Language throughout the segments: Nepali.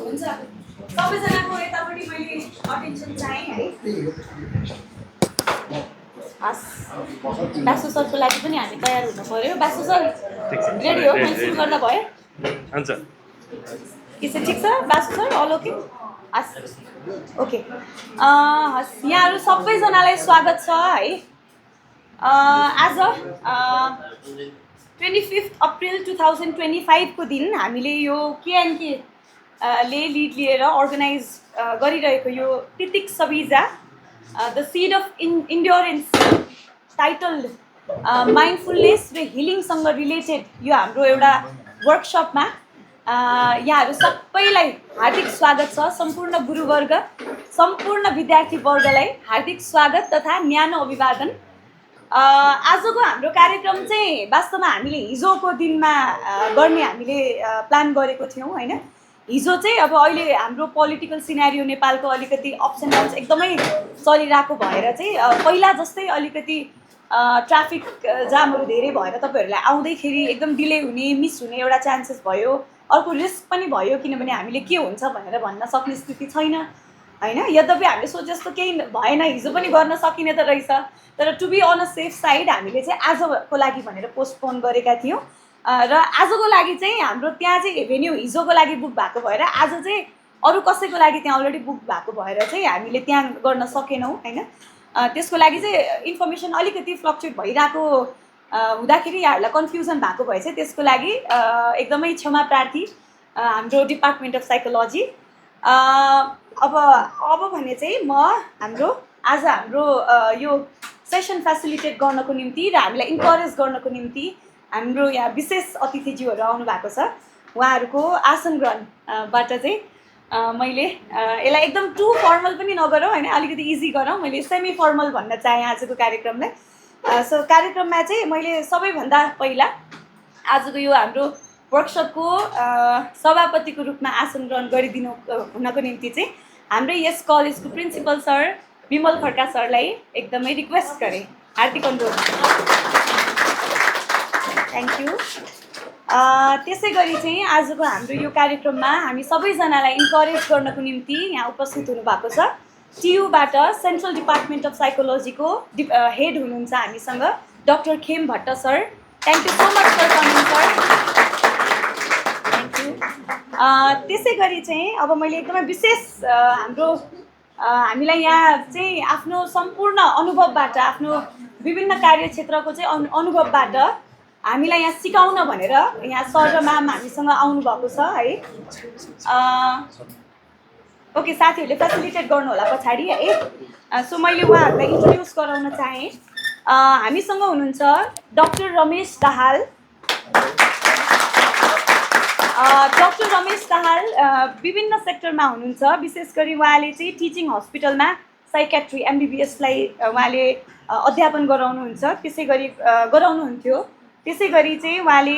हुन्छ सबैजनाको यतापट्टि मैले अटेन्सन चाहेँ है। हस् बासु सरको लागि पनि हामी तयार हुनु पर्यो। बासु सर रेडी हो? मैले सुरु गर्दा भयो? हुन्छ के छ ठिक छ बासु सर? All okay? हस् ओके। हस् यहाँहरू सबैजनालाई स्वागत छ है। आज 25 अप्रिल 2025 को दिन हामीले यो केएनके ले लिड लिएर अर्गनाइज गरिरहेको यो तितिक सबिजा the seed of endurance titled mindfulness र हिलिङसँग रिलेटेड यो हाम्रो एउटा वर्कसपमा यहाँहरू सबैलाई हार्दिक स्वागत छ। सम्पूर्ण गुरुवर्ग, सम्पूर्ण विद्यार्थीवर्गलाई हार्दिक स्वागत तथा न्यानो अभिवादन। आजको हाम्रो कार्यक्रम चाहिँ वास्तवमा हामीले हिजोको दिनमा गर्ने हामीले प्लान गरेको थियौँ होइन। हिजो चाहिँ अब अहिले हाम्रो पोलिटिकल सिनारियो नेपालको अलिकति अप्स एन्ड डाउन्स एकदमै चलिरहेको भएर चाहिँ पहिला जस्तै अलिकति ट्राफिक जामहरू धेरै भएर तपाईँहरूलाई आउँदैखेरि एकदम डिले हुने, मिस हुने एउटा चान्सेस भयो। अर्को रिस्क पनि भयो किनभने हामीले के हुन्छ भनेर भन्न सक्ने स्थिति छैन होइन। यद्यपि हामीले सोचे जस्तो केही भएन, हिजो पनि गर्न सकिने त रहेछ, तर to be on a safe side हामीले चाहिँ आजको लागि भनेर पोस्टपोन गरेका थियौँ। र आजको लागि चाहिँ हाम्रो त्यहाँ चाहिँ भेन्यू हिजोको लागि बुक भएको भएर आज चाहिँ अरू कसैको लागि त्यहाँ अलरेडी बुक भएको भएर चाहिँ हामीले त्यहाँ गर्न सकेनौँ होइन। त्यसको लागि चाहिँ इन्फर्मेसन अलिकति फ्लक्चुएट भइरहेको हुँदाखेरि यहाँहरूलाई कन्फ्युजन भएको भए चाहिँ त्यसको लागि एकदमै क्षमा प्रार्थी हाम्रो डिपार्टमेन्ट अफ साइकोलोजी। अब भने चाहिँ म आज हाम्रो यो सेसन फेसिलिटेट गर्नको निम्ति र हामीलाई इन्करेज गर्नको निम्ति हाम्रो यहाँ विशेष अतिथिज्यूहरू आउनु भएको छ। उहाँहरूको आसन ग्रहणबाट चाहिँ मैले यसलाई एकदम टु फर्मल पनि नगरौँ होइन, अलिकति इजी गरौँ। मैले सेमी फर्मल भन्न चाहेँ आजको कार्यक्रमलाई। सो कार्यक्रममा चाहिँ मैले सबैभन्दा पहिला आजको यो हाम्रो वर्कसपको सभापतिको रूपमा आसन ग्रहण गरिदिनु हुनको निम्ति चाहिँ हाम्रै यस कलेजको प्रिन्सिपल सर विमल खड्का सरलाई एकदमै रिक्वेस्ट गरेँ। हार्दिक अनुरोध। Thank you. त्यसै गरी चाहिँ आजको हाम्रो यो कार्यक्रममा हामी सबैजनालाई इन्करेज गर्नको निम्ति यहाँ उपस्थित हुनुभएको छ टियुबाट सेन्ट्रल डिपार्टमेन्ट अफ साइकोलोजीको हेड हुनुहुन्छ हामीसँग doctor Khem Bhatt sir. Thank you so much for coming sir. Thank you. त्यसै गरी चाहिँ अब मैले एकदमै विशेष हामीलाई यहाँ चाहिँ आफ्नो सम्पूर्ण अनुभवबाट, आफ्नो विभिन्न कार्यक्षेत्रको चाहिँ अनुभवबाट हामीलाई यहाँ सिकाउन भनेर यहाँ सर र म्याम हामीसँग आउनुभएको छ है। ओके, साथीहरूले फेसिलिटेट गर्नु होला पछाडि है। सो मैले उहाँहरूलाई इन्ट्रोड्युस गराउन चाहेँ। हामीसँग हुनुहुन्छ डाक्टर रमेश दाहाल। डाक्टर रमेश दाहाल विभिन्न सेक्टरमा हुनुहुन्छ। विशेष गरी उहाँले चाहिँ टिचिङ हस्पिटलमा साइकेट्री एमबिबिएसलाई उहाँले अध्यापन गराउनुहुन्थ्यो। त्यसै गरी चाहिँ उहाँले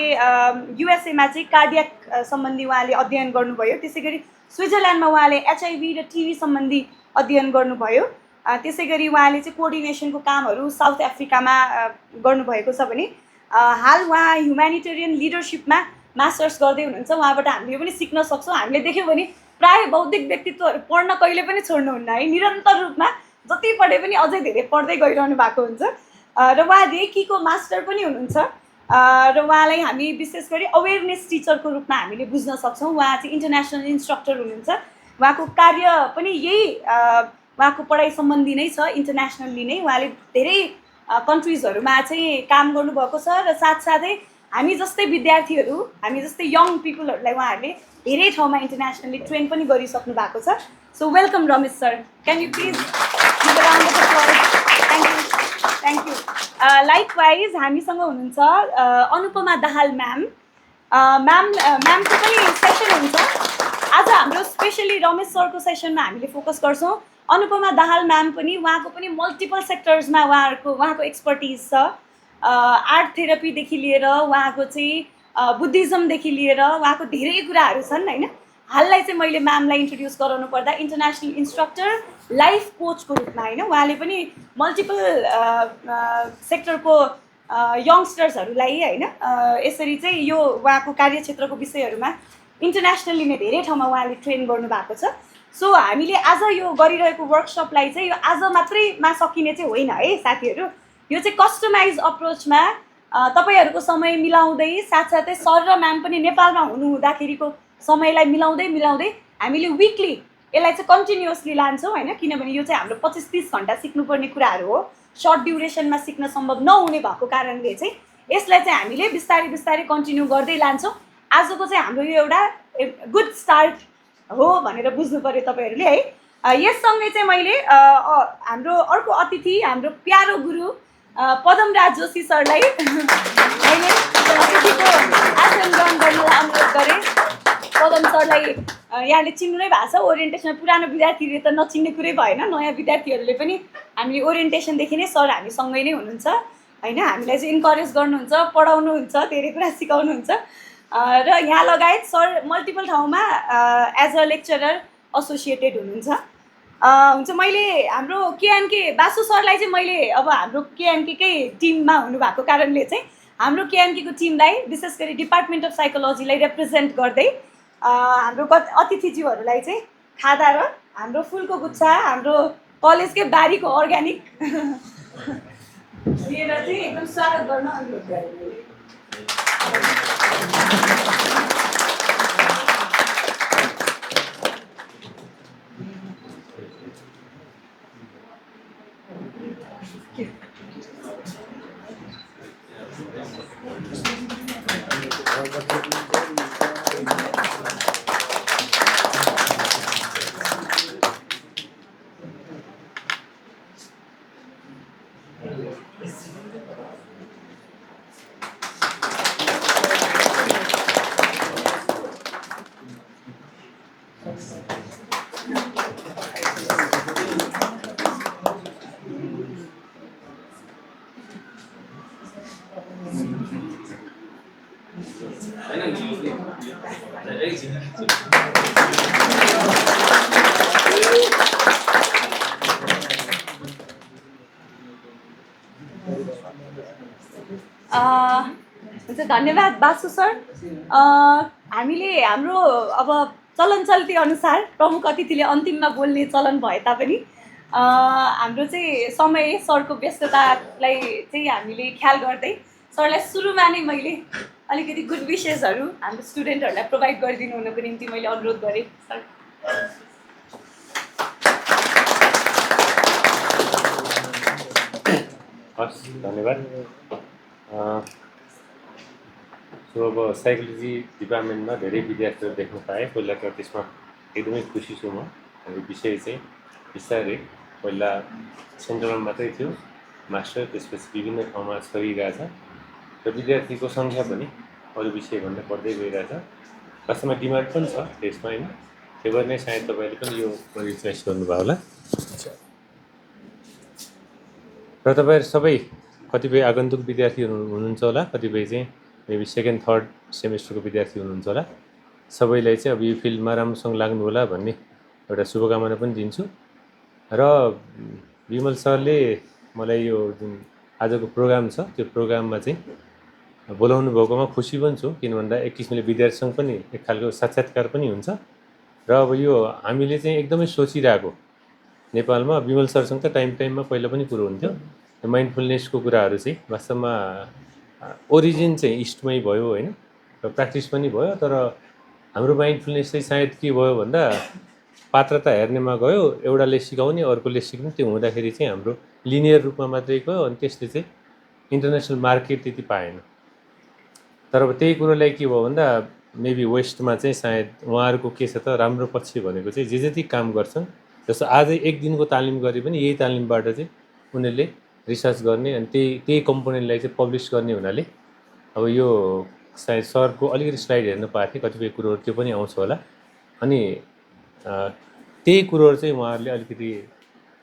युएसएमा चाहिँ कार्डियक सम्बन्धी उहाँले अध्ययन गर्नुभयो। त्यसै गरी स्विजरल्यान्डमा उहाँले एचआइभी र टिभी सम्बन्धी अध्ययन गर्नुभयो। त्यसै गरी उहाँले चाहिँ कोअर्डिनेसनको कामहरू साउथ अफ्रिकामा गर्नुभएको छ भने हाल उहाँ ह्युम्यानिटेरियन लिडरसिपमा मास्टर्स गर्दै हुनुहुन्छ। उहाँबाट हामीले पनि सिक्न सक्छौँ। हामीले देख्यौँ भने प्रायः बौद्धिक व्यक्तित्वहरू पढ्न कहिले पनि छोड्नुहुन्न है, निरन्तर रूपमा जति पढे पनि अझै धेरै पढ्दै गइरहनु भएको हुन्छ। र उहाँ रेकीको मास्टर पनि हुनुहुन्छ र उहाँलाई हामी विशेष गरी अवेरनेस टिचरको रूपमा हामीले बुझ्न सक्छौँ। उहाँ चाहिँ इन्टरनेसनल इन्स्ट्रक्टर हुनुहुन्छ। उहाँको कार्य पनि यही उहाँको पढाइ सम्बन्धी नै छ, इन्टरनेसनल्ली नै। उहाँले धेरै कन्ट्रिजहरूमा चाहिँ काम गर्नुभएको छ र साथसाथै हामी जस्तै विद्यार्थीहरू, हामी जस्तै यङ पिपुलहरूलाई उहाँहरूले धेरै ठाउँमा इन्टरनेसनली ट्रेन पनि गरिसक्नु भएको छ। So welcome Ramesh sir, can you please give a round of applause. Thank you. Likewise हामीसँग हुनुहुन्छ अनुपमा दाहाल म्याम। म्यामको पनि सेसन हुन्छ आज। हाम्रो स्पेसली रमेश सरको सेसनमा हामीले फोकस गर्छौँ। अनुपमा दाहाल म्याम पनि, उहाँको पनि मल्टिपल सेक्टर्समा उहाँको एक्सपर्टिज छ। आर्ट थेरापीदेखि लिएर उहाँको चाहिँ बुद्धिज्मदेखि लिएर उहाँको धेरै कुराहरू छन् होइन। हाललाई चाहिँ मैले म्यामलाई इन्ट्रोड्युस गराउनु पर्दा इन्टरनेसनल इन्स्ट्रक्टर, लाइफ कोचको रूपमा होइन, उहाँले पनि मल्टिपल सेक्टरको यङ्स्टर्सहरूलाई होइन यसरी चाहिँ यो उहाँको कार्यक्षेत्रको विषयहरूमा इन्टरनेसनली नै धेरै ठाउँमा उहाँले ट्रेन गर्नुभएको छ। सो हामीले आज यो गरिरहेको वर्कसपलाई चाहिँ यो आज मात्रैमा सकिने चाहिँ होइन है साथीहरू। यो चाहिँ कस्टमाइज अप्रोचमा तपाईँहरूको समय मिलाउँदै साथसाथै सर र म्याम पनि नेपालमा हुनुहुँदाखेरिको समयलाई मिलाउँदै हामीले विकली यसलाई चाहिँ कन्टिन्युअसली लान्छौँ होइन, किनभने यो चाहिँ हाम्रो 25-30 घन्टा सिक्नुपर्ने कुराहरू हो। सर्ट ड्युरेसनमा सिक्न सम्भव नहुने भएको कारणले चाहिँ यसलाई चाहिँ हामीले बिस्तारै बिस्तारै कन्टिन्यू गर्दै लान्छौँ। आजको चाहिँ हाम्रो यो एउटा गुड स्टार्ट हो भनेर बुझ्नु पऱ्यो तपाईँहरूले है। यससँगै चाहिँ मैले हाम्रो अर्को अतिथि हाम्रो प्यारो गुरु पदमराज जोशी सरलाई मैले अतिथिको आसन ग्रहण गर्नलाई अनुरोध गरेँ। पदम सरलाई यहाँले चिन्नु नै भएको छ, ओरिएन्टेसनमा पुरानो विद्यार्थीहरूले त नचिन्ने कुरै भएन, नयाँ विद्यार्थीहरूले पनि हामीले ओरिएन्टेसनदेखि नै सर हामीसँगै नै हुनुहुन्छ होइन। हामीलाई चाहिँ इन्करेज गर्नुहुन्छ, पढाउनुहुन्छ, धेरै कुरा सिकाउनुहुन्छ र यहाँ लगायत सर मल्टिपल ठाउँमा एज अ लेक्चरर एसोसिएटेड हुनुहुन्छ। हुन्छ मैले हाम्रो केएनके बासु सरलाई चाहिँ मैले अब हाम्रो केएनकेकै टिममा हुनुभएको कारणले चाहिँ हाम्रो केएनकेको टिमलाई विशेष गरी डिपार्टमेन्ट अफ साइकोलोजीलाई रिप्रेजेन्ट गर्दै हाम्रो अतिथिज्यूहरूलाई चाहिँ खादा र हाम्रो फुलको गुच्छा हाम्रो कलेजकै बारीको अर्ग्यानिक लिएर चाहिँ एकदम स्वागत गर्न अनुरोध गरेँ। हुन्छ धन्यवाद बासु सर। हामीले हाम्रो अब चलन चल्ती अनुसार प्रमुख अतिथिले अन्तिममा बोल्ने चलन भए तापनि हाम्रो चाहिँ समय सरको व्यस्ततालाई चाहिँ हामीले ख्याल गर्दै सरलाई सुरुमा नै मैले अलिकति गुड विशेसहरू हाम्रो स्टुडेन्टहरूलाई प्रोभाइड गरिदिनु हुनको निम्ति मैले अनुरोध गरेँ। सर हस् धन्यवाद। सो अब साइकोलोजी डिपार्टमेन्टमा धेरै विद्यार्थीहरू देख्न पाएँ। पहिला त त्यसमा एकदमै खुसी छु म। विषय चाहिँ बिस्तारै पहिला सेन्ट्रलमा मात्रै थियो मास्टर, त्यसपछि विभिन्न ठाउँमा छरिरहेछ र विद्यार्थीको सङ्ख्या पनि अरू विषयभन्दा बढ्दै गइरहेछ। वास्तवमा डिमान्ड पनि छ त्यसमा होइन, त्यही भएर नै सायद तपाईँले पनि यो चोइस गर्नुभयो होला। र तपाईँहरू सबै कतिपय आगन्तुक विद्यार्थीहरू हुनुहुन्छ होला, कतिपय चाहिँ मेबी सेकेन्ड थर्ड सेमेस्टरको विद्यार्थी हुनुहुन्छ होला। सबैलाई चाहिँ अब यो फिल्डमा राम्रोसँग लाग्नु होला भन्ने एउटा शुभकामना पनि दिन्छु। र विमल सरले मलाई यो जुन आजको प्रोग्राम छ त्यो प्रोग्राममा चाहिँ बोलाउनु भएकोमा खुसी पनि छु, किन भन्दा एक किसिमले विद्यार्थीसँग पनि एक खालको साक्षात्कार पनि हुन्छ। र अब यो हामीले चाहिँ एकदमै सोचिरहेको नेपालमा विमल सरसँग त टाइममा पहिला पनि कुरो हुन्थ्यो, माइन्डफुलनेसको कुराहरू चाहिँ वास्तवमा ओरिजिन चाहिँ इस्टमै भयो होइन, र प्र्याक्टिस पनि भयो। तर हाम्रो माइन्डफुलनेस चाहिँ सायद के भयो भन्दा पात्रता हेर्नेमा गयो, एउटाले सिकाउने अर्कोले सिक्ने, त्यो हुँदाखेरि चाहिँ हाम्रो लिनियर रूपमा मात्रै गयो अनि त्यसले चाहिँ इन्टरनेसनल मार्केट त्यति पाएन। तर अब त्यही कुरोलाई के भयो भन्दा मेबी वेस्टमा चाहिँ सायद उहाँहरूको के छ त राम्रो पक्ष भनेको चाहिँ जे जति काम गर्छन्, जस्तो आजै एक दिनको तालिम गरे पनि यही तालिमबाट चाहिँ उनीहरूले रिसर्च गर्ने अनि त्यही कम्पोनेन्टलाई चाहिँ पब्लिस गर्ने हुनाले अब यो सायद सरको अलिकति स्लाइड हेर्नु पाएको थिएँ, कतिपय कुरोहरू त्यो पनि आउँछ होला। अनि त्यही कुरोहरू चाहिँ उहाँहरूले अलिकति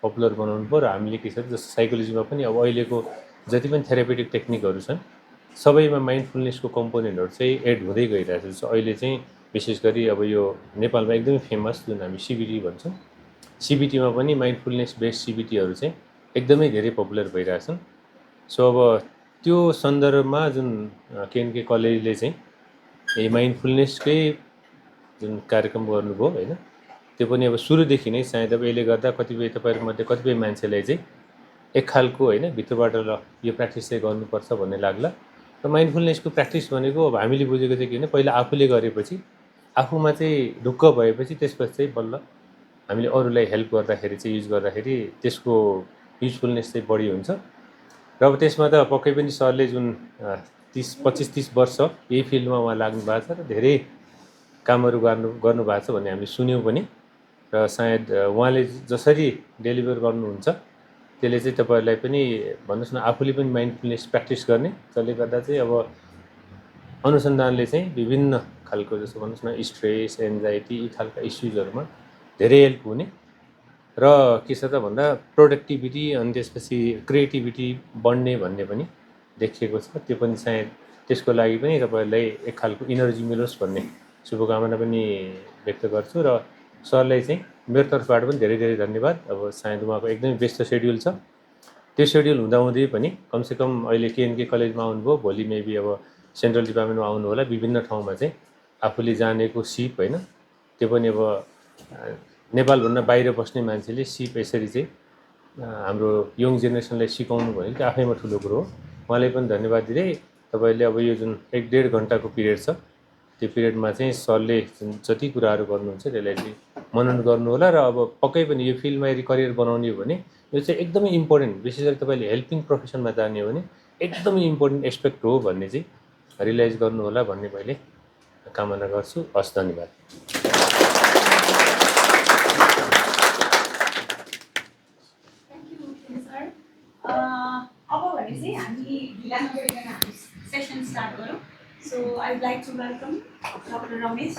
पपुलर बनाउनु पऱ्यो। र हामीले के छ जस्तो साइकोलोजीमा पनि अब अहिलेको जति पनि थेरापेटिक टेक्निकहरू छन् सबैमा माइन्डफुलनेसको कम्पोनेन्टहरू चाहिँ एड हुँदै गइरहेछ। जस्तो अहिले चाहिँ विशेष गरी अब यो नेपालमा एकदमै फेमस जुन हामी सिबिटी भन्छौँ, सिबिटीमा पनि माइन्डफुलनेस बेस्ड सिबिटीहरू चाहिँ एकदमै धेरै पपुलर भइरहेछन्। सो अब त्यो सन्दर्भमा जुन केएनके कलेजले चाहिँ माइन्डफुलनेसकै जुन कार्यक्रम गर्नुभयो होइन त्यो पनि अब सुरुदेखि नै सायद अब यसले गर्दा कतिपय तपाईँहरूमध्ये कतिपय मान्छेलाई चाहिँ एक खालको होइन भित्रबाट ल यो प्र्याक्टिस चाहिँ गर्नुपर्छ भन्ने लाग्ला र माइन्डफुलनेसको प्र्याक्टिस भनेको अब हामीले बुझेको चाहिँ के भने पहिला आफूले गरेपछि आफूमा चाहिँ ढुक्क भएपछि त्यसपछि चाहिँ बल्ल हामीले अरूलाई हेल्प गर्दाखेरि चाहिँ युज गर्दाखेरि त्यसको युजफुलनेस चाहिँ बढी हुन्छ र अब त्यसमा त पक्कै पनि सरले जुन 25-30 वर्ष यही फिल्डमा उहाँ लाग्नु भएको छ र धेरै कामहरू गर्नुभएको छ भन्ने हामीले सुन्यौँ पनि र सायद उहाँले जसरी डेलिभर गर्नुहुन्छ त्यसले चाहिँ तपाईँहरूलाई पनि भन्नुहोस् न आफूले पनि माइन्डफुलनेस प्र्याक्टिस गर्ने जसले गर्दा चाहिँ अब अनुसन्धानले चाहिँ विभिन्न खालको जस्तो भन्नुहोस् न स्ट्रेस एन्जाइटी यी खालका इस्युजहरूमा धेरै हेल्प हुने र के छ त भन्दा प्रोडक्टिभिटी अनि त्यसपछि क्रिएटिभिटी बढ्ने भन्ने पनि देखिएको छ त्यो पनि सायद त्यसको लागि पनि तपाईँहरूलाई एक खालको इनर्जी मिलोस् भन्ने शुभकामना पनि व्यक्त गर्छु र सरलाई चाहिँ मेरो तर्फबाट पनि धेरै धेरै धन्यवाद अब सायद उहाँको एकदमै व्यस्त सेड्युल छ त्यो सेड्युल हुँदाहुँदै पनि कमसेकम अहिले केएनके कलेजमा आउनुभयो भोलि मेबी अब सेन्ट्रल डिपार्टमेन्टमा आउनु होला विभिन्न ठाउँमा चाहिँ आफूले जानेको सिप होइन त्यो पनि अब नेपालभन्दा बाहिर बस्ने मान्छेले सिप यसरी चाहिँ हाम्रो यङ जेनेरेसनलाई सिकाउनु भनेको चाहिँ आफैमा ठुलो कुरो हो उहाँलाई पनि धन्यवाद दिँदै तपाईँले अब यो जुन 1-1.5 घन्टाको पिरियड छ त्यो पिरियडमा चाहिँ सरले जति कुराहरू गर्नुहुन्छ त्यसलाई चाहिँ मनन गर्नु होला र अब पक्कै पनि यो फिल्डमा यदि करियर बनाउने हो भने यो चाहिँ एकदमै इम्पोर्टेन्ट विशेष गरी तपाईँले हेल्पिङ प्रोफेसनमा जाने हो भने एकदमै इम्पोर्टेन्ट एस्पेक्ट हो भन्ने चाहिँ रियलाइज गर्नु होला भन्ने मैले कामना गर्छु हस् धन्यवाद अब भने चाहिँ हामी ढिला नगरिकन हामी सेसन स्टार्ट गरौँ so I would like to welcome doctor Ramesh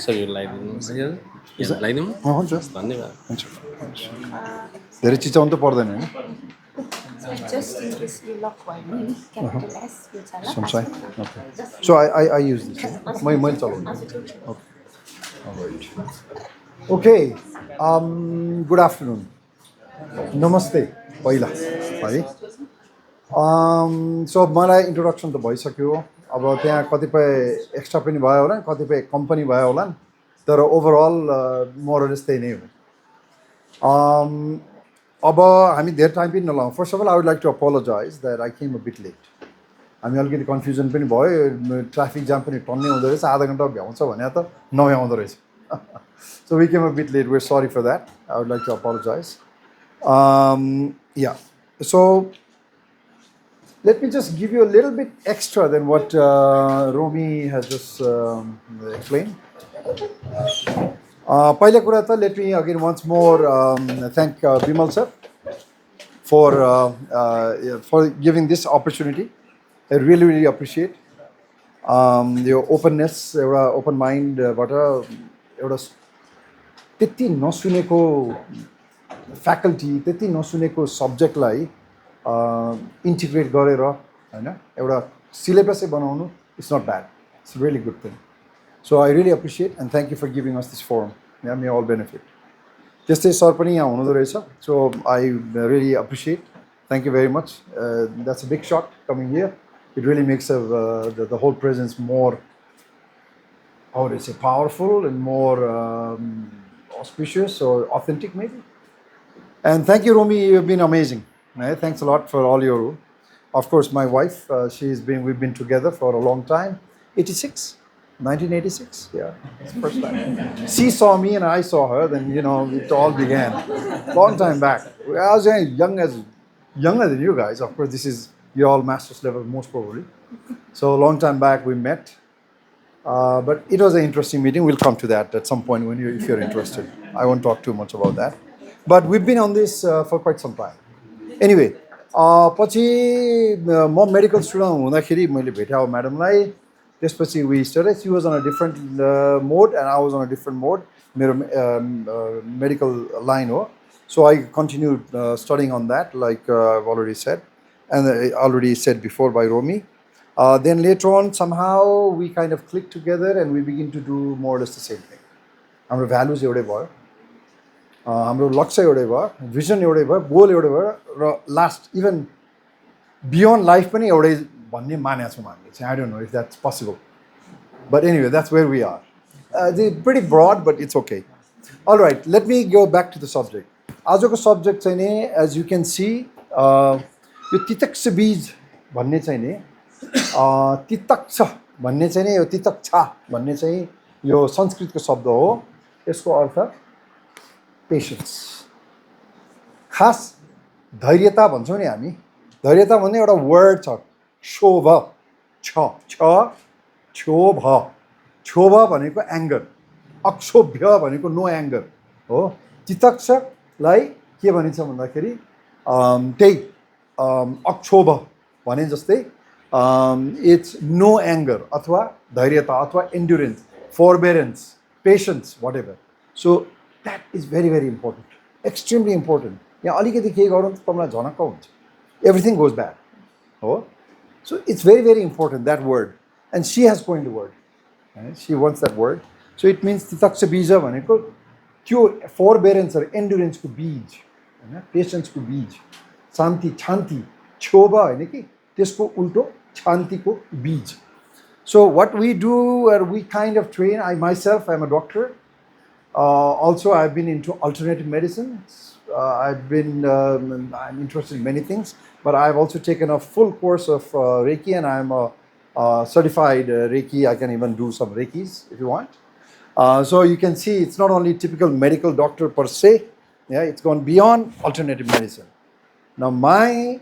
sir यो लगाइदिनु हुन्छ धन्यवाद हुन्छ धेरै चिचाउनु त पर्दैन होइन Just in case you lock one, capital S, Samsung. Okay. So I use this. मैले चलाउनु Okay. Good afternoon. Namaste. पहिला है So मलाई इन्ट्रोडक्सन त भइसक्यो अब त्यहाँ कतिपय एक्स्ट्रा पनि भयो होला कतिपय कम्पनी भयो होला तर ओभरअल मोरलेस त्यही नै हो अब हामी धेरै टाइम पनि नलाउँ first of all I would like to apologize that I came a bit late हामी अलिकति कन्फ्युजन पनि भयो ट्राफिक जाम पनि टन्नै हुँदो रहेछ आधा घन्टा भ्याउँछ भने त नभ्याउँदो रहेछ so we came a bit late we're sorry for that I would like to apologize yeah so let me just give you a little bit extra than what Romy has just explained. पहिला कुरा त let me again once more thank Bimal sir for giving this opportunity. I really appreciate your openness, एउटा open mind बाट एउटा त्यति नसुनेको फ्याकल्टी त्यति नसुनेको सब्जेक्टलाई इन्टिग्रेट गरेर होइन एउटा सिलेबसै बनाउनु it's not bad it's really good thing so I really appreciate and thank you for giving us this forum yeah may all benefit त्यस्तै सर पनि यहाँ हुनुहुँदो रहेछ so I really appreciate thank you very much that's a big shot coming here it really makes the whole presence more how it's a powerful and more auspicious or authentic maybe and thank you Romy you've been amazing thanks a lot for all your of course my wife we've been together for a long time 1986 yeah it's the first time she saw me and I saw her then you know it all began long time back I was younger than you guys of course you're all master's level most probably so a long time back we met but it was an interesting meeting. We'll come to that at some point if you're interested. I won't talk too much about that. But we've been on this for quite some time. Anyway, पछि म मेडिकल स्टुडेन्ट हुँदाखेरि मैले भेटाएँ म्याडमलाई त्यसपछि we started. She was on a different mode and I was on a different mode. मेरो medical line हो. So I continued studying on that like I've already said and already said before by Romy. Then later on, somehow we kind of clicked together and we begin to do more or less the same thing. हाम्रो भ्यालुज एउटै भयो, हाम्रो लक्ष्य एउटै भयो, भिजन एउटै भयो, गोल एउटै भयो, र लास्ट इभन बियोन्ड लाइफ पनि एउटै भन्ने मानेको छौँ हामीले चाहिँ. I don't know if that's possible, but anyway that's where we are. Pretty broad but it's okay. All right, let me go back to the subject. आजको सब्जेक्ट चाहिँ नि एज यु क्यान सी यो तितक्ष बीज भन्ने चाहिँ नि तितक्ष भन्ने चाहिँ नि यो तितक्षा भन्ने चाहिँ यो संस्कृतको शब्द हो. यसको अर्थ पेसेन्स. खास धैर्यता भन्छौँ नि हामी. धैर्यता भन्ने एउटा वर्ड छ, क्षोभ, क्षोभ. क्षोभ भनेको एङ्गर, अक्षोभ्य भनेको नो एङ्गर हो. तितक्षलाई के भनिन्छ भन्दाखेरि त्यही अक्षोभ भने जस्तै इट्स नो एङ्गर अथवा धैर्यता अथवा endurance, forbearance, patience, whatever. So that is very very important, extremely important. यहाँ अलिकति केही गरौँ त तपाईँलाई झनक्क हुन्छ, एभ्रिथिङ गोज ब्याड हो. So it's very very important that word, and she has coined the word, she wants that word. So it means तितक्ष बीज भनेको त्यो फोरबेरेन्स र एन्ड्युरेन्सको बीज होइन, पेसेन्सको बीज. शान्ति, शान्ति, क्षोभ होइन कि त्यसको उल्टो शान्तिको बीज. So what we do we kind of train. I myself I am a doctor. Also I've been into alternative medicine. I'm interested in many things, but I've also taken a full course of Reiki, and I'm a certified Reiki. I can even do some Reikis if you want. So you can see it's not only typical medical doctor per se. Yeah, it's gone beyond alternative medicine. Now my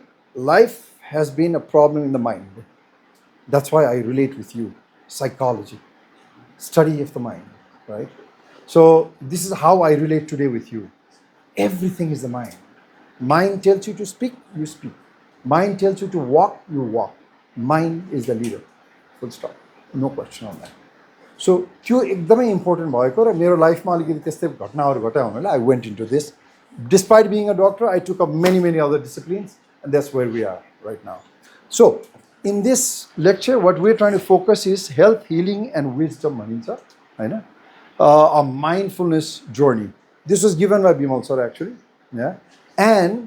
life has been a problem in the mind. That's why I relate with you. Psychology, study of the mind, right? So this is how I relate today with you. Everything is the mind. Mind tells you to speak, you speak. Mind tells you to walk, you walk. Mind is the leader. Full stop. No question on that. So त्यो एकदमै इम्पोर्टेन्ट भएको र मेरो लाइफमा अलिकति त्यस्तै घटनाहरू घटायो हुनाले I went into this. Despite being a doctor, I took up many other disciplines, and that's where we are right now. So in this lecture, what we're trying to focus is health, healing, and wisdom भनिन्छ हैन. A mindfulness journey. This was given by Bimal sir actually. Yeah. And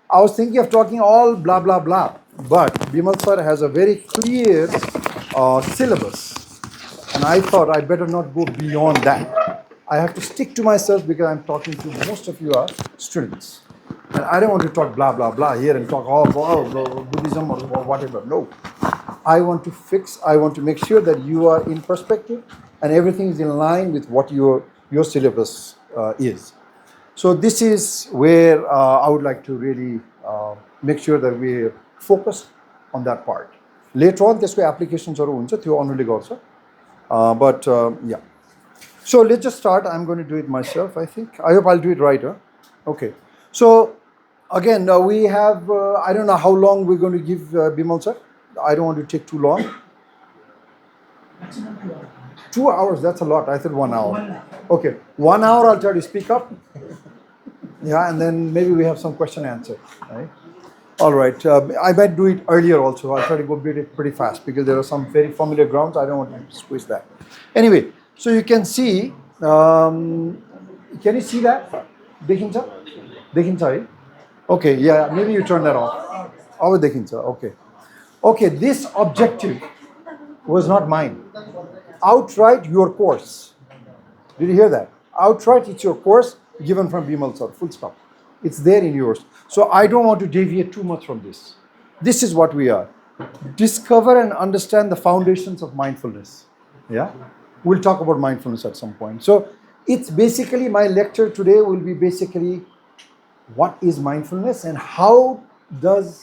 I was thinking of talking all blah blah blah, but Bimal sir has a very clear syllabus, and I thought I better not go beyond that. I have to stick to myself because I'm talking to most of you are students, and I don't want to talk blah blah blah here and talk all Buddhism or whatever. No, I want to fix. I want to make sure that you are in perspective and everything is in line with what your syllabus is. So this is where I would like to really make sure that we focus on that part. Later on, त्यसको applications-हरु हुन्छ त्यो अनुले गर्छ. But yeah. So let's just start. I'm going to do it myself, I think. I hope I'll do it right. Huh? Okay. So again, we have, I don't know how long we're going to give Bimal sir. I don't want to take too long. 2 hours, that's a lot. I said 1 hour. Okay, 1 hour I'll try to speak up. Yeah, and then maybe we have some question answer. Right? All right. I might do it earlier also. I'll try to go pretty fast because there are some very familiar grounds. I don't want to squeeze that. Anyway, so you can see. Can you see that? Dekhincha? Dekhincha, eh? Okay, yeah. Maybe you turn that off. Oh, dekhincha. Okay. Okay. This objective was not mine. Outright your course. Did you hear that? Outright it's your course given from Bimal sir. Full stop. It's there in yours. So I don't want to deviate too much from this. This is what we are. Discover and understand the foundations of mindfulness. Yeah? We'll talk about mindfulness at some point. So it's basically, my lecture today will be basically what is mindfulness and how is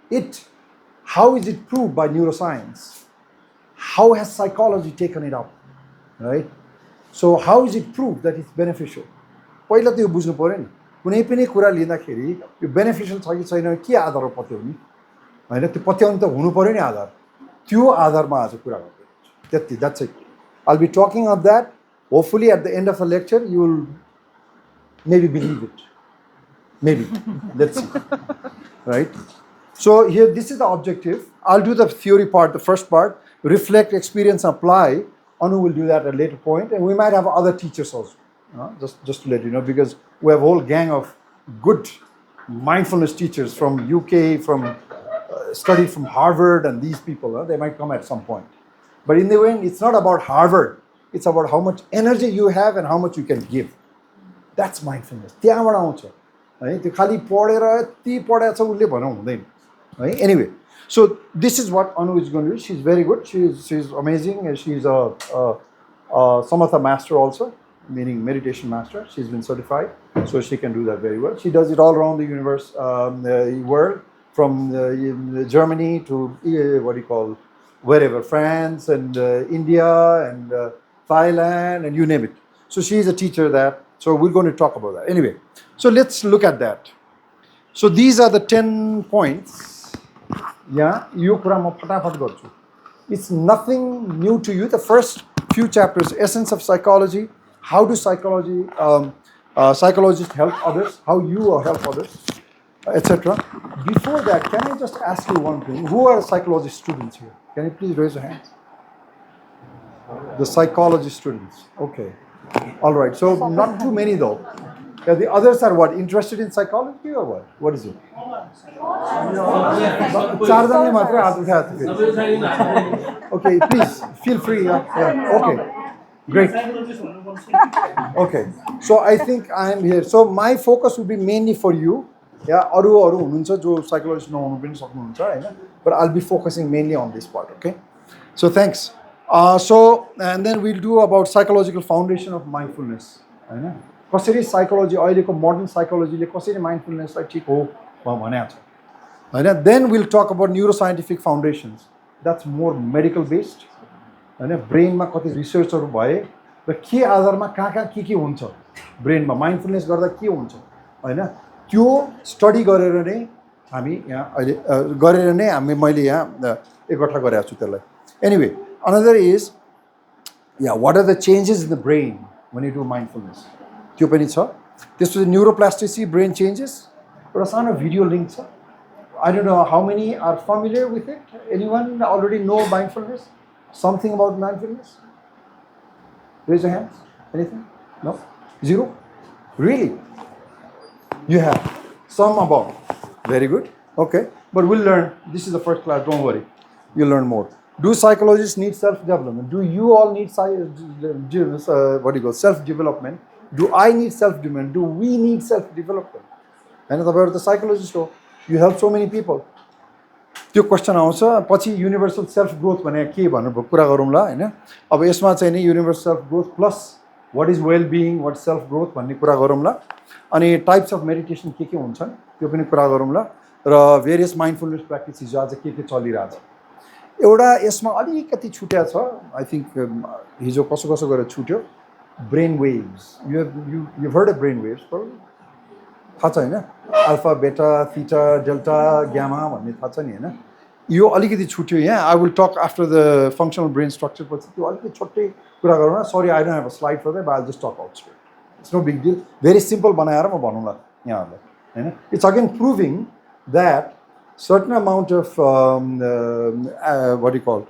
it proved by neuroscience? How has psychology taken it up, right? So how is it proved that it's beneficial? पहिला त यो बुझ्नु पर्यो नि. कुनै पनि कुरा लिँदाखेरि यो बेनिफिशियल छ कि छैन के आधारमा पत्याउने हैन, त्यो पत्याउनु त हुनु पर्यो नि आधार. त्यो आधारमा आज कुरा गर्दै त्यति. That's it. I'll be talking of that. Hopefully at the end of the lecture you will maybe believe it. Maybe. Let's see. Right? So here, this is the objective. I'll do the theory part, the first part. Reflect, experience, apply Anu will do that at a later point, and we might have other teachers also. Just to let you know, because we have a whole gang of good mindfulness teachers from UK, from studied from Harvard, and these people, they might come at some point. But in the end, it's not about Harvard. It's about how much energy you have and how much you can give. That's mindfulness. त्यहाँबाट आउँछ है, त्यो खालि पढेर यति पढाएको छ उसले भन्न हुँदैन है. Anyway, so this is what Anu is going to do. She's very good. She's amazing, and she's a Samatha master also, meaning meditation master. She's been certified, so she can do that very well. She does it all around the universe, the world, from Germany to what do you call, wherever, France and India and Thailand and you name it. So she is a teacher there. So we're going to talk about that. Anyway, so let's look at that. So these are the 10 points. Yeah, यो कुरा म फटाफट गर्छु. It's nothing new to you. The first few chapters, essence of psychology, how do psychologists help others, how you help others, etc. Before that, can I just ask you one thing? Who are psychology students here? Can you please raise your hands? The psychology students. Okay. All right. So not too many though. Yeah, the others are what? Interested in psychology or what? What is it? Okay, please feel free. Yeah. Okay. Great. Okay. So I think I am here. So my focus will be mainly for you. Yeah, अरू हुनुहुन्छ जो psychologist नहुनु पनि सक्नुहुन्छ हैन, but I'll be focusing mainly on this part. Okay. So thanks. So and then we'll do about psychological foundation of mindfulness. हैन, कसरी psychology अहिलेको modern psychology ले कसरी mindfulness लाई ठीक हो भनेको छ हैन. Then we'll talk about neuroscientific foundations. That's more medical based. हैन, brain मा कति रिसर्चहरु भए र के आधारमा कहाँ के हुन्छ brain मा mindfulness गर्दा के हुन्छ हैन, त्यो स्टडी गरेर नै हामी यहाँ अहिले गरेर नै मैले यहाँ एकट्ठा गरेको छु त्यसलाई. Anyway, another is, what are the changes in the brain when you do mindfulness? त्यो पनि छ. त्यसपछि neuroplasticity, brain changes. एउटा सानो भिडियो लिंक छ. I don't know how many are familiar with it. Anyone already know mindfulness? Something about mindfulness? Raise your hands. Anything? No? Zero? Really? You have some about. Very good. Okay. But we'll learn. This is the first class. Don't worry. You'll learn more. Do psychologists need self-development? Do you all need self-development? Do I need self-development? Do we need self-development? And about the psychologist, you help so many people. त्यो क्वेसन आउँछ पछि युनिभर्सल सेल्फ ग्रोथ भने के भनेर कुरा गरौँला हैन. अब यसमा चाहिँ नि universal self growth plus what is well being, what self growth भन्ने कुरा गरौँला. अनि टाइप्स अफ मेडिटेसन के हुन्छन् त्यो पनि कुरा गरौँला. र भेरियस माइन्डफुलनेस प्र्याक्टिसेस आज के चलिरहेछ. एउटा यसमा अलिकति छुट्या छ. आई थिंक हिजो कसो गरेर छुट्यो. Brain waves. You heard of brain waves थाहा छ हैन. अल्फा, बेटा, थीटा, डेल्टा, ग्यामा भन्ने थाहा छ नि हैन. यो अलिकति छुट्यो यहाँ. I will talk after the functional brain structure पछि त्यो अलिकति छोटै कुरा गरौँ न. Sorry I don't have a slide for that, but I will just talk out straight. It's no big deal. Very simple बनाएर म भनौँला यहाँहरूलाई हैन. It's again proving that certain amount of what you call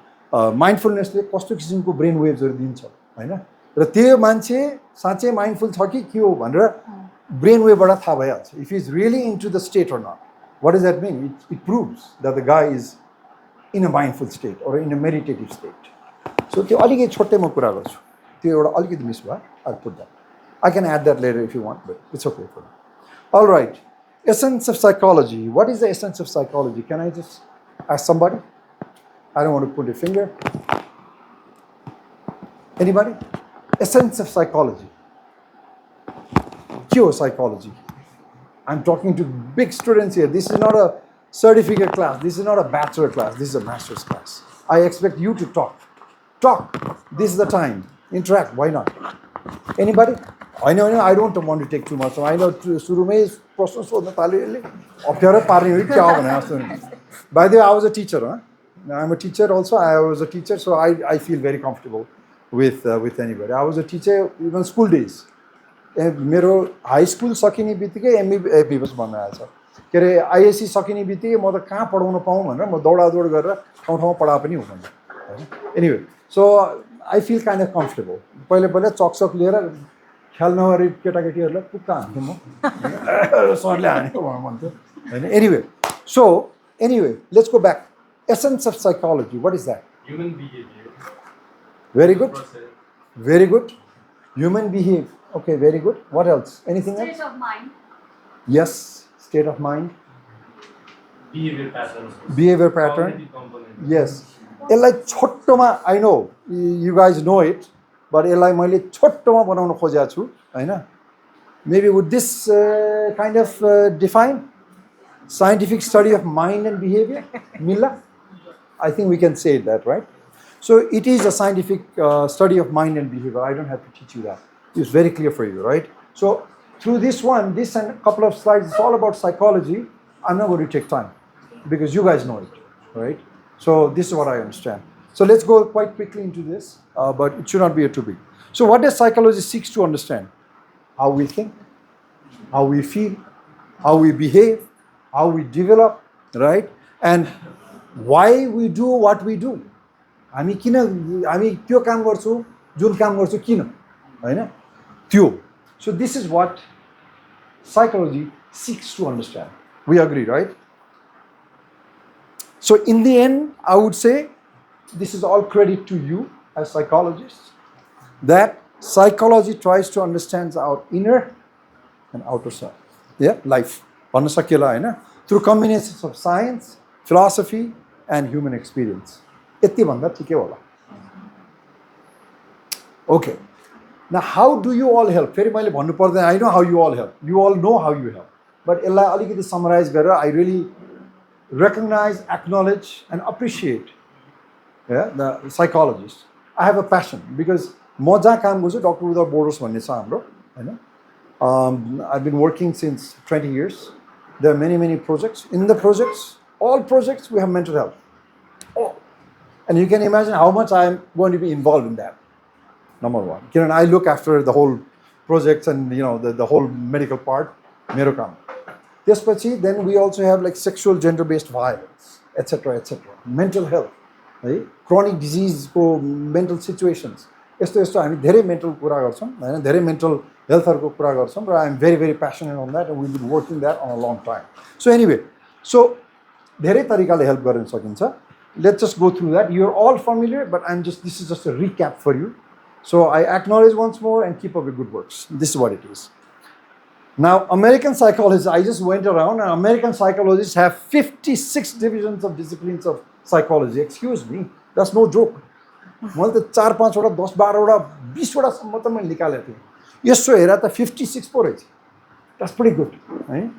माइन्डफुलनेसले कस्तो किसिमको ब्रेन वेभ्सहरू दिन्छ हैन. र त्यो मान्छे साँच्चै माइन्डफुल छ कि के हो भनेर brain wave bada tha bhayalcha. If he's really into the state or not. What does that mean? It proves that the guy is in a mindful state or in a meditative state. So त्यो अलिकति छोटै म कुरा गर्छु. त्यो एउटा अलिकति मिस भयो. I'll put that. I can add that later if you want, but it's okay for now. All right. Essence of psychology. What is the essence of psychology? Can I just ask somebody? I don't want to put a finger. Anybody? Essence of psychology. Pure psychology. I'm talking to big students here. This is not a certificate class. This is not a bachelor class. This is a master's class. I expect you to talk. Talk. This is the time. Interact. Why not? Anybody? I know. I don't want to take too much. I know. By the way, I was a teacher. I'm a teacher also. I was a teacher, so I feel very comfortable with anybody. I was a teacher even school days. मेरो हाई स्कुल सकिने बित्तिकै एमबी बस भन्न आएछ के अरे आइएससी सकिने बित्तिकै म त कहाँ पढाउन पाऊँ भनेर म दौडादौड गरेर ठाउँ ठाउँमा पढा पनि हुँदैन. Anyway, so I feel kind of comfortable. पहिला चकचक लिएर ख्याल नगरी केटाकेटीहरूलाई पुक्का हान्थेँ म सरले हान्यो भन्थ्यो होइन anyway let's go back. Essence of psychology, what is that? Human behavior. Very good. Very good. Human behavior. Okay, very good. What else? Anything else? State of mind. Yes, state of mind. Behavior patterns. Behavior pattern. Cognitive component. Yes. यसलाई छोटोमा I know you guys know it, but यसलाई मैले छोटोमा बनाउन खोजेको छु हैन. Maybe would this kind of define scientific study of mind and behavior? Milla? I think we can say that, right? So it is a scientific study of mind and behavior. I don't have to teach you that. It's very clear for you, right? So through this and a couple of slides, it's all about psychology. I'm not going to take time because you guys know it, right? So this is what I understand. So let's go quite quickly into this, but it should not be too big. So what does psychology seeks to understand? How we think, how we feel, how we behave, how we develop, right? And why we do what we do. हामी त्यो काम गर्छौँ जुन काम गर्छौँ किन हैन त्यो. So this is what psychology seeks to understand. We agree, right? So in the end, I would say this is all credit to you as psychologists, that psychology tries to understand our inner and outer self. Yeah, life. भन्न सकिएला हैन, through combinations of science, philosophy and human experience. यति भन्दा ठिकै होला. Okay. Now how do you all help? फेरि मैले भन्नु पर्दैन, I know how you all help. You all know how you help. But यसलाई अलिकति summarize गरेर I really recognize, acknowledge and appreciate the psychologists. I have a passion because म जहाँ काम गर्छु Doctor Without Borders भन्ने छ हाम्रो हैन. I've been working since 20 years. There are many projects. In the projects, all projects, we have mental health. Oh. And you can imagine how much I am going to be involved in that. Number one. Kiran, I look after the whole projects and the whole medical part. Mero kaam. त्यसपछि then we also have like sexual gender-based violence, etc. Mental health, right? Chronic disease को mental situations. यस्तो हामी धेरै mental कुरा गर्छौं हैन, धेरै mental health को कुरा गर्छौं र I am very passionate on that and we've been working that on a long time. So anyway, so धेरै तरिकाले help गर्न सकिन्छ. Let's just go through that. You're all familiar, but this is just a recap for you. So I acknowledge once more and keep up the good works. This is what it is. Now, American psychologists, I just went around and American psychologists have 56 divisions of disciplines of psychology. Excuse me, that's no joke. मैले त 4-5 वटा 10-12 वटा 20 वटा सम्म त मैले निकालेको थिएँ. यसो हेरा त 56 पो रहेछ. That's pretty good, right?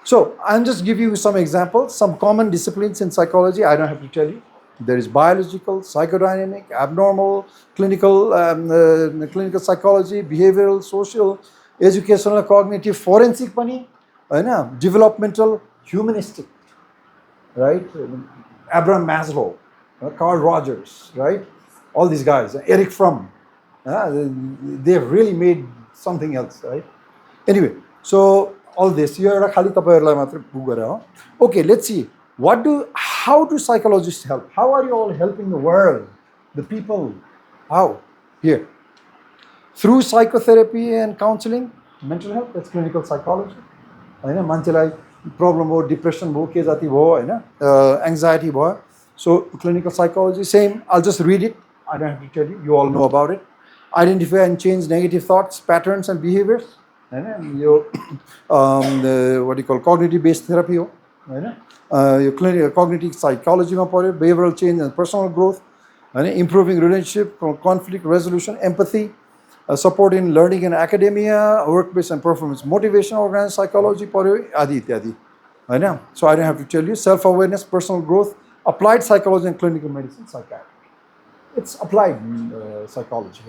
So I'll just give you some examples, some common disciplines in psychology. I don't have to tell you. There is biological, psychodynamic, abnormal, clinical psychology, behavioral, social, educational, cognitive, forensic pani, developmental, humanistic, right? Abraham Maslow, Carl Rogers, right? All these guys, Eric Fromm, they have really made something else, right? Anyway, so all this, okay, let's see. How do psychologists help? How are you all helping the world, the people? How? Here. Through psychotherapy and counseling, mental health, that's clinical psychology. मान्छेलाई problem भयो, depression भयो, के जाति भयो, anxiety भयो. So clinical psychology, same. I'll just read it. I don't have to tell you. You all know about it. Identify and change negative thoughts, patterns, and behaviors. Your what do you call cognitive-based therapy? Your clinical cognitive psychology, behavioral change and personal growth, improving relationship, conflict resolution, empathy, support in learning and academia, workplace and performance motivation, organized psychology, adi ityadi. So I don't have to tell you. Self-awareness, personal growth, applied psychology and clinical medicine, psychiatry. It's applied psychology.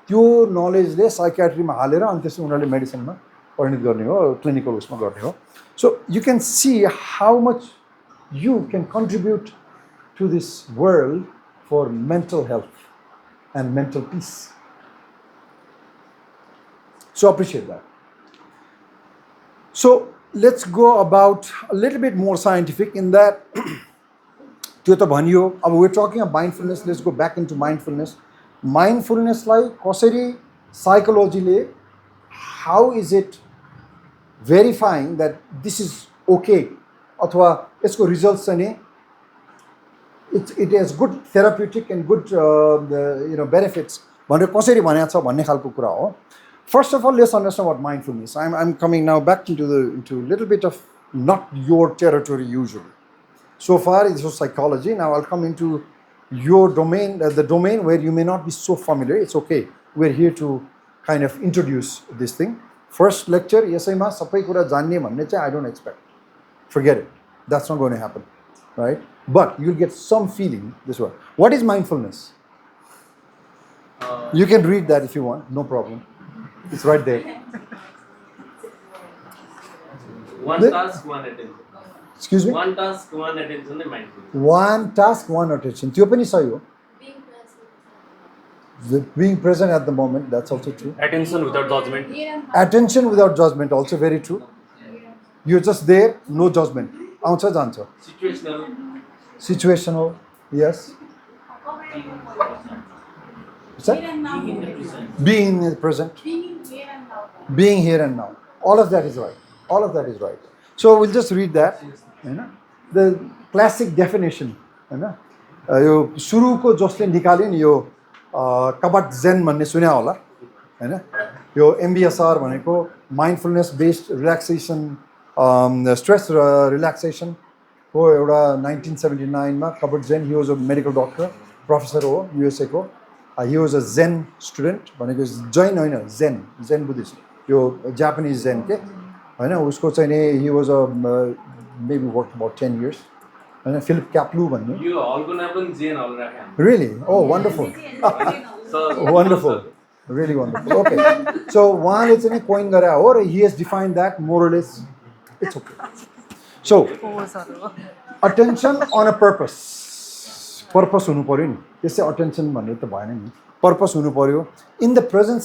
त्यो नलेजले साइकियाट्रीमा हालेर अनि त्यसपछि उनीहरूले मेडिसिनमा परिणत गर्ने हो, क्लिनिकल उसमा गर्ने हो. So you can see how much you can contribute to this world for mental health and mental peace. So appreciate that. So let's go about a little bit more scientific in that. We're talking about mindfulness. Let's go back into mindfulness. माइन्डफुलनेसलाई कसरी साइकोलोजीले how is it verifying that this is okay अथवा यसको रिजल्ट्स चाहिँ नि it is good therapeutic and good benefits भनेर कसरी भनेको छ भन्ने खालको कुरा हो. First of all, let's understand what mindfulness. I'm coming now back into a little bit of not your territory usually. So far, it was psychology. Now I'll come into your domain, the domain where you may not be so familiar. It's okay. We're here to kind of introduce this thing. First lecture, यसैमा सबै कुरा जान्ने भन्ने चाहिँ I don't expect. Forget it. That's not going to happen, right? But you'll get some feeling this way. What is mindfulness? You can read that if you want. No problem. It's right there. One task, one attention. Excuse me? One task, one attention, and mindfulness. One task, one attention. त्यो पनि सही हो. Being present at the moment, that's also true. Attention without judgment. Attention without judgment, also very true. You're just there, no judgment. आउँछ जान्छ. Situational. Situational, yes. What's that? Being in the present. Being here and now. All of that is right. All of that is right. So we'll just read that. The classic definition. यो सुरुको जसले निकाल्यो नि यो कबाट जेन भन्ने सुन्या होला हैन. यो MBSR भनेको mindfulness based relaxation stress relaxation हो एउटा 1979 मा Kabat Zinn. He was a medical doctor professor हो USA को. He was a Zen student भनेको जैन होइन जेन बुद्धिस्ट. यो जापानिज जेन के होइन. उसको चाहिँ नि he was a maybe worked about 10 years. होइन फिलिप क्याप्लू भन्ने. यो हलको नाम पनि जेन हल राखे हामी. Really? Oh, wonderful. Wonderful. Really wonderful. Okay. So उहाँले चाहिँ नि कोइन गरे हो र he has defined that more or less. It's okay. So attention on a purpose. Purpose हुनु पर्यो नि. त्यसै अटेन्सन भन्ने त भएन नि. पर्पस हुनु पर्यो. In the present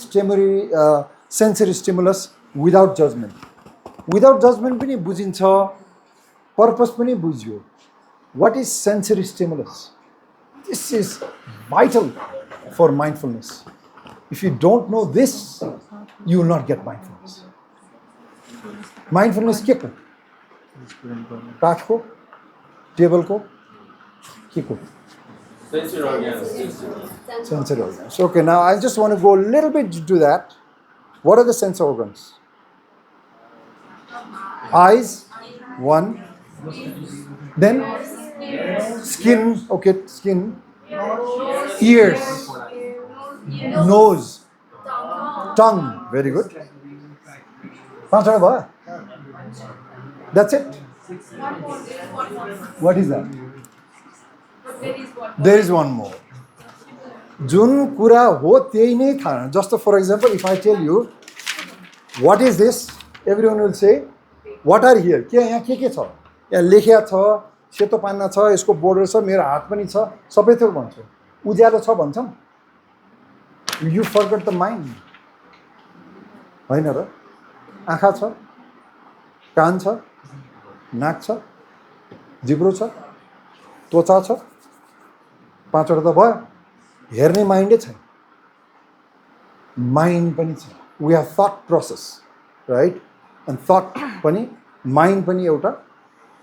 sensory stimulus without judgement. Without judgement पनि बुझिन्छ, पर्पस पनि बुझ्यो. What is sensory stimulus? This is vital for mindfulness. If you don't know this you will not get mindfulness. Mindfulness के को? काठको, टेबलको, के को? Sensory organs. Sensory organs. Okay, now I just want to go a little bit to that. What are the sense organs? Eyes, one. Then skin, okay, skin. Ears, nose, tongue. Very good. पाँचवटा भयो? That's it. What is that? There is one more. जुन कुरा हो त्यही नै थाहा. Just for example, if I tell you, what is this? Everyone will say, what are here? के यहाँ के छ? यहाँ लेखिया छ, सेतो पान्ना छ, यसको बोर्डर छ, मेरो हात पनि छ, सबै थोक भन्छ. उज्यालो छ भन्छौँ. You forgot the mind. होइन र? आँखा छ, कान छ, नाक छ, जिब्रो छ, त्वचा छ, पाँचवटा त भयो. हेर्ने माइन्डै छैन. माइन्ड पनि छ. We have thought process, right? And thought पनि माइन्ड पनि एउटा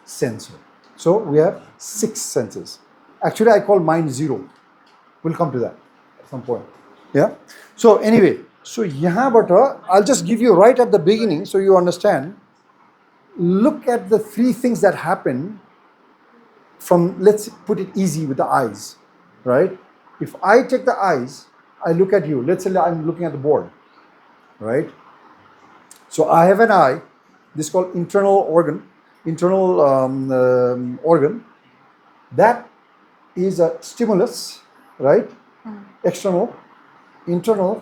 सेन्स हो. So we have 6 senses. Actually I call mind 0. Will come to that at some point. Yeah so anyway, so यहाँबाट I just give you right at the beginning so you understand. Look at the 3 things that happen from, let's put it easy with the eyes, right? If I take the eyes, I look at you. Let's say I'm looking at the board, right? So I have an eye. This is called internal organ. Organ. That is a stimulus, right? External, internal.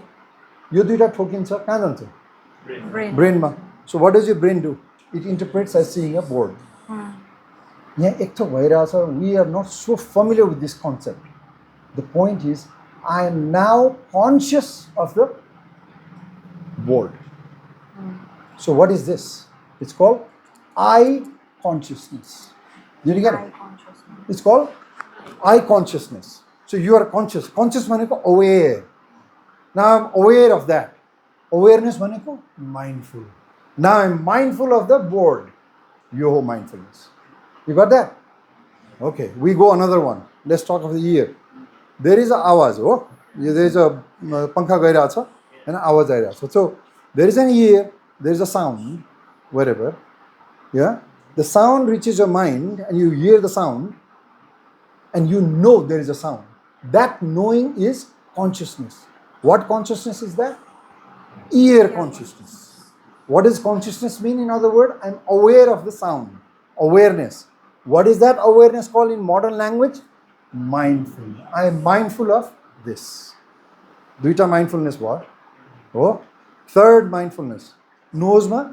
यो दुईटा ठोकिन्छ कहाँ जान्छ? ब्रेनमा. So what does your brain do? It interprets as seeing a board. यहाँ एक थोक भइरहेछ. We are not so familiar with this concept. The point is, I am now conscious of the board. So what is this? It's called eye consciousness. Did you get it? It's called eye consciousness. So you are conscious. Conscious भनेको aware. Now I'm aware of that. Awareness भनेको mindful. Now I'm mindful of the board. Yo ho mindfulness. You got that? Okay, we go another one. Let's talk of the ear. There is a आवाज हो. There is a पंखा गइरहेको छ हैन आवाज आइरहेको छ. So there is an ear, there is a sound wherever. Yeah? The sound reaches your mind and you hear the sound and you know there is a sound. That knowing is consciousness. What consciousness is that? Ear consciousness. What does consciousness mean? In other words, I'm aware of the sound. Awareness. What is that awareness called in modern language? Mindful. I am mindful of this. Duita mindfulness what? Oh. Third mindfulness. Nose ma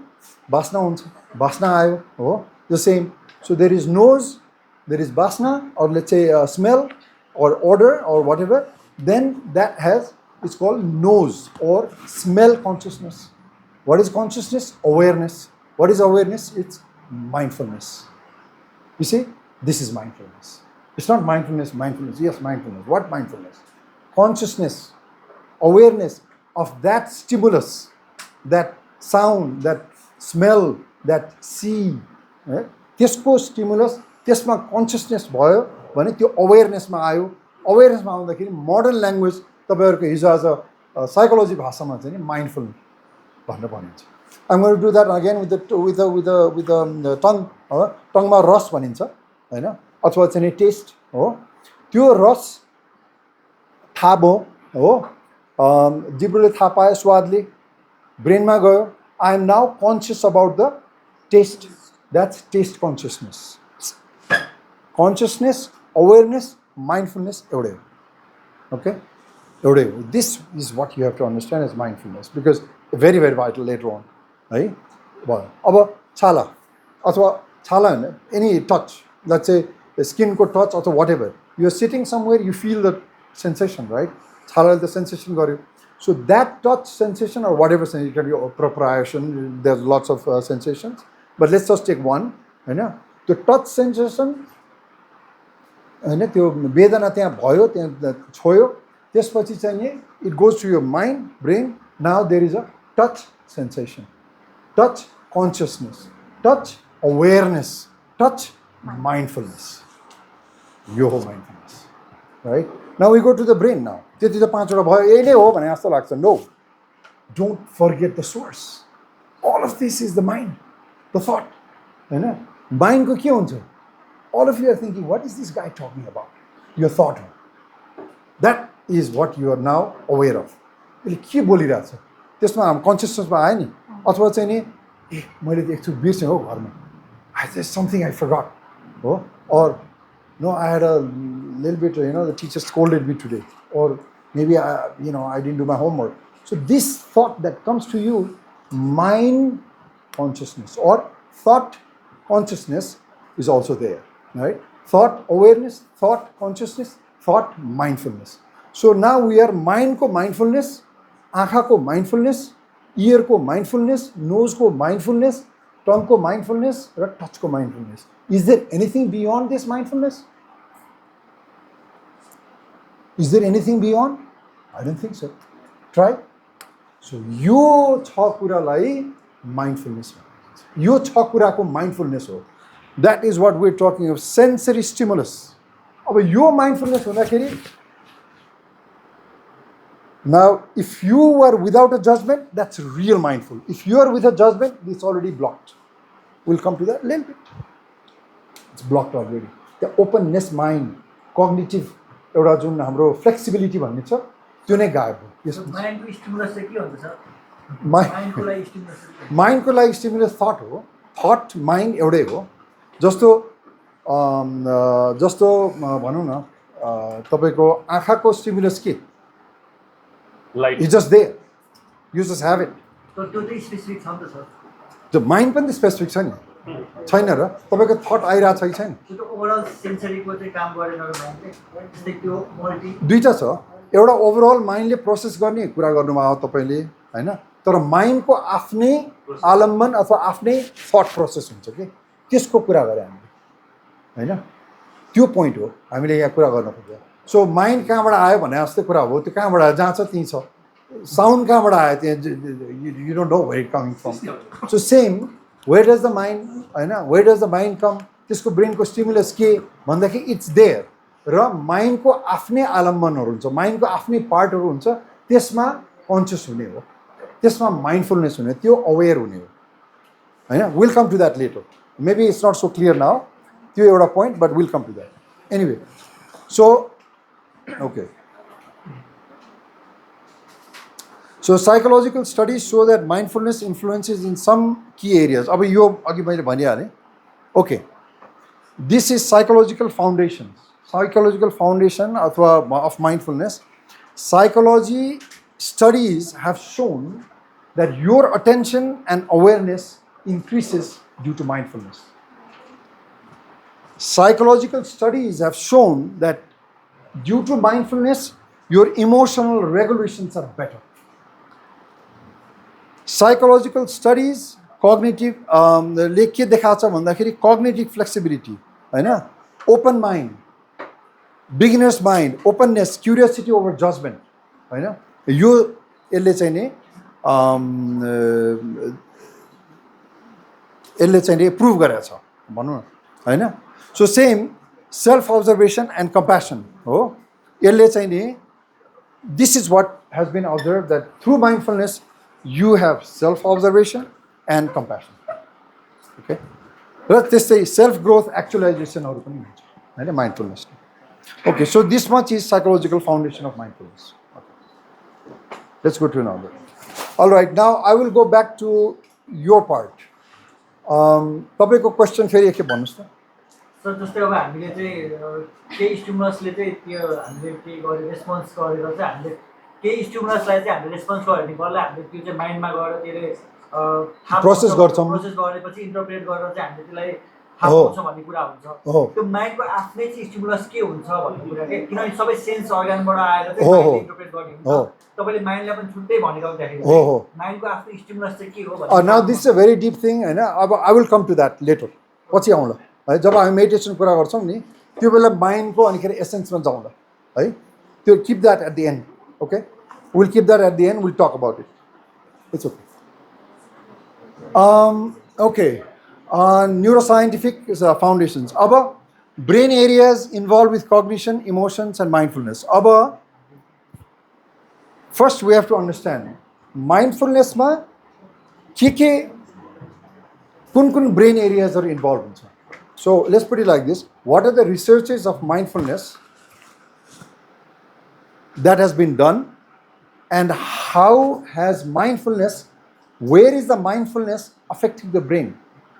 basna huncha. Basna ayo. Oh. The same. So there is nose, there is basna, or let's say smell or odor or whatever. Then that has, it's called nose or smell consciousness. What is consciousness? Awareness. What is awareness? It's mindfulness. You see, this is mindfulness. It's not mindfulness. Yes, mindfulness. What mindfulness? Consciousness, awareness of that stimulus, that sound, that smell, that see. त्यसको स्टिमुलस त्यसमा कन्सियसनेस भयो भने त्यो अवेरनेसमा आयो. अवेरनेसमा आउँदाखेरि मोडर्न ल्याङ्ग्वेज तपाईँहरूको हिजो आज साइकोलोजी भाषामा चाहिँ नि माइन्डफुल भनेर भनिन्छ. I'm going to do that again with the tongue. टङमा रस भनिन्छ हैन, अथवा चाहिँ नि टेस्ट हो. त्यो रस थाहा भयो हो, जिब्रोले थाहा पायो, स्वादले ब्रेनमा गयो. I am now conscious about the taste. That's taste consciousness. Consciousness, awareness, mindfulness, एउटै हो. Okay? एउटै हो. This is what you have to understand as mindfulness, because very, very vital later on. है भयो. अब छाला अथवा छाला हैन, any touch, let's say skin को touch अथवा whatever. You are sitting somewhere, you feel the sensation, right? छालाले the sensation गर्यो. So that touch sensation or whatever sensation, it can be appropriation, there's lots of sensations. But let's just take one, हैन. त्यो टच सेन्सेसन हैन, त्यो वेदना त्यहाँ भयो, त्यहाँ छोयो, त्यसपछि चाहिँ नि it goes to your mind, brain. Now there is a touch sensation, touch consciousness, touch awareness, touch mindfulness. यो हो mindfulness, right? Now we go to the brain. Now त्यति त पाँचवटा भयो, यही नै हो भने जस्तो लाग्छ. No, don't forget the source. All of this is the mind, the thought. हैन, माइन्ड को के हुन्छ? All of you are thinking, what is this guy talking about? Your thought. That is what you are now aware of. यसले के बोलिरहेछ त्यसमा हामी कन्सियसनेसमा आयो नि. अथवा चाहिँ नि ए मैले त एकचोटि बिर्सेँ हो घरमा, there's something I forgot हो, or no, I had a little bit, the teacher scolded me today, or maybe I didn't do my homework. So this thought that comes to you, mind consciousness or thought consciousness is also there, right? Thought awareness, thought consciousness, thought mindfulness. So now we are mind ko mindfulness, आँखा को mindfulness, ear को mindfulness, nose को mindfulness, tongue को mindfulness, र touch को mindfulness. Is there anything beyond this mindfulness? Is there anything beyond? I don't think so. Try. So यो छ कुरालाई mindfulness. यो छ कुराको mindfulness हो. That is what we're talking of, sensory stimulus. अब यो mindfulness हुँदाखेरि, now if you are without a judgment, that's real mindful. If you are with a judgment, it's already blocked. We'll come to that a little bit. It's blocked already. The openness mind, cognitive एउटा जुन हाम्रो फ्लेक्सिबिलिटी भन्ने छ त्यो नै गायब हो. यसको माइन्डको स्टिमुलस चाहिँ के हुन्छ सर? माइन्डको लागि स्टिमुलस थट हो. थट माइन्ड एउटै हो. जस्तो भनौँ न, तपाईँको आँखाको स्टिमुलस के? Light. It's just there, you just have it. त्यो चाहिँ स्पेसिफिक छ नि त सर. त्यो माइन्ड पनि त स्पेसिफिक छ नि, छैन र? तपाईँको थट आइरहेको छ कि छैन? त्यो ओभरअल सेन्सरीको चाहिँ काम गरेन र माइन्डले, जस्तै त्यो मल्टी दुईटा छ. एउटा ओभरअल माइन्डले प्रोसेस गर्ने कुरा गर्नुभयो तपाईँले, होइन? तर माइन्डको आफ्नै आलम्बन अथवा आफ्नै थट प्रोसेस हुन्छ कि, त्यसको कुरा गरे हामीले, होइन? त्यो पोइन्ट हो हामीले यहाँ कुरा गर्नुपर्छ. सो माइन्ड कहाँबाट आयो भने जस्तै कुरा हो, त्यो कहाँबाट आयो जहाँ छ त्यहीँ छ, साउन्ड कहाँबाट आयो त्यहाँ you don't know where it coming from. So same where does the mind होइन, where does the mind come, त्यसको ब्रेनको स्टिमुलस के भन्दाखेरि इट्स देयर. र माइन्डको आफ्नै आलम्बनहरू हुन्छ, माइन्डको आफ्नै पार्टहरू हुन्छ, त्यसमा कन्सियस हुने हो, त्यसमा माइन्डफुलनेस हुने, त्यो अवेर हुने हो होइन. Will come to that later, maybe it's not so clear now, त्यो एउटा point, but will come to that. Anyway so okay. So psychological studies show that mindfulness influences in some key areas. अब यो अघि मैले भनिहालेँ. Okay, this is psychological foundations, psychological foundation of mindfulness. Psychology studies have shown that your attention and awareness increases due to mindfulness. Psychological studies have shown that due to mindfulness, your emotional regulations are better. Psychological studies, cognitive, के देखाएको छ भन्दाखेरि cognitive flexibility, होइन, open mind, beginner's mind, openness, curiosity over judgment, होइन, यो यसले चाहिँ नि प्रुभ गरेको छ भनौँ न होइन. So same self observation and compassion हो, यसले चाहिँ नि this is what has been observe that through mindfulness you have self observation and compassion. Okay, र त्यस्तै सेल्फ ग्रोथ एक्चुअलाइजेसनहरू पनि हुन्छ होइन माइन्डफुलनेसले. Okay, so this much is psychological foundation of mindfulness. Let's go to another. All right, now I will go back to your part. तपाईँको क्वेसन फेरि एकखेप भन्नुहोस् त. सर जस्तै अब हामीले चाहिँ केही स्टिमुलसले चाहिँ त्यो हामीले के गरेर रेस्पोन्स गरेर चाहिँ हामीले केही स्टिमुलसलाई चाहिँ हामीले रेस्पोन्स गऱ्यो भने बल्ल हामीले त्यो चाहिँ माइन्डमा गएर त्यसले प्रोसेस गर्छौँ, प्रोसेस गरेपछि इन्टरप्रेट गरेर चाहिँ हामीले त्यसलाई थाहा पाउँछौँ भन्ने कुरा हुन्छ. त्यो माइन्डको आफ्नै चाहिँ स्टिमुलस के हुन्छ भन्ने कुरा के, किनभने सबै सेन्स अर्गानबाट आएर चाहिँ इन्टरप्रेट गर्ने हुन्छ. तपाईँले माइन्डलाई पनि छुट्टै भनेको हुँदाखेरि माइन्डको आफ्नो स्टिमुलस चाहिँ के हो. Now this is a very deep thing होइन. अब I will come to that later, पछि आउँला है. जब हामी मेडिटेसन कुरा गर्छौँ नि त्यो बेला माइन्डको अनिखेरि एसेन्समा जाउँला है, त्यो keep that at the end. Okay, will keep that at the end, will talk about it. It's okay. Okay, neuroscientific foundations. अब brain areas involve with cognition, emotions and mindfulness. अब first we have to understand माइन्डफुलनेसमा के कुन ब्रेन एरियाजहरू इन्भल्भ हुन्छ. So let's put it like this. What are the researches of mindfulness that has been done, and how has mindfulness, where is the mindfulness affecting the brain?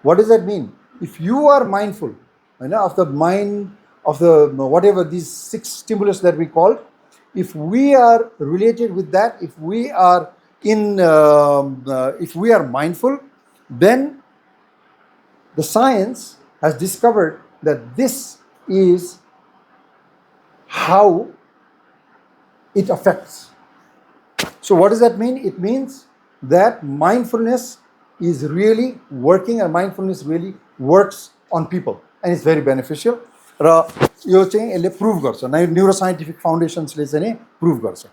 What does that mean? If you are mindful, you know, of the mind, of the whatever these 6 stimulus that we called, if we are related with that, if we are if we are mindful, then the science has discovered that this is how it affects. So what does that mean? It means that mindfulness is really working, and mindfulness really works on people, and it's very beneficial. र यो चाहिँ यसले प्रुभ गर्छ, न्युरोसाइन्टिफिक फाउन्डेसन्सले चाहिँ नि प्रुभ गर्छ.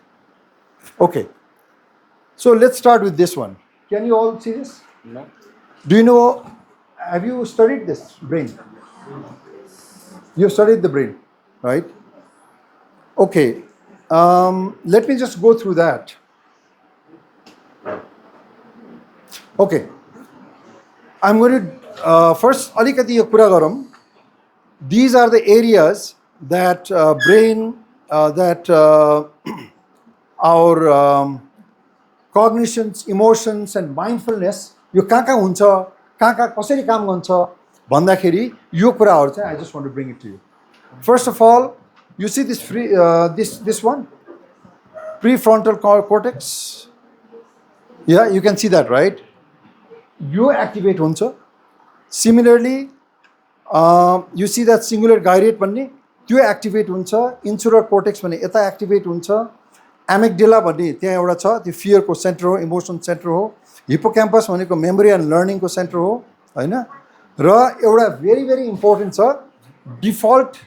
Okay, so let's start with this one. Can you all see this? Do you know, have you studied this brain? You've studied the brain, right? Okay, let me just go through that. Okay, I'm going to first alikati yo kura garam. These are the areas that brain that our cognitions, emotions and mindfulness यो कहाँ हुन्छ, कहाँ कसरी काम गर्छ भन्दाखेरि यो कुराहरू चाहिँ I just want to bring it to you. First of all you see this this one prefrontal cortex. Yeah you can see that right, यो एक्टिभेट हुन्छ. Similarly you see that cingulate गाइरेट भन्ने त्यो एक्टिभेट हुन्छ. इन्सुलर कोर्टेक्स भन्ने यता एक्टिभेट हुन्छ. एमेग्डेला भन्ने त्यहाँ एउटा छ, त्यो फियरको सेन्टर हो, इमोसन सेन्टर हो. हिप्पोक्याम्पस भनेको मेमोरी एन्ड लर्निङको सेन्टर हो होइन. र एउटा भेरी भेरी इम्पोर्टेन्ट छ डिफल्ट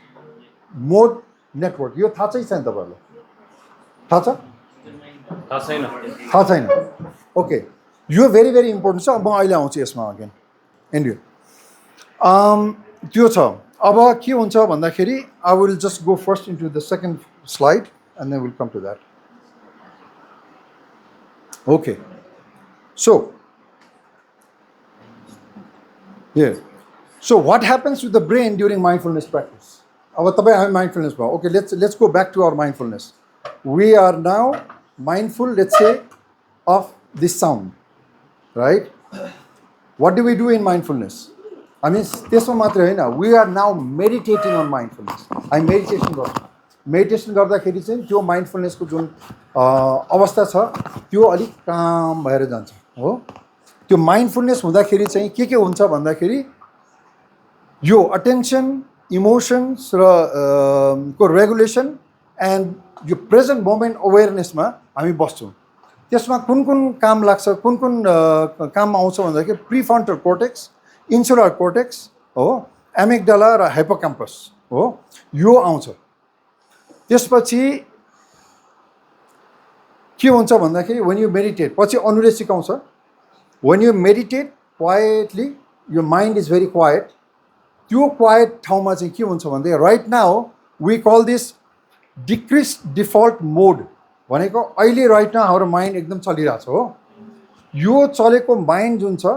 मोड नेटवर्क यो थाहा चाहिँ छैन तपाईँहरूलाई थाहा छ थाहा छैन ओके यो भेरी भेरी इम्पोर्टेन्ट छ म अहिले आउँछु यसमा अगेन एन्ड त्यो छ अब के हुन्छ भन्दाखेरि I will just go first into the second slide and then will come to that okay so here so what happens with the brain during mindfulness practice अब तपाईँ हामी mindfulness भयो okay let's go back to our mindfulness we are now mindful let's say of this sound right what do we do in mindfulness I mean त्यसमा मात्रै हैन we are now meditating on mindfulness हामी मेडिटेसन गर्छौँ मेडिटेसन गर्दाखेरि चाहिँ त्यो माइन्डफुलनेसको जुन अवस्था छ त्यो अलिक काम भएर जान्छ हो त्यो माइन्डफुलनेस हुँदाखेरि चाहिँ के हुन्छ भन्दाखेरि यो अटेन्सन इमोसन्स र को रेगुलेसन एन्ड यो प्रेजेन्ट मोमेन्ट अवेरनेसमा हामी बस्छौँ त्यसमा कुन कुन काम लाग्छ कुन कुन काम आउँछ भन्दाखेरि प्रिफ्रन्टल कोर्टेक्स इन्सुलर कोर्टेक्स हो एमिगडाला र हाइपोक्याम्पस हो यो आउँछ त्यसपछि के हुन्छ भन्दाखेरि when you meditate पछि अनुले सिकाउँछ when you meditate quietly your mind is very quiet त्यो क्वाइट ठाउँमा चाहिँ के हुन्छ भन्दै right now we call this decreased default mode भनेको अहिले right now हाम्रो माइन्ड एकदम चलिरहेछ हो यो चलेको माइन्ड जुन छ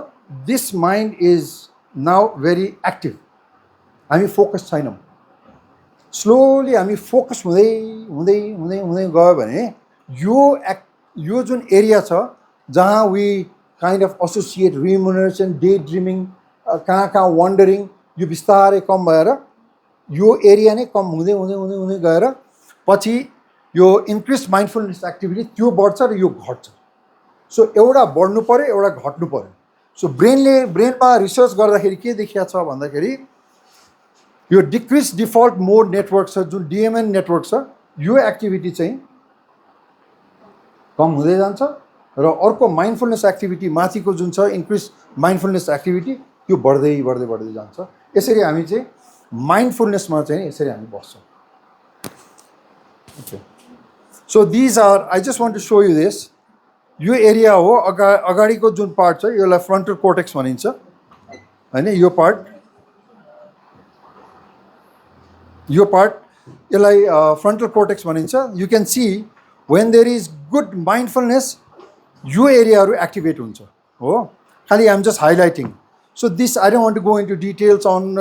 this mind is now very active हामी फोकस छैनौँ स्लोली हामी फोकस हुँदै हुँदै हुँदै हुँदै गयो भने यो जुन एरिया छ जहाँ we kind of associate rumination day dreaming कहाँ कहाँ वन्डरिङ यो बिस्तारै कम भएर यो एरिया नै कम हुँदै हुँदै हुँदै हुँदै गएर पछि यो इन्क्रिज माइन्डफुलनेस एक्टिभिटी त्यो बढ्छ र यो घट्छ सो एउटा बढ्नु पऱ्यो एउटा घट्नु पऱ्यो सो ब्रेनमा रिसर्च गर्दाखेरि के देखिएको छ भन्दाखेरि यो डिक्रिज डिफल्ट मोड नेटवर्क छ जुन डिएमएन नेटवर्क छ यो एक्टिभिटी चाहिँ कम हुँदै जान्छ र अर्को माइन्डफुलनेस एक्टिभिटी माथिको जुन छ इन्क्रिज माइन्डफुलनेस एक्टिभिटी त्यो बढ्दै बढ्दै बढ्दै जान्छ यसरी हामी चाहिँ माइन्डफुलनेसमा चाहिँ यसरी हामी बस्छौँ okay so these are I just want to show you this यो एरिया हो अगाडिको जुन पार्ट छ यसलाई फ्रन्टल कोर्टेक्स भनिन्छ हैन यो पार्ट यसलाई फ्रन्टल कोर्टेक्स भनिन्छ you can see when there is good mindfulness यो एरियाहरू एक्टिभेट हुन्छ हो खालि I'm just highlighting so this I don't want to go into details on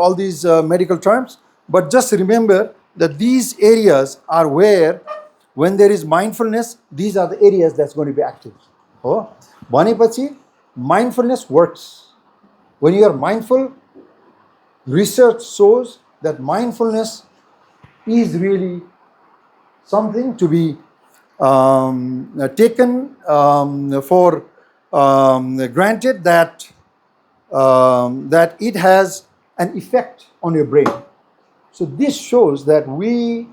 all these medical terms but just remember that these areas are where when there is mindfulness these are the areas that's going to be active हो भनेपछि mindfulness works when you are mindful research shows that mindfulness is really something to be taken for granted that it has an effect on your brain. So this shows that we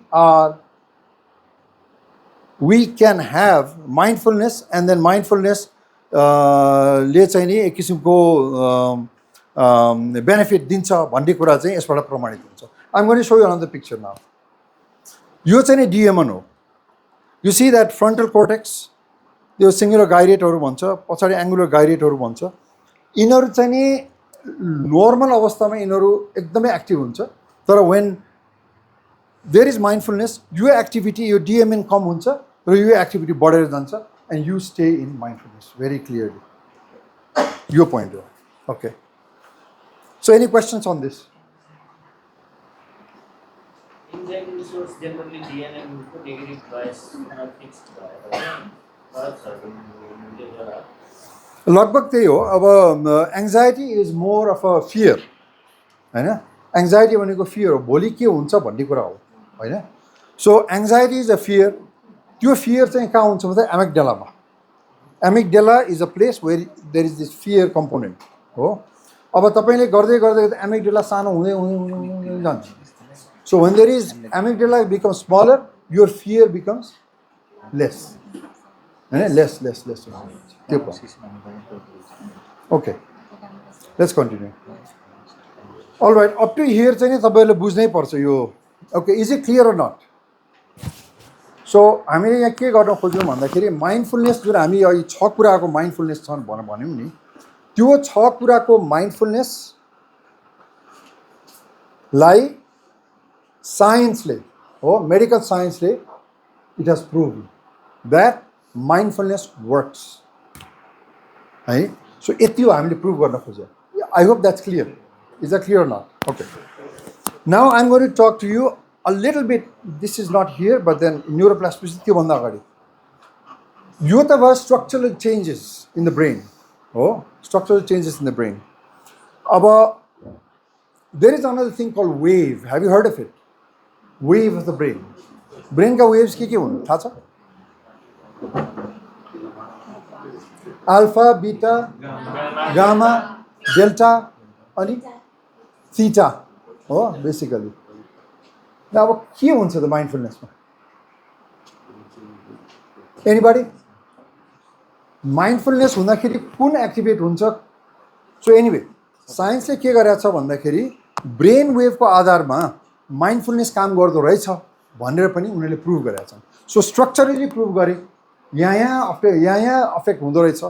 can have mindfulness and then mindfulness ले चाहिँ नि एक किसिमको बेनिफिट दिन्छ भन्ने कुरा चाहिँ यसबाट प्रमाणित हुन्छ I'm going to show you another picture now. यो चाहिँ नि डिएमएन हो You see that frontal cortex यो सिंगुलर गाइरेटहरू भन्छ पछाडि एङ्गुलर गाइरेटहरू भन्छ यिनीहरू चाहिँ नि नर्मल अवस्थामा यिनीहरू एकदमै एक्टिभ हुन्छ तर when there is mindfulness यो एक्टिभिटी यो डिएमएन कम हुन्छ र यो एक्टिभिटी बढेर जान्छ and you stay in mindfulness very clearly यो point हो okay so any questions on this generally DNM negative bias fixed लगभग त्यही हो अब anxiety is more of a fear हैन एङ्जाइटी भनेको फियर हो भोलि के हुन्छ भन्ने कुरा हो हैन so anxiety is a fear त्यो फियर चाहिँ कहाँ हुन्छ भन्दा एमिगडालामा amygdala is a place where there is this fear component हो अब तपाईँले गर्दै गर्दै एमिगडाला सानो हुँदै हुँदै हुँदै जान्छ so when there is amygdala becomes smaller your fear becomes less हैन लेस त्यो okay let's continue alright up to here चाहिँ नि तपाईँहरूले बुझ्नै पर्छ यो Okay, is it clear or not? So हामीले यहाँ के गर्न खोज्यौँ भन्दाखेरि माइन्डफुलनेस जुन हामी यो 6 कुराको माइन्डफुलनेस छन् भन्यौँ नि त्यो 6 कुराको माइन्डफुलनेसलाई साइन्सले हो मेडिकल साइन्सले it has prove that mindfulness works है सो यति हो हामीले प्रुभ गर्न खोज्यौँ I hope that's clear is that clear not okay now I am going to talk to you a little bit, this is not here, but then neuroplasticity के भन्दा अगाडि यो त भयो structural changes in the brain हो structural changes in the brain अब there is another thing called wave. Have you heard of it? Wave of the brain. Brain का waves के हुन् थाहा छ alpha, beta, gamma, delta अनि theta हो basically अब के हुन्छ त माइन्डफुलनेसमा एनीबडी माइन्डफुलनेस हुँदाखेरि कुन एक्टिभेट हुन्छ सो एनिवे साइन्सले के गरेछ भन्दाखेरि ब्रेन वेभको आधारमा माइन्डफुलनेस काम गर्दो रहेछ भनेर पनि उनीहरूले प्रुभ गरेका छन् सो स्ट्रक्चरली प्रुभ गरे यहाँ अफेक्ट हुँदो रहेछ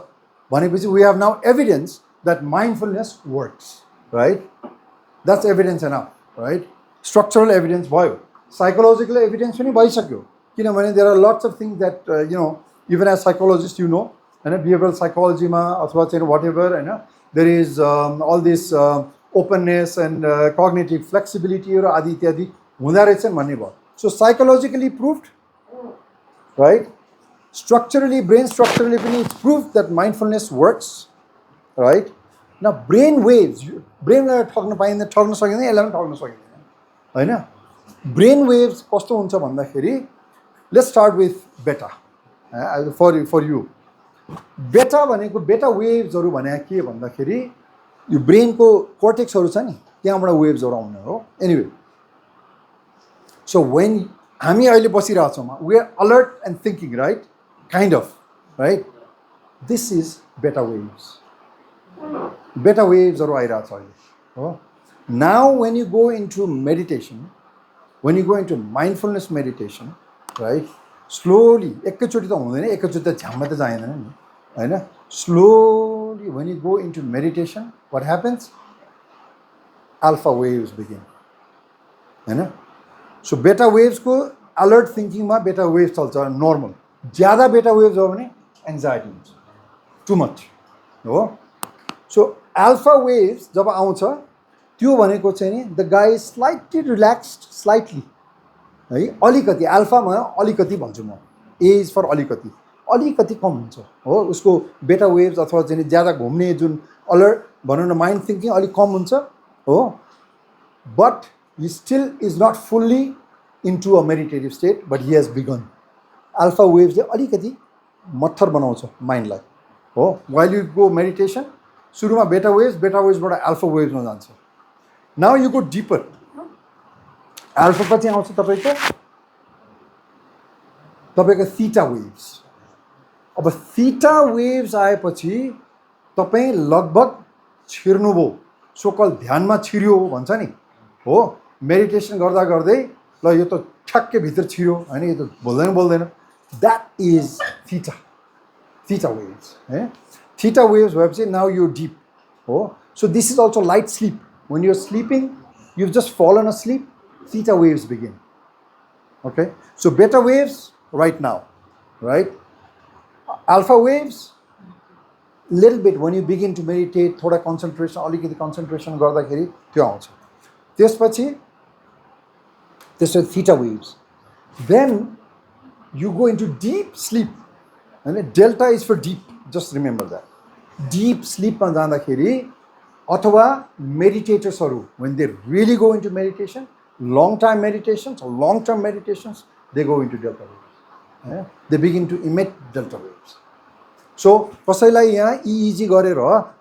भनेपछि we have now evidence that mindfulness works right that's evidence enough right structural evidence भयो psychological evidence पनि भइसक्यो किनभने there are lots of things that you know even as psychologists you know हैन behavioral psychology मा अथवा चाहिँ whatever हैन there is all this openness and cognitive flexibility र आदि इत्यादि हुँदा रहेछन् भन्ने भयो so psychologically proved right structurally brain structurally पनि it's proved that mindfulness works right now brain waves brain लाई ठग्न सकिँदैन यसलाई पनि ठग्न सकिँदैन हैन ब्रेन वेव्स कस्तो हुन्छ भन्दाखेरि लेट्स स्टार्ट विथ बेटा फर यु बेटा भनेको बेटा वेव्सहरू भने के भन्दाखेरि यो ब्रेनको कोर्टेक्सहरू छ नि त्यहाँबाट वेव्सहरू आउने हो एनिवे सो वेन हामी अहिले बसिरहेछौँ we are alert and thinking right kind of right this is beta वेव्सहरू आइरहेछ अहिले हो Now, when you go into meditation, when you go into mindfulness meditation, right? Slowly, एकैचोटि त हुँदैन एकैचोटि त झ्याम्मा त जाँदैन नि हैन slowly when you go into meditation, what happens? Alpha waves begin. हैन so beta waves को alert thinking मा beta waves चल्छ normal. ज्यादा beta waves हो भने anxiety हुन्छ too much हो so alpha waves जब आउँछ त्यो भनेको चाहिँ नि the guy slightly relaxed slightly है अलिकति अल्फामा अलिकति भन्छु म एज फर अलिकति कम हुन्छ हो उसको बेटा वेव्स अथवा चाहिँ ज्यादा घुम्ने जुन अलर्ट भनौँ न माइन्ड थिङ्किङ अलिक कम हुन्छ हो but he still is not fully into a meditative state but he has begun alpha वेव्सले अलिकति मत्थर बनाउँछ माइन्डलाई हो वाइल यु गो मेडिटेसन सुरुमा बेटा वेव्सबाट अल्फा वेव्समा जान्छ Now you go deeper. Alpha पछि आउँछ तपाईको theta waves. अब theta waves आएपछि तपाई लगभग छिर्नुभयो सो कल ध्यानमा छिर्यो भन्छ नि हो मेडिटेसन गर्दा गर्दै ल यो त ठ्याक्कै भित्र छिर्यो हैन यो त बोल्दैन that is theta waves है theta waves भएपछि now you're deep हो so this is also light sleep. When you're sleeping, you've just fallen asleep, theta waves begin. Okay? So beta waves right now, right? Alpha waves, little bit when you begin to meditate, thoda concentration, alikiti concentration गर्दाखेरि त्यो आउँछ त्यसपछि त्यसो theta waves. Then you go into deep sleep. And delta is for deep, just remember that. Deep sleep मा जाँदाखेरि अथवा meditators when they really go into meditation long term meditations they go into delta waves they begin to emit delta waves so कसैलाई यहाँ EEG गरेर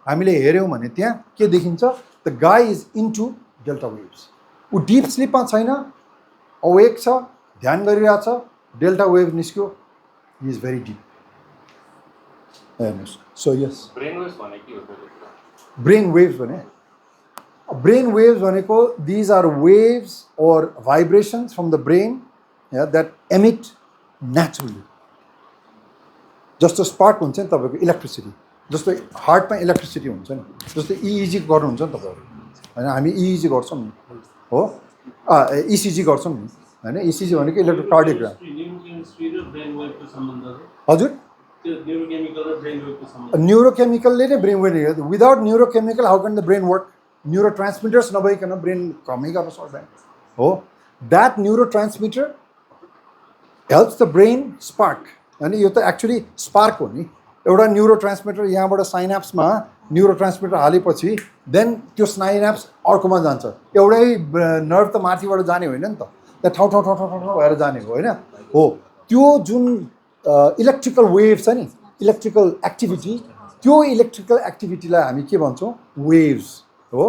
हामीले हेर्यौं भने त्यहाँ के देखिन्छ the guy is into delta waves उ deep sleep मा छैन awake छ ध्यान गरिरहेछ delta wave निस्क्यो he is very deep so yes brain waves भने के हो brain waves भने brain waves भनेको these are waves or vibrations from the brain that emit naturally. जस्तो स्पार्क हुन्छ नि तपाईँको इलेक्ट्रिसिटी, जस्तो हार्टमा इलेक्ट्रिसिटी हुन्छ नि, जस्तो इइजी गर्नुहुन्छ नि तपाईँहरू होइन, हामी इइजी गर्छौँ नि हो, इसिजी गर्छौँ नि होइन, इसिजी भनेको इलेक्ट्रोकार्डियोग्राम. हजुर न्युरोकेमिकलले नै brain wave. Without neurochemical how can the brain work? Neurotransmitters नभइकन ब्रेन कमै गर्न सक्दैन हो. That neurotransmitter helps the brain spark. होइन यो त एक्चुली स्पार्क हो नि. एउटा न्युरो ट्रान्समिटर यहाँबाट साइनाप्समा न्युरो ट्रान्समिटर हालेपछि देन त्यो साइनाप्स अर्कोमा जान्छ. एउटै नर्भ त माथिबाट जाने होइन नि त, त्यहाँ ठाउँ ठाउँ ठाउँ ठाउँ ठाउँ भएर जाने हो होइन हो. त्यो जुन इलेक्ट्रिकल वेभ छ नि, इलेक्ट्रिकल एक्टिभिटी, त्यो इलेक्ट्रिकल एक्टिभिटीलाई हामी के भन्छौँ? वेभ्स हो.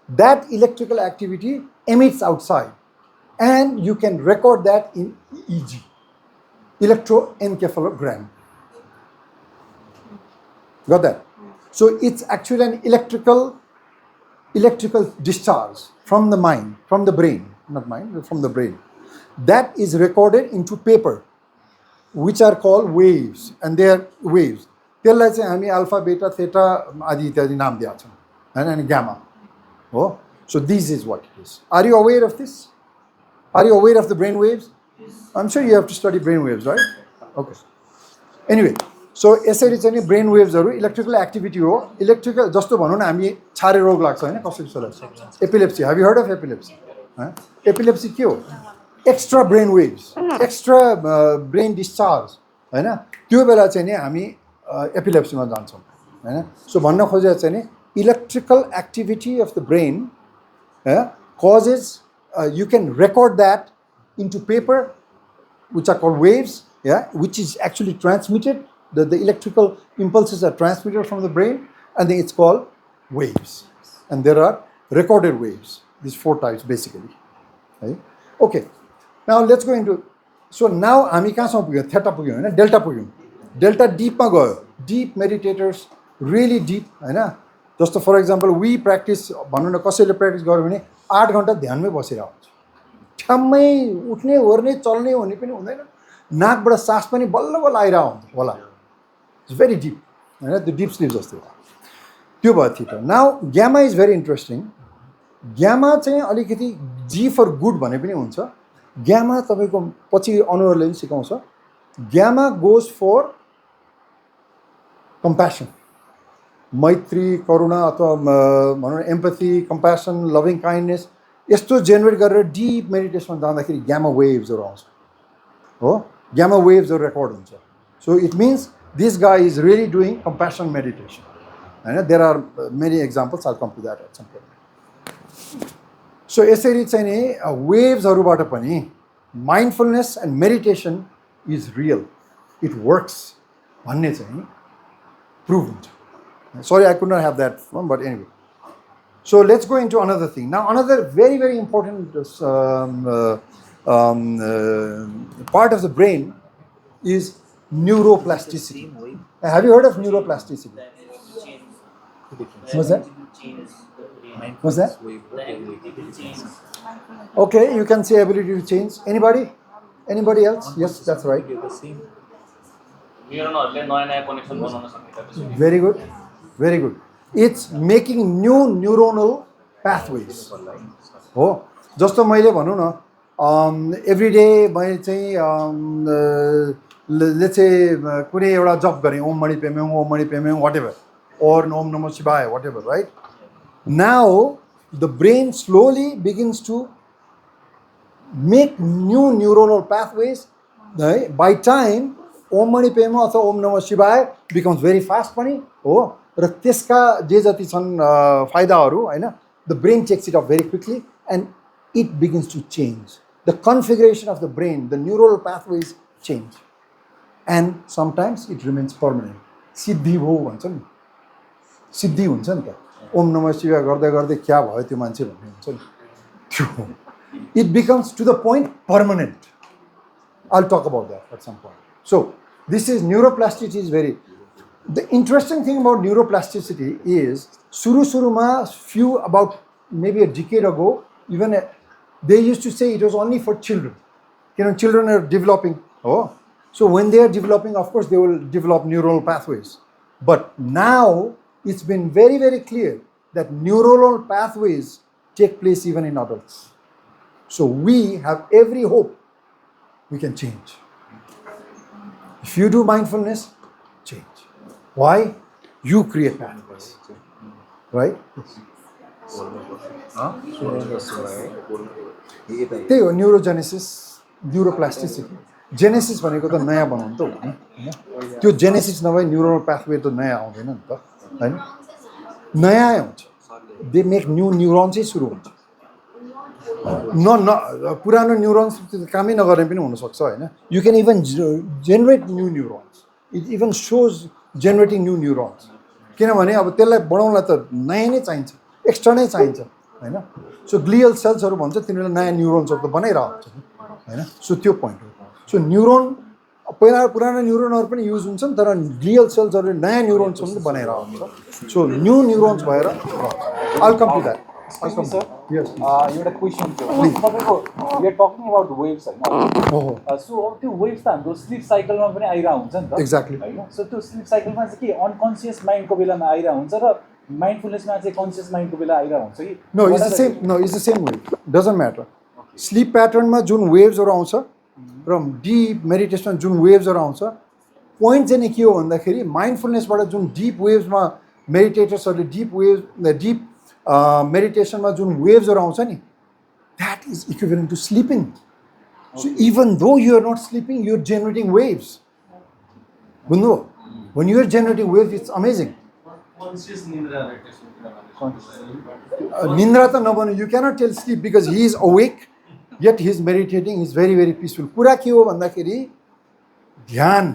That electrical activity emits outside and you can record that in EEG, electroencephalogram. Got that? So it's actually an electrical discharge from the mind, from the brain, not mind, but from the brain. That is recorded into paper, which are called waves, and they are waves. त्यसलाई चाहिँ हामी अल्फा बेटा थेटा आदि इत्यादि नाम दिएका छौँ होइन, अनि गामा हो. So this is what it is. Are you aware of this? Are you aware of the brain waves? I'm sure you have to study brain waves, right? Okay. Anyway, so यसरी चाहिँ नि ब्रेन वेभ्सहरू इलेक्ट्रिकल एक्टिभिटी हो. इलेक्ट्रिकल जस्तो भनौँ न हामी छारे रोग लाग्छ होइन कसै कसैलाई, epilepsy. Have you heard of epilepsy? Epilepsy के हो? Extra brain waves, extra brain discharge होइन. त्यो बेला चाहिँ नि हामी एपिलेप्सीमा जान्छौँ होइन. सो भन्न खोजेको चाहिँ नि electrical activity of the brain causes you can record that into paper, which are called waves, which is actually transmitted. The electrical impulses are transmitted from the brain, and then it's called waves. And there are recorded waves. These 4 types basically. Right? Okay. Now let's go into. So now हामी कहाँसम्म पुग्यौँ? थेटा पुग्यौँ होइन, डेल्टा पुग्यौँ. डेल्टा डिपमा गयो. डिप मेडिटेटर्स, रियली डिप होइन. जस्तो फर इक्जाम्पल वी प्र्याक्टिस भनौँ न, कसैले प्र्याक्टिस गर्यो भने 8 घन्टा ध्यानमै बसेर हुन्छ. ठ्याम्मै उठ्ने ओर्ने चल्ने हुने पनि हुँदैन, नाकबाट सास पनि बल्ल बल्ल आइरहेको हुन्छ होला. इट्स भेरी डिप होइन, त्यो डिप स्लिप जस्तो हो. त्यो भयो theta. Now gamma is very interesting. Gamma चाहिँ अलिकति जी फर गुड भने पनि हुन्छ. ग्यामा तपाईँको पछि अनुहारले पनि सिकाउँछ. ग्यामा गोज फर कम्प्यासन, मैत्री, करुणा अथवा भनौँ न एम्पथी, कम्प्यासन, लभिङ काइन्डनेस, यस्तो जेनेरेट गरेर डिप मेडिटेसनमा जाँदाखेरि ग्यामा वेभ्सहरू आउँछ हो. ग्यामा वेभ्सहरू रेकर्ड हुन्छ. So it means this guy is really doing compassion meditation होइन. There are many examples. All come to that at some point. So यसरी चाहिँ नि वेभ्सहरूबाट पनि mindfulness and meditation is real, it works भन्ने चाहिँ प्रुभ हुन्छ. Sorry, I could not have that one, but anyway. So let's go into another thing. Now, another very, very important part of the brain is neuroplasticity. Have you heard of neuroplasticity? What's that? What's that? Okay, you can say ability to change. Anybody? Anybody else? Yes, that's right. Very good. Very good. It's making new neuronal pathways. हो. जस्तो मैले भनौँ न एभ्री डे मैले चाहिँ लेट्स से कुनै एउटा जप गरेँ, ओम मणि पेम्यौँ वाट एभर, or ओम नमः शिवाय whatever, right. Now the brain slowly begins to make new neuronal pathways है. बाई टाइम ओम मणि पेम्यौँ अथवा ओम नमः शिवाय बिकम्स भेरी फास्ट पनि हो. र त्यसका जे जति छन् फाइदाहरू होइन, the brain takes it of very quickly and it begins to change the configuration of the brain. The neural pathways change and sometimes it remains permanent. सिद्धि भयो भन्छ नि, सिद्धि हुन्छ नि त. ओम नमः शिवाय गर्दै गर्दै क्या भयो त्यो मान्छे भन्ने हुन्छ नि, त्यो it becomes to the point permanent. I will talk about that at some point. So this is neuroplasticity is very. The interesting thing about neuroplasticity is सुरुमा few about maybe a decade ago, even they used to say it was only for children. Children are developing. Oh, so when they are developing, of course, they will develop neuronal pathways. But now it's been very, very clear that neuronal pathways take place even in adults. So we have every hope we can change. If you do mindfulness, change. Why? You create pathways. Right? त्यही हो न्युरोजेनेसिस न्युरोप्लास्टिसिटी जेनेसिस भनेको त नयाँ बनाउनु त हो नि हैन त्यो जेनेसिस नभए न्युरोनल पाथवे त नयाँ आउँदैन नि त हैन नयाँ आउँछ दे मेक न्यू न्युरोन चाहिँ सुरु हुन्छ पुरानो न्युरोन्स कामै नगर्ने पनि हुनसक्छ होइन you can even generate new neurons it even shows generating new neurons किनभने अब त्यसलाई बढाउनलाई त नयाँ नै चाहिन्छ एक्स्ट्रा नै चाहिन्छ हैन सो ग्लियल सेल्सहरू भन्छ तिनीहरूले नयाँ न्युरोन्सहरू त बनाइरहेको हुन्छ हैन सो त्यो पोइन्ट हो सो न्युरोन पहिला पुरानो न्युरोनहरू पनि युज हुन्छन् तर ग्लियल सेल्सहरूले नयाँ न्युरोन्सहरू पनि बनाइरहेको हुन्छ सो न्यू न्युरोन्स भएर आई कम टु द्याट एउटा क्वेसन थियो तपाईँको we are talking about waves होइन सो अब त्यो वेभ्स त हाम्रो स्लिप साइकलमा पनि आइरहेको हुन्छ नि त एक्ज्याक्टली होइन सो त्यो स्लिप साइकलमा चाहिँ के अनकन्सियस माइन्डको बेलामा आइरहेको हुन्छ र माइन्डफुलनेसमा चाहिँ कन्सियस माइन्डको बेला आइरहेको हुन्छ कि no it's the same wave doesn't matter sleep प्याटर्नमा जुन वेभ्सहरू आउँछ र डिप मेडिटेसनमा जुन वेभ्सहरू आउँछ पोइन्ट चाहिँ नि के हो भन्दाखेरि माइन्डफुलनेसबाट जुन डिप वेभ्समा मेडिटेटर्सहरूले डिप मेडिटेसनमा जुन वेभ्सहरू आउँछ नि that is equivalent to sleeping so even though you are not sleeping you are generating waves बुझ्नु when you are generating waves it's amazing निन्द्रा त नभनु you cannot tell sleep because he is awake yet he is meditating he is very very peaceful कुरा के हो भन्दाखेरि ध्यान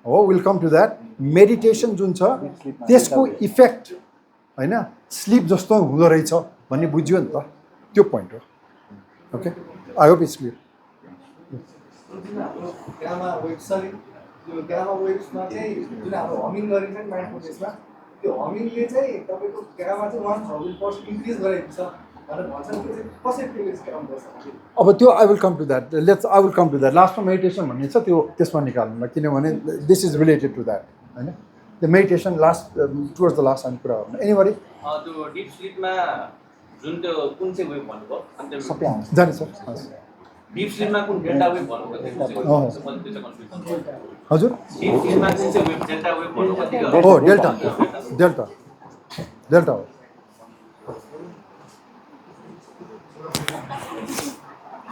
हो will come to that meditation जुन छ त्यसको इफेक्ट हैन स्लिप जस्तो हुँदो रहेछ भन्ने बुझ्यो नि त त्यो पोइन्ट हो okay I hope it's clear gamma wave त्यो गामा वेभ्समा चाहिँ जुन हाम्रो हमिङ गरिन्छ नि माइन्डफुलनेसमा त्यो हमिङले चाहिँ तपाईँको गामा चाहिँ 1000% इन्क्रिज गराएको छ भनेर भन्छन् त्यो चाहिँ कसरी प्रिभियस काम गर्छ अब त्यो I will come to that I will come to that लास्टमा मेडिटेसन भन्ने छ त्यो त्यसमा निकाल्नुलाई किनभने this is related to that हैन the meditation last towards the last हामी कुरा गर्नु एनीबडी त्यो डिप स्लिपमा जुन त्यो कुन चाहिँ वेभ भन्नुभयो अन्त सबै आउँछ जाने सर डिप स्लिपमा कुन डेल्टा वेभ भन्नुभयो हजुर डिप स्लिपमा कुन चाहिँ वेभ डेल्टा वेभ भन्नुभयो हो डेल्टा हो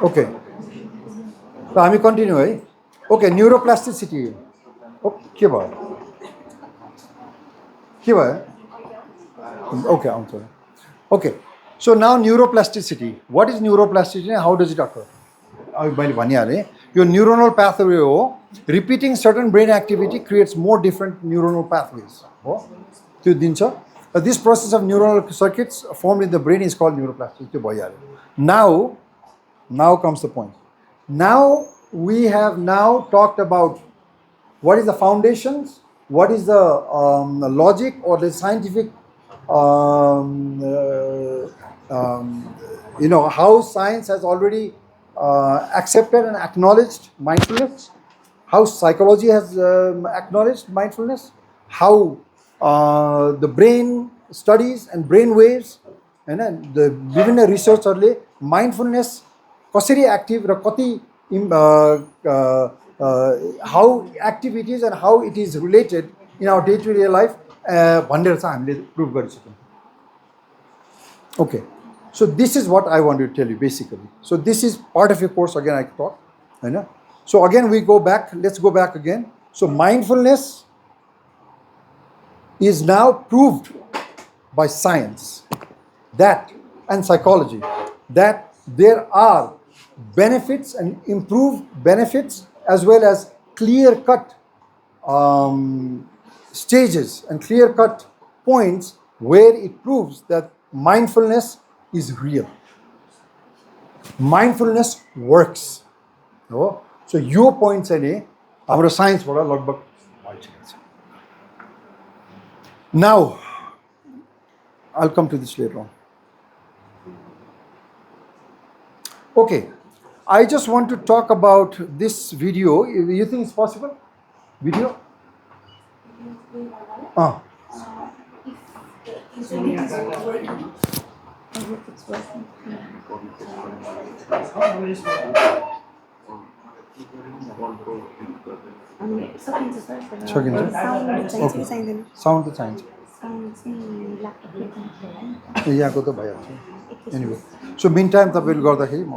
ओके ल हामी कन्टिन्यू है ओके न्युरोप्लास्टिसिटी के भयो ओके आउँछ okay so now neuroplasticity what is neuroplasticity how does it occur अब मैले भनिहालेँ यो न्युरोनल पाथवे हो repeating certain brain activity creates more different neuronal pathways हो त्यो दिन्छ this process of neuronal circuits form in the brain is called neuroplasticity त्यो भइहाल्यो now comes the point now we have now talked about what is the foundations what is the logic or the scientific how science has already accepted and acknowledged mindfulness how psychology has acknowledged mindfulness how the brain studies and brain waves and the विभिन्न रिसर्चहरूले mindfulness कसरी एक्टिभ र कति how active it is and how it is related in our day to day life भनेर चाहिँ हामीले प्रुभ गरिसक्यौँ okay so this is what I want to tell you basically so this is part of your course again I talk होइन so again we go back let's go back again so mindfulness is now proved by science that and psychology that there are benefits and improved benefits as well as clear-cut stages and clear-cut points where it proves that mindfulness is real. Mindfulness works. No? So your points are our science for lagbag. Now, I'll come to this later on. Okay, I just want to talk about this video. You think it's possible? Video? Ah. If the internet is working, I hope it's working. सकिन्छ सर सकिन्छ? साउन्ड चाहिन्छ कि चाहिँदैन साउन्ड त चाहिन्छ साउन्ड चाहिँ ल्यापटपले कनेक्ट होला नि यहाँको त भइहाल्छ एनिवे सो मिन टाइम तपाईँले गर्दाखेरि म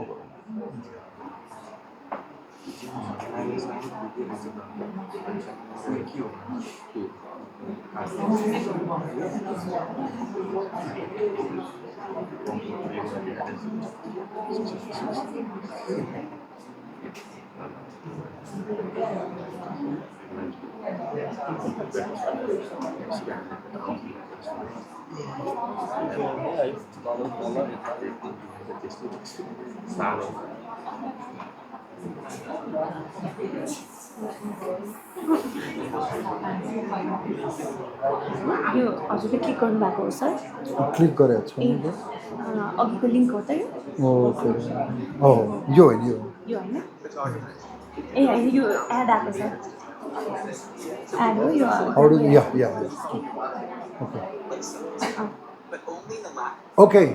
यो हजुरले क्लिक गर्नु भएको हो सर क्लिक गरेको छु अघिको लिङ्क हो त यो ओके हो यो होइन यो होइन ए होइन यो एड आएको छ एड हो यो How do you, yeah. Okay.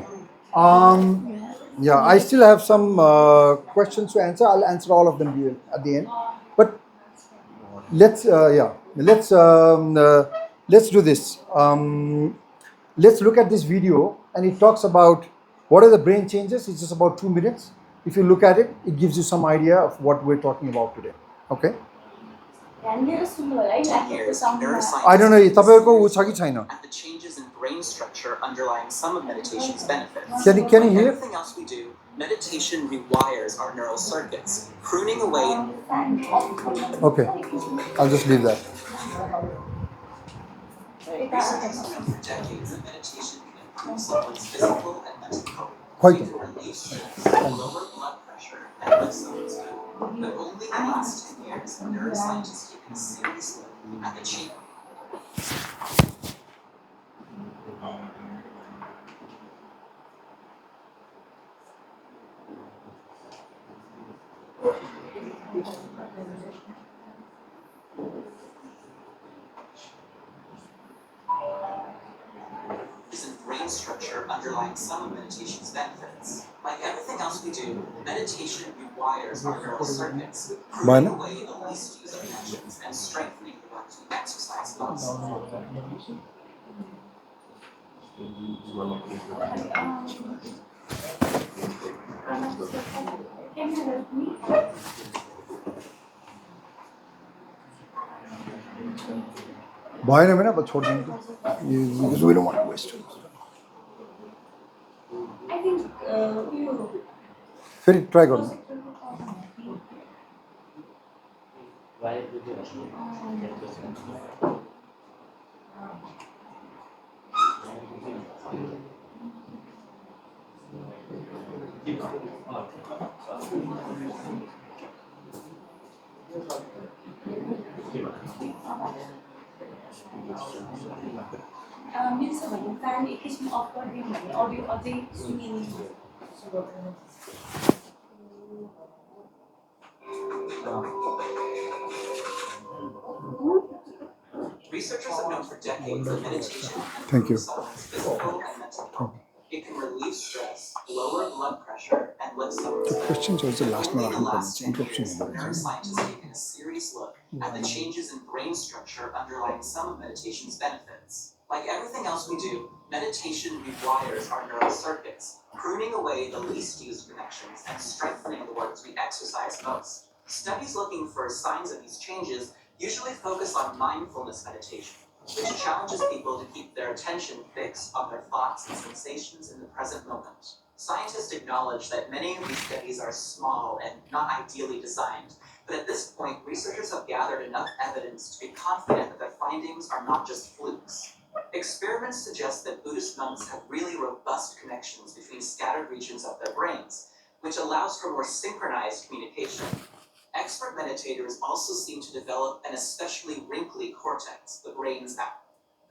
Yeah, I still have some questions to answer. I'll answer all of them at the end. But let's do this. Let's look at this video, and it talks about what are the brain changes. It's just about 2 minutes. If you look at it, it gives you some idea of what we're talking about today. Okay. I don't know. तपाईहरुको उ छ कि छैन? At the changes in brain structure underlying some of meditation's benefits. Can you hear? Everything else we do, meditation rewires our neural circuits, pruning away. Okay, I'll just leave that. Researchers have known for decades that meditation can improve someone's physical and mental health. Quite. It can relieve stress, lower blood pressure, and lift someone's mood. But only in the last 10 years have neuroscientists taken a serious look at the change. Brain structure underlying some of meditation's benefits. Like everything else we do, meditation rewires our neural circuits, pruning away the least used connections and strengthening the ones we exercise most. भएन भने अब छोड्दिनु because we don't want to waste it. I think फेरि ट्राई गर्नु मिल्छ भने फ्यान एकैछिन अफ गरिदिउँ भने अडियो अझै सुनिने Researchers have known for decades that meditation Thank can you. improve someone's physical and mental health. It can relieve stress, lower blood pressure, and lift someone's mood. Question चाहिँ लास्टमा Only in the राख्नु last 10 पर्ने years have neuroscientists taken a serious look at the changes in brain structure underlying some of meditation's benefits. Like everything else we do, meditation rewires our neural circuits, pruning away the least used connections and strengthening the ones we exercise most. Studies looking for signs of these changes usually focus on mindfulness meditation, which challenges people to keep their attention fixed on their thoughts and sensations in the present moment. Scientists acknowledge that many of these studies are small and not ideally designed, but at this point, researchers have gathered enough evidence to be confident that their findings are not just flukes. Experiments suggest that Buddhist monks have really robust connections between scattered regions of their brains, which allows for more synchronized communication. Expert meditators also seem to develop an especially wrinkly cortex, the brain's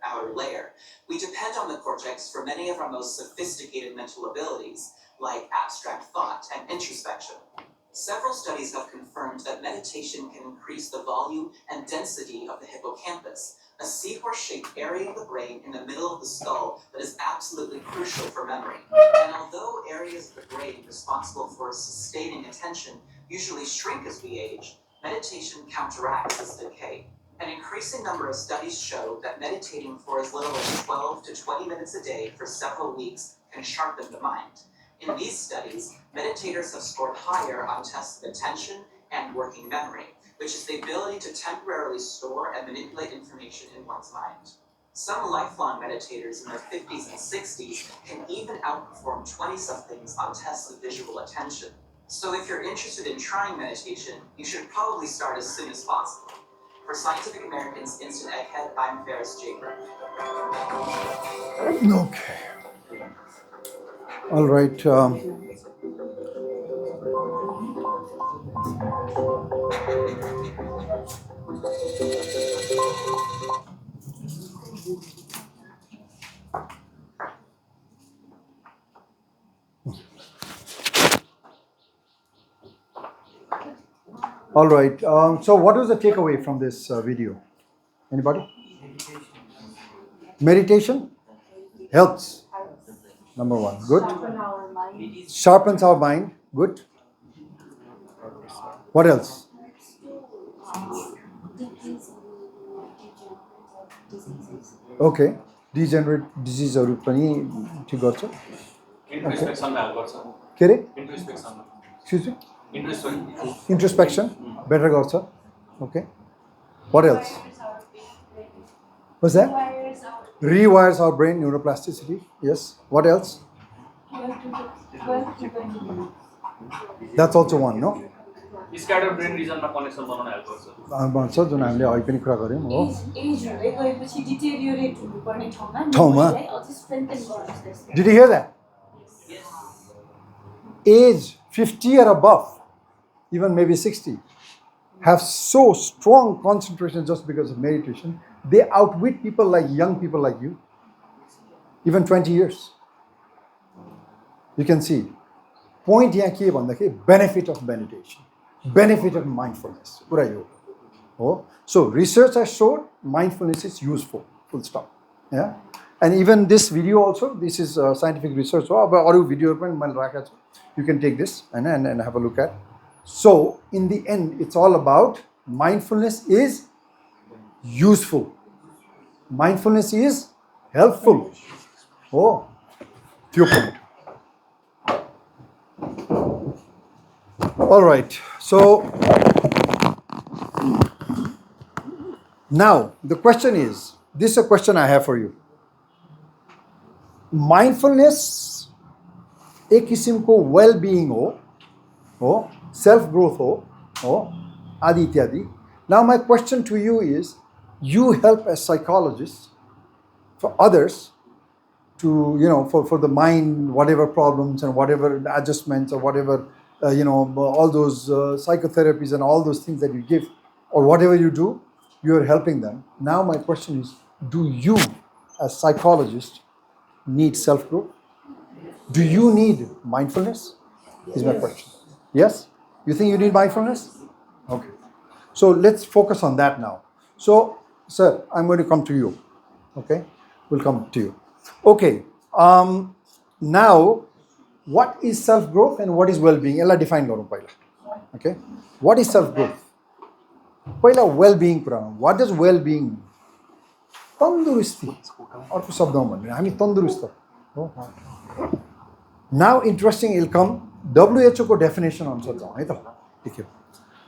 outer layer, we depend on the cortex for many of our most sophisticated mental abilities, like abstract thought and introspection. Several studies have confirmed that meditation can increase the volume and density of the hippocampus, a seahorse-shaped area of the brain in the middle of the skull that is absolutely crucial for memory. And although areas of the brain responsible for sustaining attention usually shrink as we age, meditation counteracts this decay. An increasing number of studies show that meditating for as little as 12 to 20 minutes a day for several weeks can sharpen the mind. In these studies, meditators have scored higher on tests of attention and working memory, which is the ability to temporarily store and manipulate information in one's mind. Some lifelong meditators in their 50s and 60s can even outperform 20-somethings on tests of visual attention. So if you're interested in trying meditation, you should probably start as soon as possible. For Scientific American's Instant Egghead, I'm Ferris Jaber. Okay. All right. All right. So what was the takeaway from this video? Anybody? Meditation helps. Number one. Good. Sharpens our mind. Good. What else? Okay. Degenerate diseaseहरू पनि ठिक गर्छ. Introspection help गर्छ. के रे? Introspection. Excuse me? Introspection better गर्छ. Okay. What else? What's that? Rewires our brain, neuroplasticity. Yes. What else? That's also one, no? Scattered brain regionमा connection बनाउन help गर्छ. भन्छ जुन हामीले अघि पनि कुरा गऱ्यौँ हो. एज हुँदै गएपछि डिटेरियोरेट हुनुपर्ने ठाउँमा अझै स्ट्रेन्थन गर्छ. Did you hear that? Age 50 or above, even maybe 60, have so strong concentration just because of meditation. They outwit people like young people like you, even 20 years. You can see. Point here ke bhandakhi benefit of meditation, benefit of mindfulness. Pura yo. Oh, so research has shown mindfulness is useful. Full stop. Yeah. And even this video also, this is scientific research. You can take this and have a look at. So in the end, it's all about mindfulness is useful. Mindfulness is helpful. Oh, few point. All right. So now the question is, this is a question I have for you. Mindfulness एक किसिमको well-being हो, self-growth हो, आदि इत्यादि. Now my question to you is, you help as psychologists for others to, for the mind, whatever problems and whatever adjustments or whatever, all those psychotherapies and all those things that you give or whatever you do, you are helping them. Now my question is, do you as psychologists need self-growth? Do you need mindfulness? Is my question. Yes? You think you need mindfulness? Okay. So let's focus on that now. So, sir, I'm going to come to you. Okay? We'll come to you. Okay. Now, what is self-growth and what is well-being? Ella define garu paila. Okay? What is self-growth? Paila well-being कुरा. What does well-being mean? तन्दुरुस्ती. अर्को शब्दमा भन्ने हामी तन्दुरुस्त हो. Now interesting will come WHO को definition अनुसार जाउँ है त.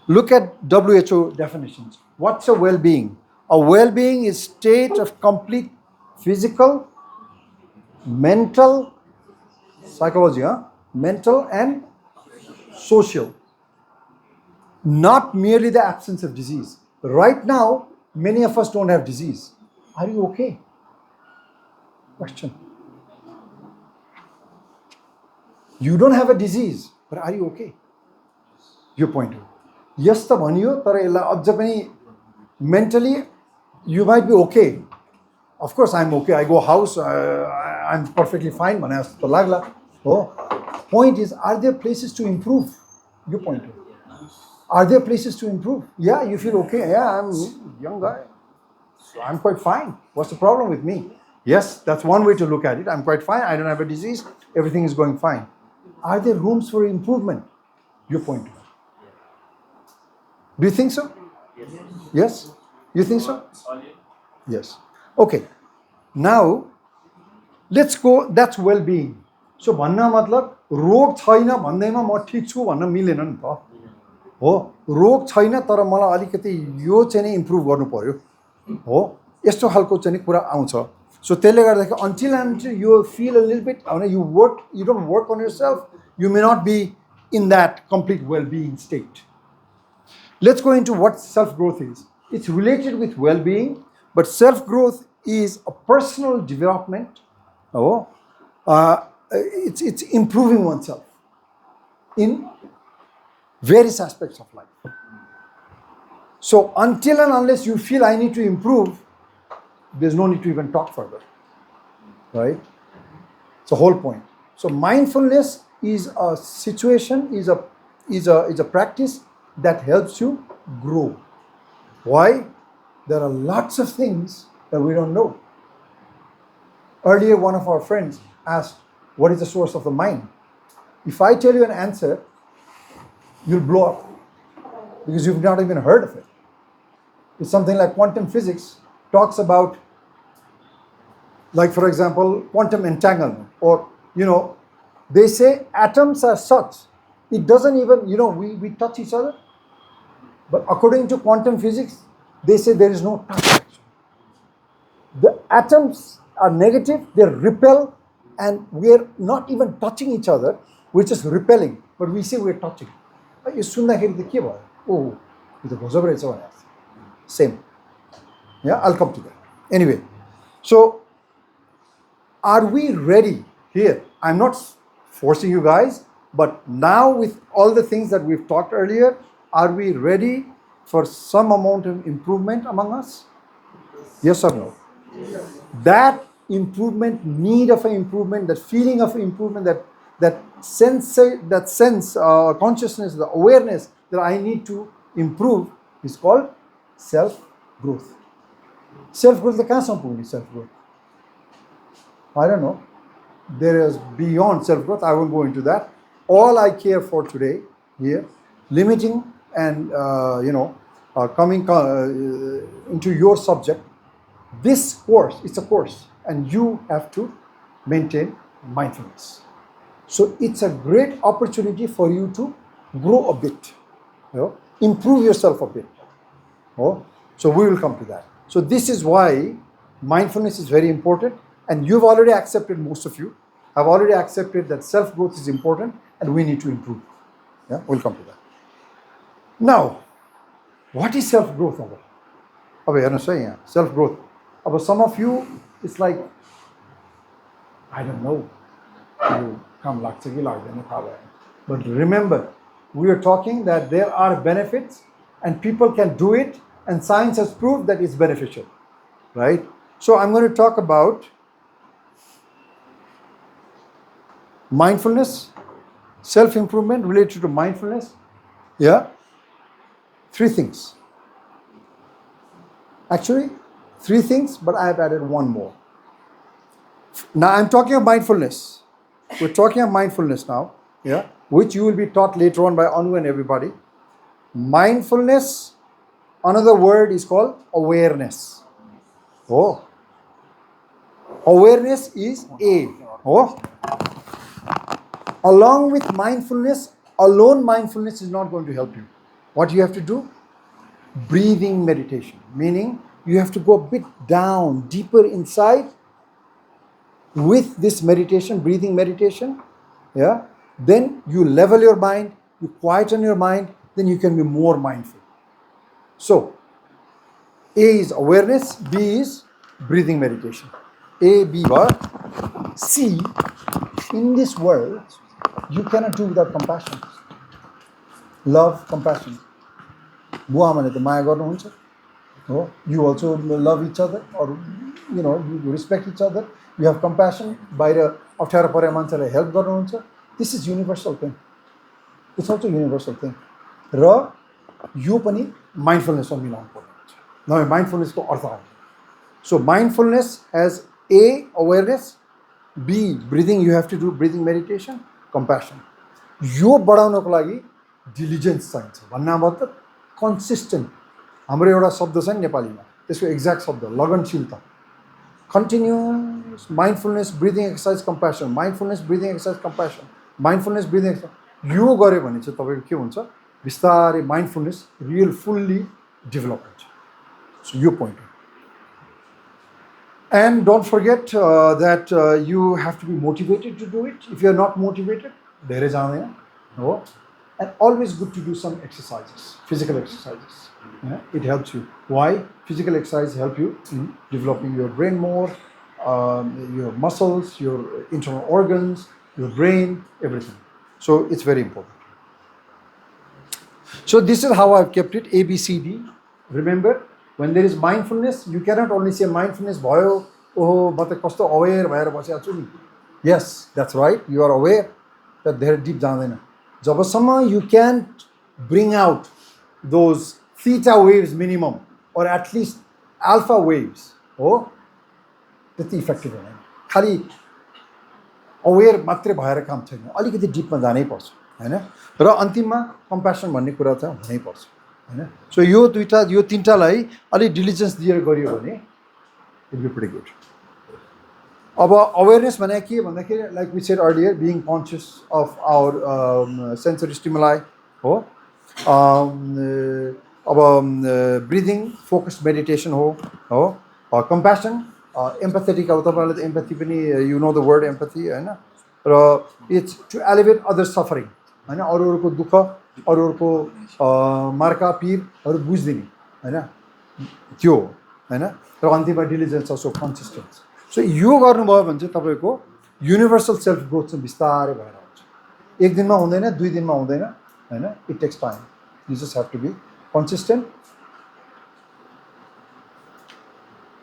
Look at WHO definitions. What's a well-being? A well-being is state of complete physical, mental, psychology, mental and social. Not merely the absence of disease. Right now, many of us don't have disease. Are you okay? Question. You don't have a disease, but are you okay? Your point. Yes, the bhaniyo tara यसलाई अझ पनि mentally you might be okay, Of course, I'm okay. I go house, I'm perfectly fine. Bhane jasto to lagla. Oh, point is, are there places to improve? You point to. Are there places to improve? Yeah, you feel okay. Yeah, I'm a young guy, so I'm quite fine. What's the problem with me? Yes, that's one way to look at it. I'm quite fine. I don't have a disease. Everything is going fine. Are there rooms for improvement? You point to. Do you think so? Yes? You think so? Yes. Okay. Now, let's go. That's well-being. So, भन्ना मतलब रोग छैन भन्दैमा म ठीक छु भन्न मिलेन नि त हो रोग छैन तर मलाई अलिकति यो चाहिँ नि इम्प्रुभ गर्नु पर्यो हो यस्तो खालको चाहिँ नि कुरा आउँछ सो त्यसले गर्दाखेरि until and you feel a little bit you don't work on yourself, you may not be in that complete well-being state. Let's go into what self-growth is. It's related with well-being, but self-growth is a personal development. It's improving oneself in various aspects of life. So until and unless you feel I need to improve, there's no need to even talk further, right? It's the whole point. So mindfulness is a situation, is a practice that helps you grow. Why? There are lots of things that we don't know. Earlier, one of our friends asked, what is the source of the mind? If I tell you an answer, you'll blow up because you've not even heard of it. It's something like quantum physics talks about, like for example, quantum entanglement, or they say atoms are such, it doesn't even, we touch each other, but according to quantum physics, they say there is no touch action. The atoms are negative, they repel, and we're not even touching each other, we're just repelling, but we say we're touching. Oh, same. Yeah, I'll come to that. Anyway, so are we ready here? I'm not forcing you guys, but now with all the things that we've talked earlier, are we ready for some amount of improvement among us? Yes or no? Yes. That improvement, need of an improvement, that feeling of improvement, that sense, consciousness, the awareness that I need to improve is called self-growth. Self-growth, self-growth. I don't know. There is beyond self-growth. I won't go into that. All I care for today here, limiting and coming into your subject. This course, it's a course, and you have to maintain mindfulness. So it's a great opportunity for you to grow a bit, improve yourself a bit. So we will come to that. So this is why mindfulness is very important, and you've already accepted, most of you have already accepted that self-growth is important and we need to improve. Yeah, we'll come to that. Now, what is self-growth? Self-growth. Some of you, it's like, I don't know. But remember, we are talking that there are benefits and people can do it, and science has proved that it's beneficial, right? So I'm going to talk about mindfulness, self-improvement related to mindfulness. Yeah? 3 things. Actually, 3 things, but I have added one more. Now I'm talking of mindfulness. We're talking of mindfulness now, yeah, which you will be taught later on by Anu and everybody. Mindfulness, another word is called awareness. Awareness is A. Along with mindfulness, alone mindfulness is not going to help you. What you have to do? Breathing meditation, meaning you have to go a bit down, deeper inside with this meditation, breathing meditation. Yeah. Then you level your mind, you quieten your mind, then you can be more mindful. So, A is awareness, B is breathing meditation. A, B, C, in this world, you cannot do without compassion. Love, compassion. You also love each other, or you respect each other, you have compassion, बाहिर अप्ठ्यारो परेको मान्छेलाई हेल्प गर्नुहुन्छ. This is universal thing. It's also universal thing. र यो पनि माइन्डफुलनेसमा मिलाउनु पर्ने हुन्छ. नभए माइन्डफुलनेसको अर्थ आउँछ. So mindfulness has A, awareness, B, breathing, you have to do breathing meditation, compassion. यो बढाउनको लागि diligence चाहिन्छ. भन्ने मतलब consistent. हाम्रो एउटा शब्द छ नि नेपालीमा, त्यसको एक्ज्याक्ट शब्द लगनशीलता. Continuous mindfulness, breathing exercise, compassion. Mindfulness, breathing exercise, compassion. Mindfulness, breathing exercise. यो गऱ्यो भने चाहिँ तपाईँको के हुन्छ, बिस्तारै mindfulness real fully develop हुन्छ. So यो point. And don't forget that you have to be motivated to do it. If you are not motivated, धेरै जाँदैन हो. And always good to do some exercises, physical exercises. Yeah, it helps you. Why? Physical exercise help you in developing your brain more, your muscles, your internal organs, your brain, everything. So it's very important. So this is how I've kept it, A, B, C, D. Remember, when there is mindfulness, you cannot only say mindfulness, भयो, ओहो म त कस्तो अवेर भएर बसेको छु नि. Yes, that's right, you are aware that धेरै deep जाँदैन. जबसम्म you can't bring out those theta waves minimum or at least alpha waves, हो त्यति इफेक्टिभ हुँदैन. खालि अवेर मात्रै भएर काम छैन, अलिकति डिपमा जानै पर्छ हैन. र अन्तिममा कम्प्यासन भन्ने कुरा चाहिँ हुनै पर्छ हैन. सो यो तीनटालाई अलि डिलिजेन्स दिएर गरियो भने इट बी प्रिटी गुड. अब अवेरनेस भने के भन्दाखेरि like we said earlier, being conscious of our sensory stimuli हो. अब ब्रिदिङ फोकस्ड मेडिटेसन हो. कम्प्यासन एम्पथेटिक, अब तपाईँलाई त एम्पथी पनि you know the word empathy हैन. र it's to alleviate other suffering हैन, अरूहरूको दुःख, अरूहरूको मार्का पिरहरू बुझ्दिने हैन, त्यो हैन. र अन्तिममा डिलिजेन्स अल्सो कन्सिस्टेन्स. सो यो गर्नुभयो भने चाहिँ तपाईँको युनिभर्सल सेल्फ ग्रोथ चाहिँ बिस्तारै भएर आउँछ. एक दिनमा हुँदैन, 2 दिनमा हुँदैन हैन. It takes time. You just have to be consistent.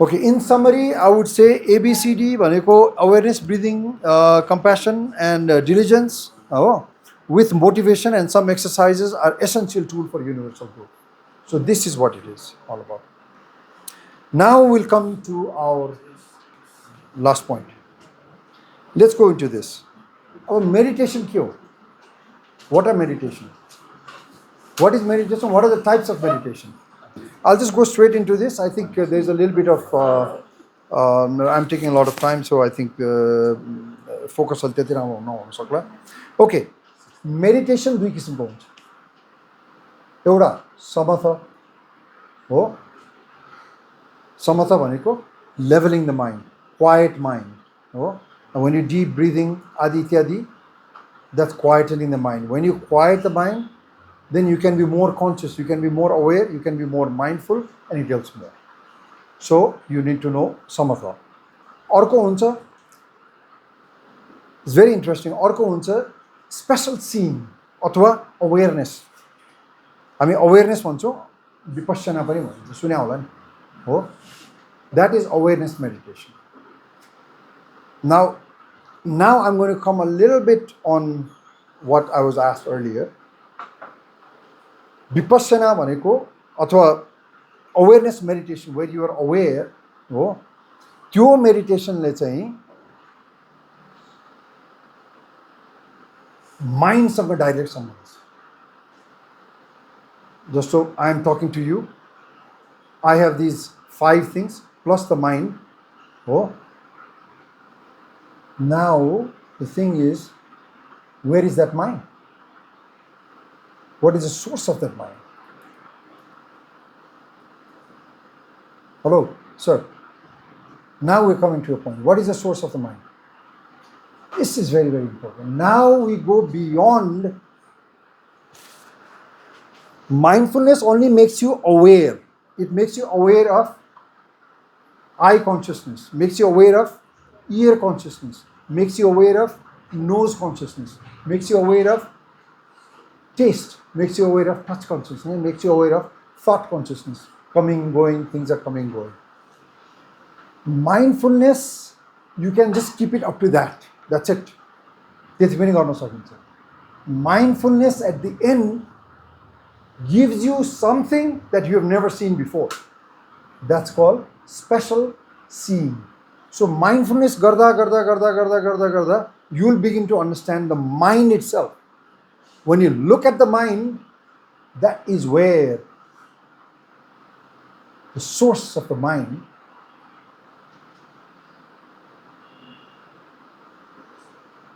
Okay, in summary, I would say ABCD भनेको awareness, breathing, compassion and diligence with motivation and some exercises are essential tool for universal growth. So this is what it is all about. Now we'll come to our last point. Let's go into this. Our meditation ke ho? What are meditation? What is meditation? What are the types of meditation? I'll just go straight into this. I think there's a little bit of I'm taking a lot of time, so I think focus on त्यति राम्रो नहुन सक्ला. Okay, meditation दुई किसिमको हुन्छ. एउटा समथ हो. समथ भनेको leveling the mind, quiet mind हो. When you deep breathing आदि इत्यादि, that's quietening the mind. When you quiet the mind, then you can be more conscious, you can be more aware, you can be more mindful, and it helps more. So you need to know samatha. Arko huncha, it's very interesting. Arko huncha special scene अथवा awareness. हामी awareness भन्छौँ, vipassana पनि भन्छ, सुन्या होला नि हो. That is awareness meditation. Now I'm going to come a little bit on what I was asked earlier. Vipassana भनेको अथवा awareness meditation where you are aware हो, त्यो मेडिटेसनले चाहिँ माइन्डसँग डाइरेक्ट सम्बन्ध छ. जस्तो I am talking to you, I have these 5 things plus the mind हो. Now the thing is, where is that mind? What is the source of that mind? Hello, sir. Now we're coming to a point. What is the source of the mind? This is very, very important. Now we go beyond. Mindfulness only makes you aware. It makes you aware of eye consciousness, makes you aware of ear consciousness, makes you aware of nose consciousness, makes you aware of taste, makes you aware of touch consciousness, makes you aware of thought consciousness. Coming, going, things are coming, going. Mindfulness, you can just keep it up to that. That's it. त्यति पनि गर्न सकिन्छ. Mindfulness at the end gives you something that you have never seen before. That's called special seeing. So mindfulness garda, you will begin to understand the mind itself. When you look at the mind, that is where the source of the mind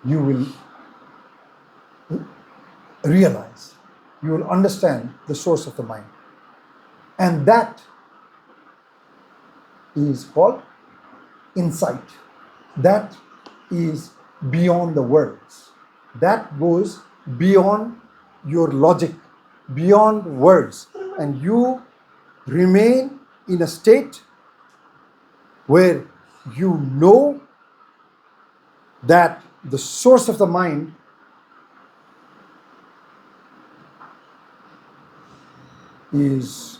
you will realize, you will understand the source of the mind. And that is called insight. That is beyond the words. That goes beyond your logic, beyond words. And you remain in a state where you know that the source of the mind is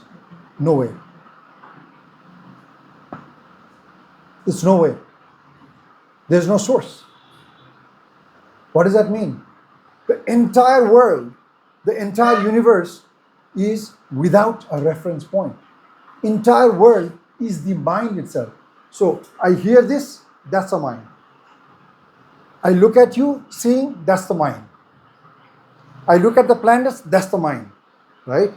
nowhere. It's nowhere. There's no source. What does that mean? The entire world, the entire universe is without a reference point. Entire world is the mind itself. So I hear this, that's the mind. I look at you, seeing, that's the mind. I look at the planets, that's the mind, right?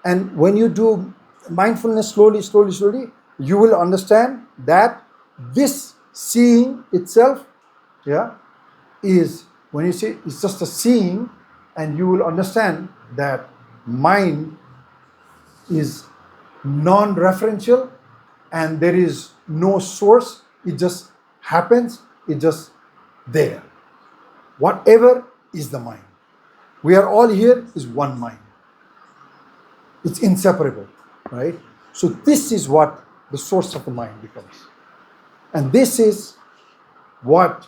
And when you do mindfulness slowly, you will understand that this seeing itself, is, when you say it's just a seeing, and you will understand that mind is non-referential and there is no source. It just happens, it just there. Whatever is the mind. We are all here is one mind. It's inseparable, right? So this is what the source of the mind becomes. And this is what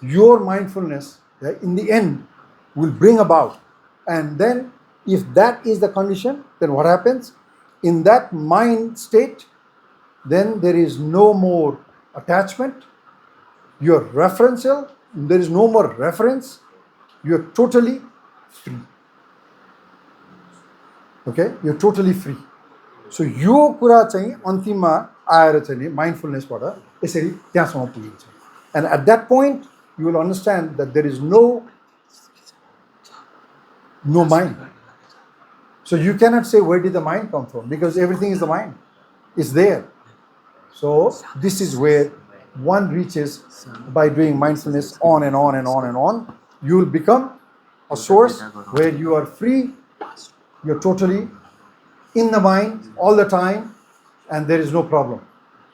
your mindfulness, in the end, will bring about. And then if that is the condition, then what happens? In that mind state, then there is no more attachment. You're referential. There is no more reference. You're totally free. Okay? You're totally free. So यो कुरा चाहिँ अन्तिममा आएर चाहिँ नि mindfulnessबाट यसरी त्यहाँसम्म पुगिन्छ. And at that point, you will understand that there is no mind. So you cannot say where did the mind come from, because everything is the mind. It's there. So this is where one reaches by doing mindfulness on and on and on and on. You will become a source where you are free. You're totally in the mind all the time, and there is no problem,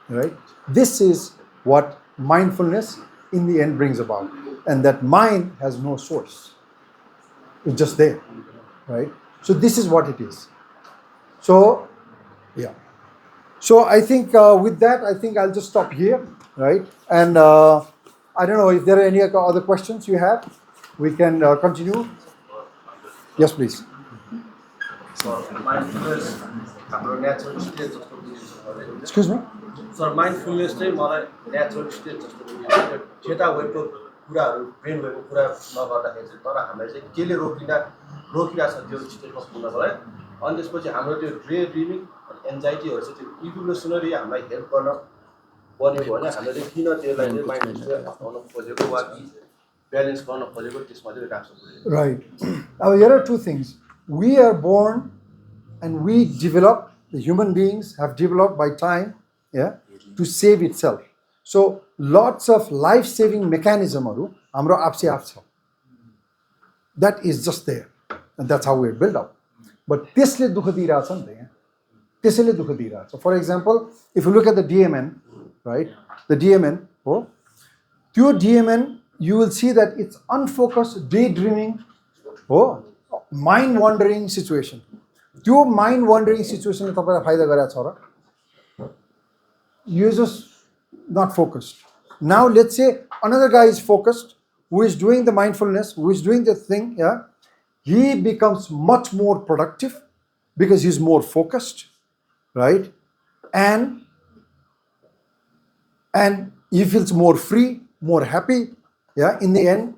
right? This is what mindfulness in the end brings about, and that mind has no source. It's just there, right? So this is what it is. So, yeah. So I think with that, I think I'll just stop here, right? And I don't know if there are any other questions you have. We can continue. Yes, please. Mindfulness, हाम्रो नेचुरल स्टेट जस्तो बुझिन्छ. Excuse me? सर माइन्डफुलनेस चाहिँ मलाई नेचुरल स्टेट जस्तो बुझिन्छ. चेतावेगको कुराहरू ब्रेन वेगको कुरा नगर्दाखेरि चाहिँ तर हामीलाई चाहिँ केले रोकिरहेको छ त्यो स्टेटमा पुग्नलाई. अनि त्यसपछि हाम्रो त्यो ड्रे ड्रिमिङ एन्जाइटीहरू चाहिँ त्यो इभोल्युसनरी हामीलाई हेल्प गर्न बनेको भने हामीले चाहिँ किन त्यसलाई चाहिँ माइन्डफुलनेस अप्नाउन खोजेको वा ब्यालेन्स गर्न खोजेको त्यसमा चाहिँ राख्छ. Right. Now here are two things. We are born and we develop, the human beings have developed by time, to save itself. So lots of life-saving mechanism hamro apse aap cha. That is just there. And that's how we're built up. But tesle dukha diracha ni ta yaha. Tesle dukha diracha. For example, if you look at the DMN, right? The DMN, त्यो DMN, you will see that it's unfocused, daydreaming, mind wandering situation. त्यो mind wandering situation ले तपाईलाई फाइदा गरेको छ र? You're just not focused. Now let's say another guy is focused, who is doing the mindfulness, who is doing the thing, he becomes much more productive because he's more focused, right? And and he feels more free, more happy. Yeah, in the end,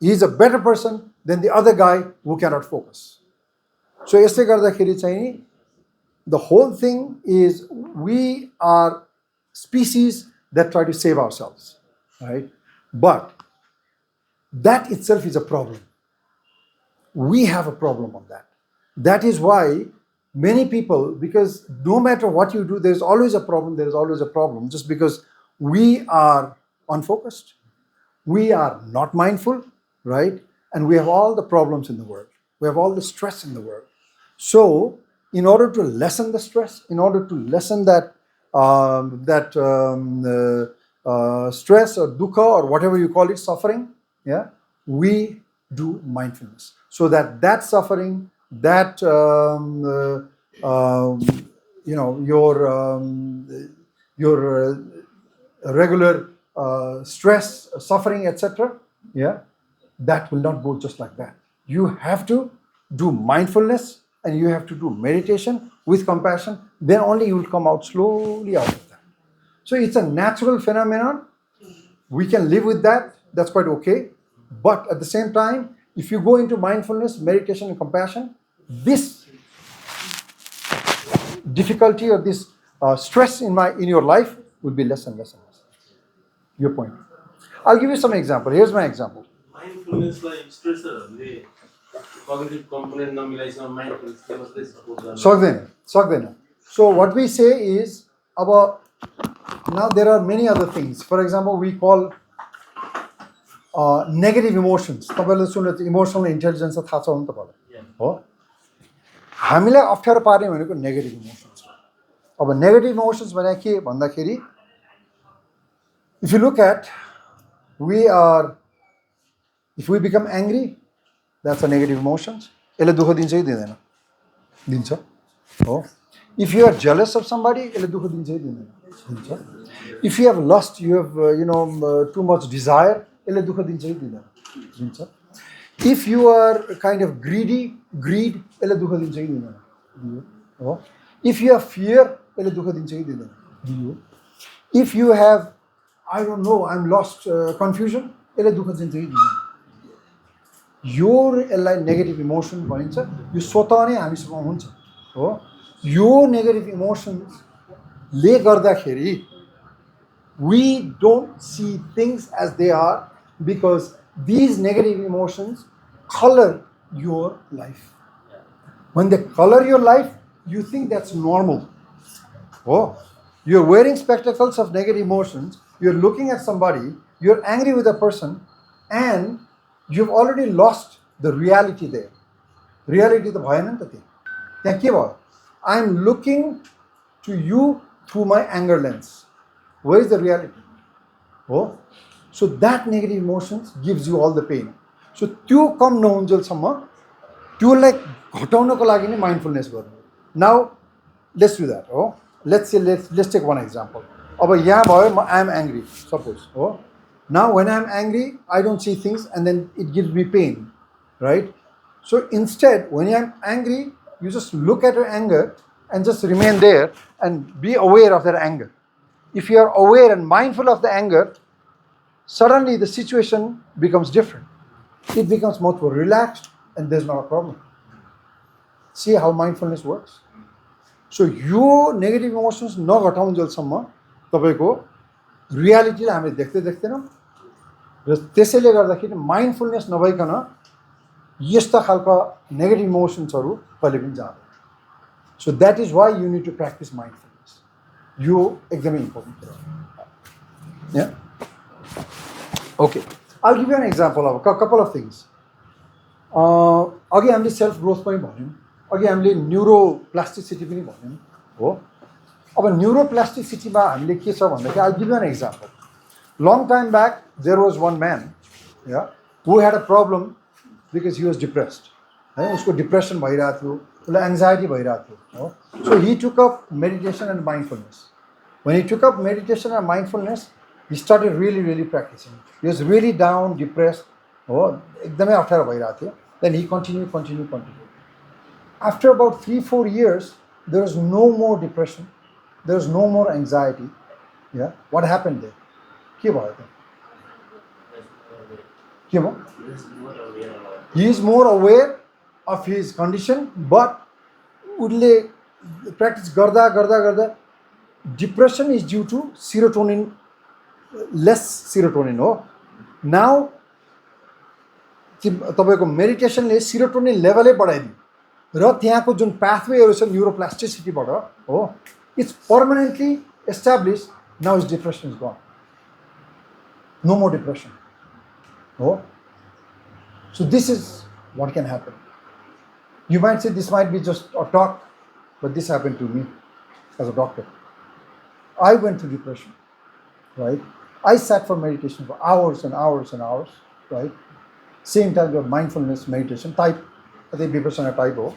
he's a better person than the other guy who cannot focus. So यसले गर्दाखेरि चाहिँ the whole thing is we are species that try to save ourselves, right? But that itself is a problem. We have a problem on that. That is why many people, because no matter what you do, there's always a problem, there's always a problem, just because we are unfocused, we are not mindful, right? And we have all the problems in the world. We have all the stress in the world. So, in order to lessen the stress, in order to lessen that stress or dukkha or whatever you call it, suffering, yeah, we do mindfulness, so that suffering, that your regular stress, suffering, etc., yeah, that will not go just like that. You have to do mindfulness and you have to do meditation with compassion. Then only you will come out slowly out of that. So it's a natural phenomenon. We can live with that. That's quite okay. But at the same time, if you go into mindfulness, meditation, and compassion, this difficulty or this stress in your life will be less and less and less. Your point. I'll give you some example. Here's my example. Mindfulness like stress cognitive component नमिलाइसँग mindfulness मात्रै support गर्न सक्दैन. So what we say is about, now there are many other things. For example, we call negative emotions. तपाईले सुन्नु इमोसनल इन्टेलिजेन्स थाहा छ नि तपाईलाई हो. हामीलाई अप्ठ्यारो पार्ने भनेको नेगेटिभ इमोसन्स हो. अब नेगेटिभ इमोसन्स भने के भन्दाखेरि, if you look at, if we become angry, that's a negative emotions. यसले दुःख दिन्छ कि दिँदैन? दिन्छ हो. If you are jealous of somebody, यसले दुःख दिन्छ कि दिँदैन? दिन्छ. If you have lust, you have too much desire, यसले दुःख दिन्छ कि दिँदैन? दिन्छ. If you are kind of greed, यसले दुःख दिन्छ कि दिँदैन? दियो हो. If you have fear, यसले दुःख दिन्छ कि दिँदैन? दियो. If you have, I don't know, I'm lost, confusion, यसले दुःख दिन्छ कि दिँदैन? यसलाई नेगेटिभ इमोसन भनिन्छ. यो स्वतः नै हामीसँग हुन्छ हो. यो नेगेटिभ इमोसन्सले गर्दाखेरि we don't see things as they are, because these negative emotions color your life. When they color your life, you think that's normal. Oh, you're wearing spectacles of negative emotions, you're looking at somebody, you're angry with a person, and you've already lost the reality there. Reality the bhayan ta त्यहाँ के भयो? I'm looking to you through my anger lens. Where is the reality? Oh, so that negative emotions gives you all the pain. So त्यो कम नहुन्जेलसम्म त्योलाई घटाउनको लागि नै mindfulness गर्नु. Now let's do that. Oh, let's take one example. अब यहाँ भयो, I am angry, suppose. Oh, now when I am angry, I don't see things and then it gives me pain, right? So instead, when I am angry, you just look at your anger and just remain there and be aware of that anger. If you are aware and mindful of the anger, suddenly the situation becomes different. It becomes much more relaxed and there's not a problem. See how mindfulness works? So यो नेगेटिभ इमोसन्स नघटाउन्जेलसम्म तपाईको रियालिटीलाई हामीले देख्दैनौँ र त्यसैले गर्दाखेरि माइन्डफुलनेस नभइकन यस्ता खालका नेगेटिभ इमोसन्सहरू कहिले पनि जाँदैन. So that is why you need to practice mindfulness. यो एकदमै इम्पोर्टेन्ट कुरा हो. Yeah. Okay. I'll give you an example of a couple of things. अघि हामीले सेल्फ ग्रोथ पनि भन्यौँ, अघि हामीले न्युरोप्लास्टिसिटी पनि भन्यौँ हो. अब न्युरोप्लास्टिसिटीमा हामीले के छ भन्दाखेरि, I'll give you an example. Long time back, there was one man, yeah, who had a problem because he was depressed. है, उसको डिप्रेसन भइरहेको थियो, उसलाई एङ्जाइटी भइरहेको थियो हो. So he took up meditation and mindfulness. When he took up meditation and mindfulness, he started really practicing. He was really down, depressed, हो, एकदमै अप्ठ्यारो भइरहेको थियो. Then he continued. After about 3-4 years, there was no more depression, there was no more anxiety. Yeah, what happened there? के भयो त? के भयो? He is more aware of his condition, but उसले practice गर्दा गर्दा गर्दा depression is due to serotonin, less serotonin हो. Now तपाईको मेडिटेसनले serotonin लेभलै बढाइदियो र त्यहाँको जुन pathwayहरु छ neuroplasticity बाट हो, it's permanently established. Now his depression is gone. No more depression. Oh, so this is what can happen. You might say this might be just a talk, but this happened to me as a doctor. I went through depression, right? I sat for meditation for hours and hours and hours, right? Same time of mindfulness meditation type, I think vipassana type. Oh,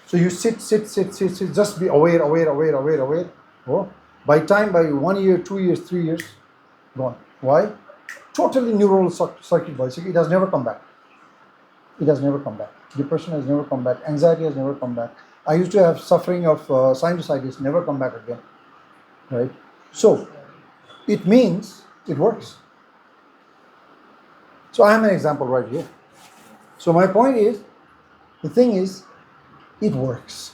so you sit, just be aware. Oh, by 1 year, 2 years, 3 years, gone. Why? Totally neural circuit basically. It has never come back. It has never come back. Depression has never come back. Anxiety has never come back. I used to have suffering of sinusitis, never come back again. Right? So, it means it works. So I am an example right here. So my point is, the thing is, it works.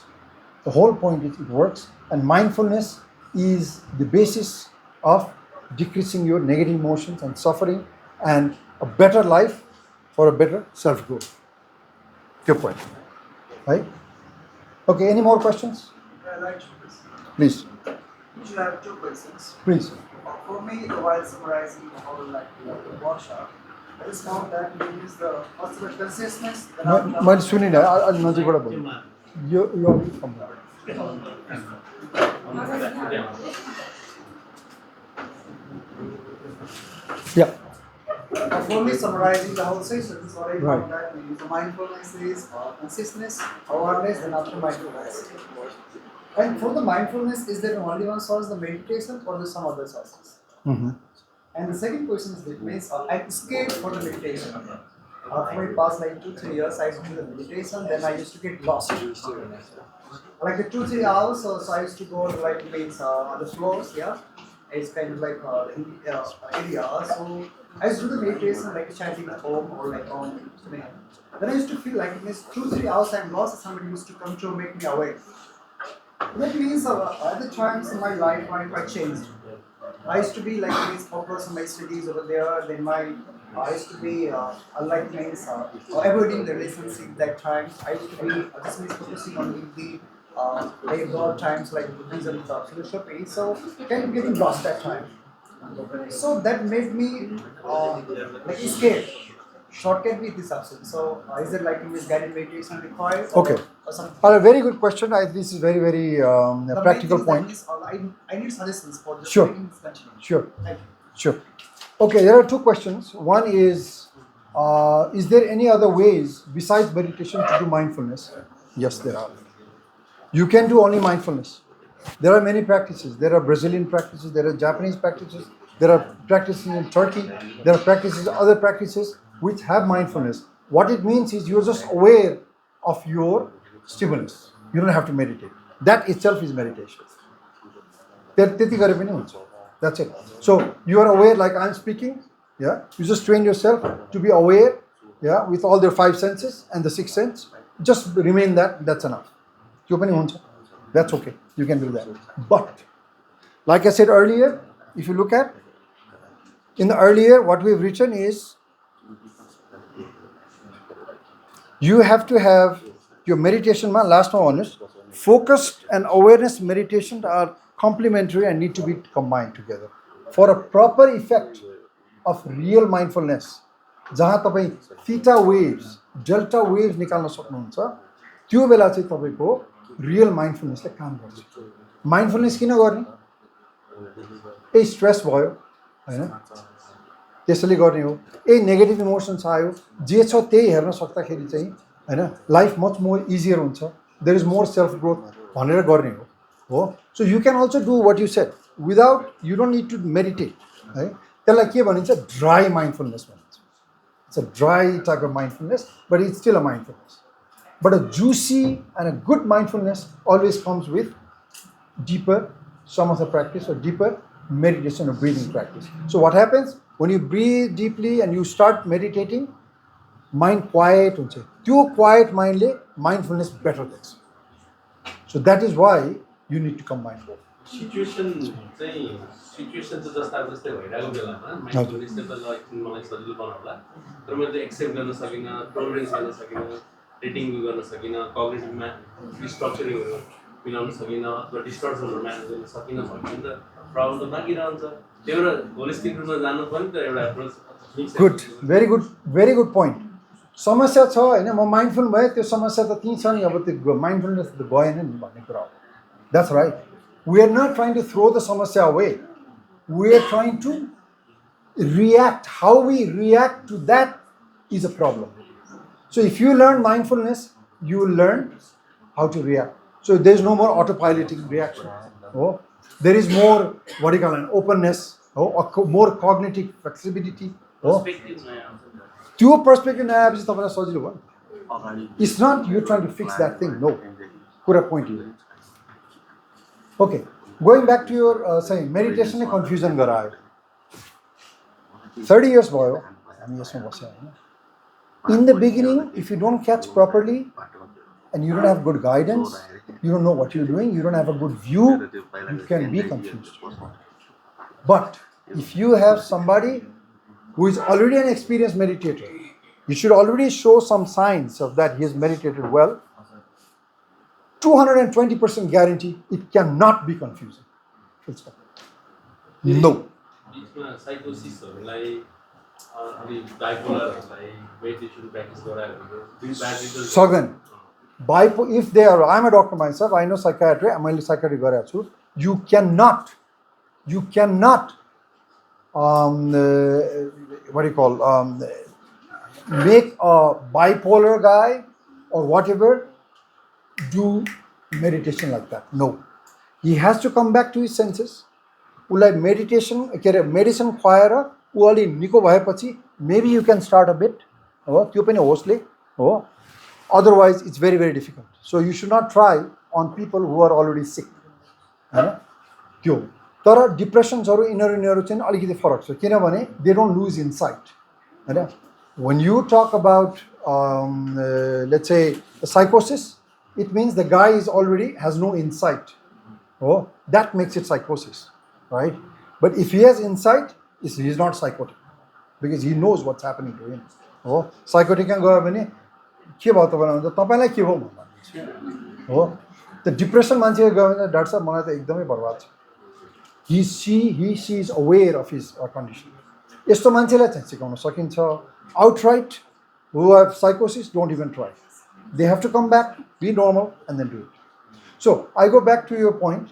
The whole point is it works, and mindfulness is the basis of decreasing your negative emotions and suffering and a better life for a better self-growth. Good point. Right? Okay, any more questions? I like Please. You should have 2 questions. Please. For me, while summarizing the whole the workshop, I just found that you use the first of consciousness. मैले सुनिनँ अलि नजिकबाट बोल्नु यो अलिक कम Yeah. For me, summarizing the whole session, is what I Right. found that we use the mindfulness is consciousness, awareness, then after mindfulness. And for the mindfulness, is there only one source, the meditation, or there some other sources? Mm-hmm. And the second question is that means I escape for the meditation. For my past 2-3 years, I used to do the meditation, then I used to get lost. Like the 2-3 hours, so I used to go on the floors, yeah. It's kind of like area. So I used to do the meditation like chanting at home or like on. Then I used to feel like it means 2-3 hours I'm lost. Somebody used to come to make me awake. That means at the times in my life, my life changed. I used to be like focused on my studies over there. Then I used to be avoiding the relationship that time. I used to be just focusing on the God times like Buddhism and philosophy. So kind of getting lost that time. So that made me escape. Shortcut with this absence. So is it like this guided meditation required? Okay. A very good question. This is very, very practical point. I need suggestions for this. Sure. Sure. Thank you. Sure. Okay, there are 2 questions. One is there any other ways besides meditation to do mindfulness? Yes, there are. You can do only mindfulness. There are many practices. There are Brazilian practices, there are Japanese practices, there are practices in Turkey, there are practices, other practices which have mindfulness. What it means is you're just aware of your stimulus. You don't have to meditate. That itself is meditation. That's it. So you are aware like I'm speaking. Yeah. You just train yourself to be aware. Yeah. With all their 5 senses and the 6th sense. Just remain that. That's enough. That's okay. You can do that. But like I said earlier, if you look at in the earlier what we've written is you have to have your meditation, last one is focused and awareness meditation are complementary and need to be combined together for a proper effect of real mindfulness. जहाँ तपाईं theta waves, delta waves निकाल्न सक्नुहुन्छ, त्यो बेला चाहिँ तपाईको real mindfulness ले काम गर्छ. Mindfulness किन गर्ने? ए स्ट्रेस भयो, हैन? त्यसैले गर्ने हो. ए नेगेटिभ इमोशन्स आयो, जे छ त्यही हेर्न सक्दाखेरि चाहिँ हैन लाइफ मच मोर इजियर हुन्छ. There is more self growth भनेर गर्ने हो. So you can also do what you said without, you don't need to meditate, है? त्यसलाई के भनिन्छ? ड्राई माइन्डफुलनेस भनिन्छ. It's a dry type of mindfulness, but it's still a mindfulness. But a juicy and a good mindfulness always comes with deeper, some of the practice or deeper meditation or breathing practice. So what happens when you breathe deeply and you start meditating, mind quiet हुन्छ. त्यो quiet mindले mindfulness better देख्छ. So that is why you need to come mindful. Situation चाहिँ जस्ता जस्तै भइरहेको बेलामा माइन्डफुलनेसले त मलाई सजिलो बनाउला, तर मैले त्यो एक्सेप्ट गर्न सकिनँ, टोलरेन्स गर्न सकिनँ, रेटिङ गर्न सकिनँ, कग्निटिभमा स्ट्रक्चरिङहरू मिलाउन सकिनँ अथवा डिस्टर्सनहरू म्यानेज गर्न सकिनँ भने त प्रब्लम त बाँकी रहन्छ. त्यही भएर होलिस्टिक रूपमा जानु पनि त एउटा approach. Good, very good point. समस्या छ होइन, म माइन्डफुल भएँ, त्यो समस्या त त्यहीँ छ नि, अब त्यो माइन्डफुलनेस त गएन नि भन्ने कुरा हो. That's right. We are not trying to throw the samasya away. We are trying to react. How we react to that is a problem. So if you learn mindfulness, you will learn how to react. So there is no more autopiloting reaction. Oh, there is more, what do you call it, openness, more cognitive flexibility. Two perspective naya. It's not you trying to fix that thing. No. Put a point here. Okay, going back to your saying, meditation and confusion garayo. 30 years boy. In the beginning, if you don't catch properly and you don't have good guidance, you don't know what you're doing, you don't have a good view, you can be confused. But if you have somebody who is already an experienced meditator, you should already show some signs of that he has meditated well. 220% guarantee it cannot be confusing. No. Sagan, if they are, I'm a doctor myself, I know psychiatry, I'm a psychiatry garachu. You cannot, what do you call, make a bipolar guy or whatever do meditation like that. No. He has to come back to his senses. Meditation, medicine choir, maybe you can start a bit. Otherwise, it's very, very difficult. So you should not try on people who are already sick. Depression they don't lose insight. When you talk about, let's say, a psychosis, it means the guy has no insight. That makes it psychosis, right? But if he has insight, he's not psychotic because he knows what's happening to him. Psychotic can go the depression he she is aware of his condition. Outright, who have psychosis, don't even try. They have to come back, be normal, and then do it. So, I go back to your point.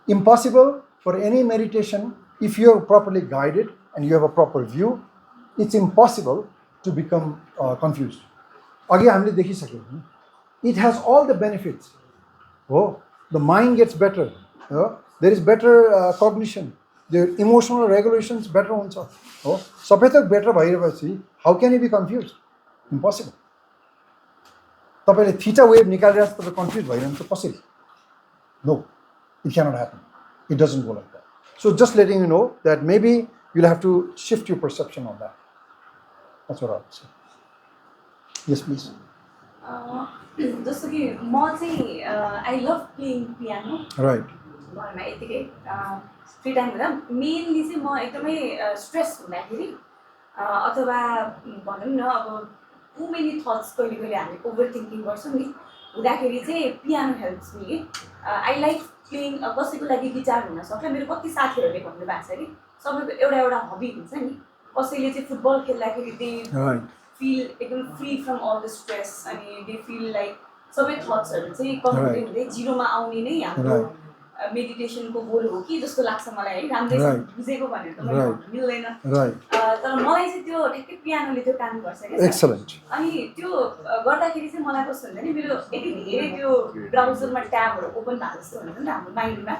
Impossible for any meditation, if you are properly guided and you have a proper view, it's impossible to become confused. It has all the benefits. The mind gets better. There is better cognition. The emotional regulations better also. Better. How can you be confused? Impossible. Theta wave confused. No, it cannot happen. It doesn't go like that. So just letting you know that maybe you'll have to shift your perception on that. That's what I would say. Yes, please. I love playing piano. Right. Free time mainly stress too many thoughts overthinking piano helps me. I like playing a guitar hobby. Football they feel free from all the stress and they feel like thoughts meditation को गोल हो कि जस्तो लाग्छ मलाई है राम्रै बुझेको भनेर त मैले भन्नु मिल्दैन तर मलाई चाहिँ त्यो ठ्याक्कै पियानोले त्यो काम गर्छ के एक्सलेन्ट अनि त्यो गर्दाखेरि चाहिँ मलाई कस्तो हुन्छ नि मेरो यति धेरै त्यो ब्राउजरमा ट्याबहरु ओपन भएको जस्तो हुन्छ नि हाम्रो माइन्डमा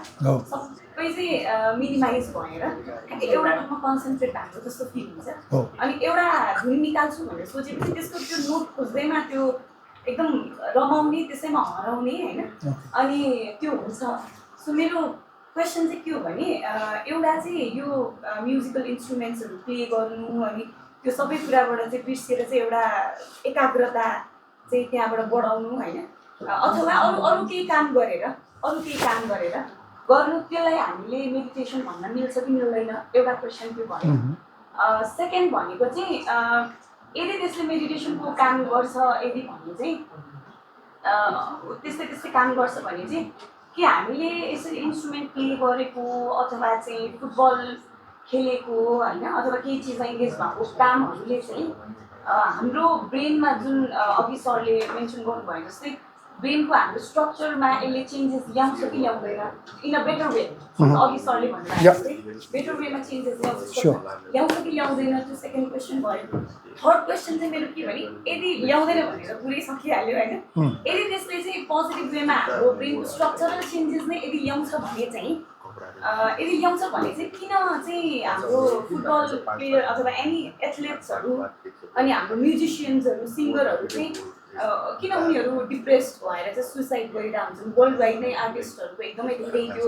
सबै चाहिँ मिनिमाइज भएर ठ्याक्कै एउटा ठाउँमा कन्सन्ट्रेट भएको जस्तो फिल हुन्छ अनि एउटा धुन निकाल्छु भनेर सोचेपछि त्यसको त्यो नोट खोज्दैमा त्यो एकदम रमाउने त्यसैमा हराउने हैन अनि त्यो हुन्छ So, मेरो क्वेसन चाहिँ के हो भने एउटा चाहिँ यो म्युजिकल इन्स्ट्रुमेन्ट्सहरू प्ले गर्नु अनि त्यो सबै कुराबाट चाहिँ बिर्सेर चाहिँ एउटा एकाग्रता चाहिँ त्यहाँबाट बढाउनु होइन अथवा अरू केही काम गरेर गर्नु त्यसलाई हामीले मेडिटेसन भन्न मिल्छ कि मिल्दैन एउटा क्वेसन त्यो भयो सेकेन्ड भनेको चाहिँ यदि त्यसले मेडिटेसनको काम गर्छ यदि भने चाहिँ त्यस्तै काम गर्छ भने चाहिँ कि हामीले यसरी इन्स्ट्रुमेन्ट प्ले गरेको अथवा चाहिँ फुटबल खेलेको होइन अथवा केही चिजमा इङ्गेज भएको कामहरूले चाहिँ हाम्रो ब्रेनमा जुन अघि सरले मेन्सन गर्नुभयो जस्तै ब्रेनको हाम्रो स्ट्रक्चरमा यसले चेन्जेस ल्याउँछ कि ल्याउँदैन इन अ बेटर वे अघि सरले भन्नुभयो जस्तै बेटर वेमा चेन्जेस ल्याउँछ कि ल्याउँदैन त्यो सेकेन्ड क्वेसन भयो थर्ड क्वेसन चाहिँ मेरो के भने यदि ल्याउँदैन भनेर पुरै सकिहाल्यो होइन यदि त्यसले चाहिँ पोजिटिभ वेमा हाम्रो ब्रेनको स्ट्रक्चरल चेन्जेस नै यदि ल्याउँछ भने चाहिँ किन चाहिँ हाम्रो फुटबल प्लेयर अथवा एनी एथलेट्सहरू अनि हाम्रो म्युजिसियन्सहरू सिङ्गरहरू चाहिँ किन उनीहरू डिप्रेस्ड भएर चाहिँ सुसाइड गरिरहेको हुन्छन् वर्ल्ड वाइड नै आर्टिस्टहरूको एकदमै धेरै त्यो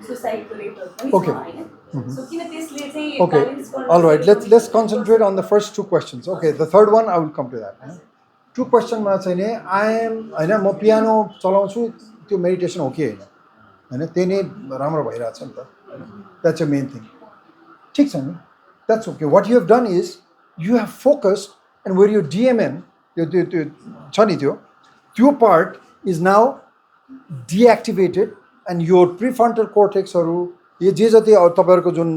सुसाइडको रेटहरू पनि छ होइन सो किन त्यसले चाहिँ ब्यालेन्स गर्न All right, let's concentrate on the first two questions. Okay, the third one I will come to that. Two questionमा चाहिँ नि होइन म पियानो चलाउँछु त्यो मेडिटेसन हो कि होइन त्यही नै राम्रो भइरहेछ नि त द्याट्स अ मेन थिङ ठिक छ नि that's okay what you have done is you have focused and where you DMN त्यो छ नि त्यो part is now deactivated and यो प्रिफ्रन्टल कोर्टेक्सहरू यो जे जति तपाईँहरूको जुन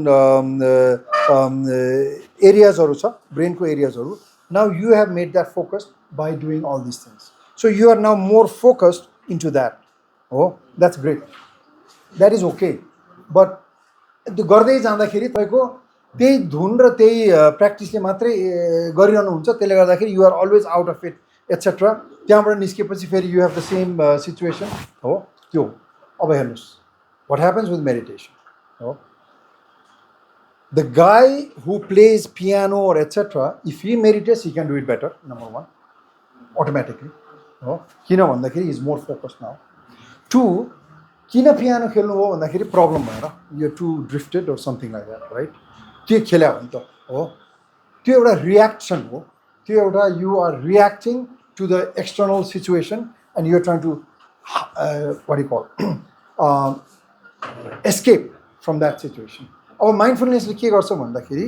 एरियाजहरू छ ब्रेनको एरियाजहरू now you have made that focused by doing all this things so you are now more focused into that हो that's great that is okay but त्यो गर्दै जाँदाखेरि तपाईँको त्यही धुन र त्यही प्र्याक्टिसले मात्रै गरिरहनुहुन्छ त्यसले गर्दाखेरि you are always out of it etcetera त्यहाँबाट निस्केपछि फेरि you have the same situation हो त्यो अब हेर्नुहोस् वाट ह्यापन्स विथ मेडिटेसन हो the guy who plays piano or etcetera if he meditates he can do it better number one automatically हो किन भन्दाखेरि is more focus now to किन पियानो खेल्नु हो भन्दाखेरि प्रब्लम भएर यो to drifted or something like that right त्यो खेल्यो भने त हो त्यो एउटा रियाक्सन हो त्यो एउटा you are reacting to the external situation and you're trying to what you call escape from that situation अब माइन्डफुलनेसले के गर्छ भन्दाखेरि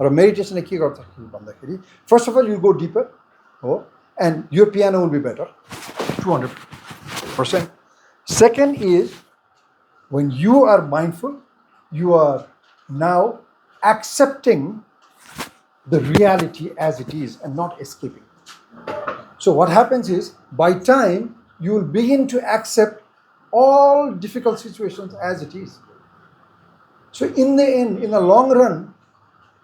र मेडिटेसनले के गर्छ भन्दाखेरि first of all you go deeper हो and your piano will be better 200%. Second is when you are mindful, you are now accepting the reality as it is and not escaping. So what happens is by time you will begin to accept all difficult situations as it is. So in the end, in the long run,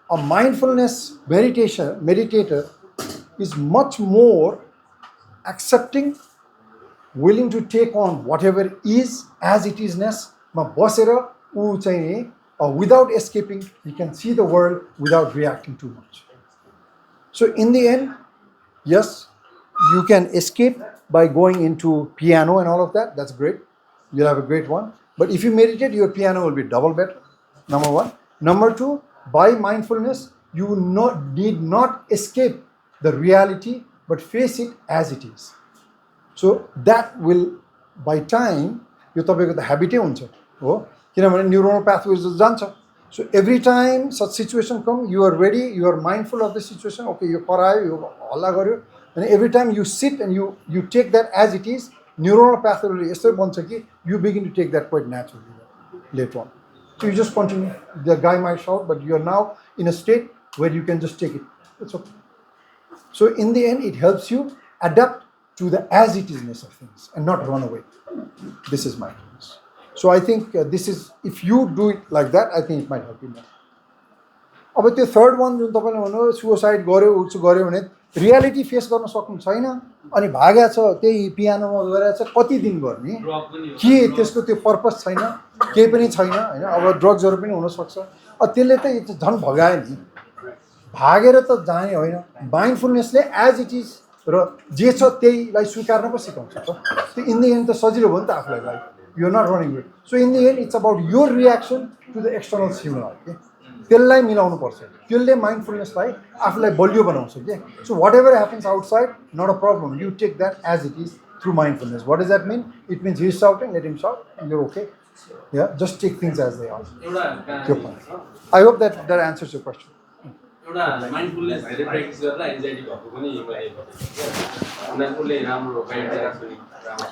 a mindfulness meditator is much more accepting, willing to take on whatever is as it isness ma basera u chahi without escaping. You can see the world without reacting too much. So in the end, yes, you can escape by going into piano and all of that. That's great. You'll have a great one. But if you meditate, your piano will be double better. Number one. Number two, by mindfulness, you need not escape the reality, but face it as it is. So that will, by time, यो तपाईको त habit हुन्छ हो किनभने neuronal pathways जान्छ. So every time such situation come, you are ready, you are mindful of the situation. Okay, यो करायो, यो हल्ला गर्यो, and every time you sit and you take that as it is, neuronal pathway यस्तो बन्छ कि you begin to take that quite naturally later on. So you just continue. The guy might shout, but you are now in a state where you can just take it. It's okay. So in the end, it helps you adapt to the as it isness of things and not run away. This is mindfulness. So I think this is, if you do it like that, I think it might help you more. अब त्यो थर्ड वान जुन तपाईँले भन्नुभयो सुसाइड गऱ्यो उसो गऱ्यो भने रियालिटी फेस गर्न सक्नु छैन अनि भागेको छ त्यही पियानोमा गएर चाहिँ कति दिन गर्ने के त्यसको त्यो पर्पस छैन केही पनि छैन होइन अब ड्रग्सहरू पनि हुनसक्छ त्यसले त झन् भगायो नि भागेर त जाने होइन माइन्डफुलनेसले एज इट इज र जे छ त्यहीलाई स्वीकार्न पो सिकाउँछ त त्यो इन द एन्ड त सजिलो भयो नि त आफूलाई you're not running away. So in the end, it's about your reaction to the external stimuli. Okay? त्यसलाई मिलाउनु पर्छ त्यसले माइन्डफुलनेसलाई आफूलाई बलियो बनाउँछ के so whatever happens outside not a problem you take that as it is through mindfulness what is that mean it means he is shouting let him shout and you're okay yeah just take things as they are त्यो point. I hope that answers your question. एउटा माइन्डफुलनेस धेरै प्र्याक्टिस गरेर एन्जाइटी भएको पनि मैले उनीहरूले राम्रो गाइड दिएको छु नि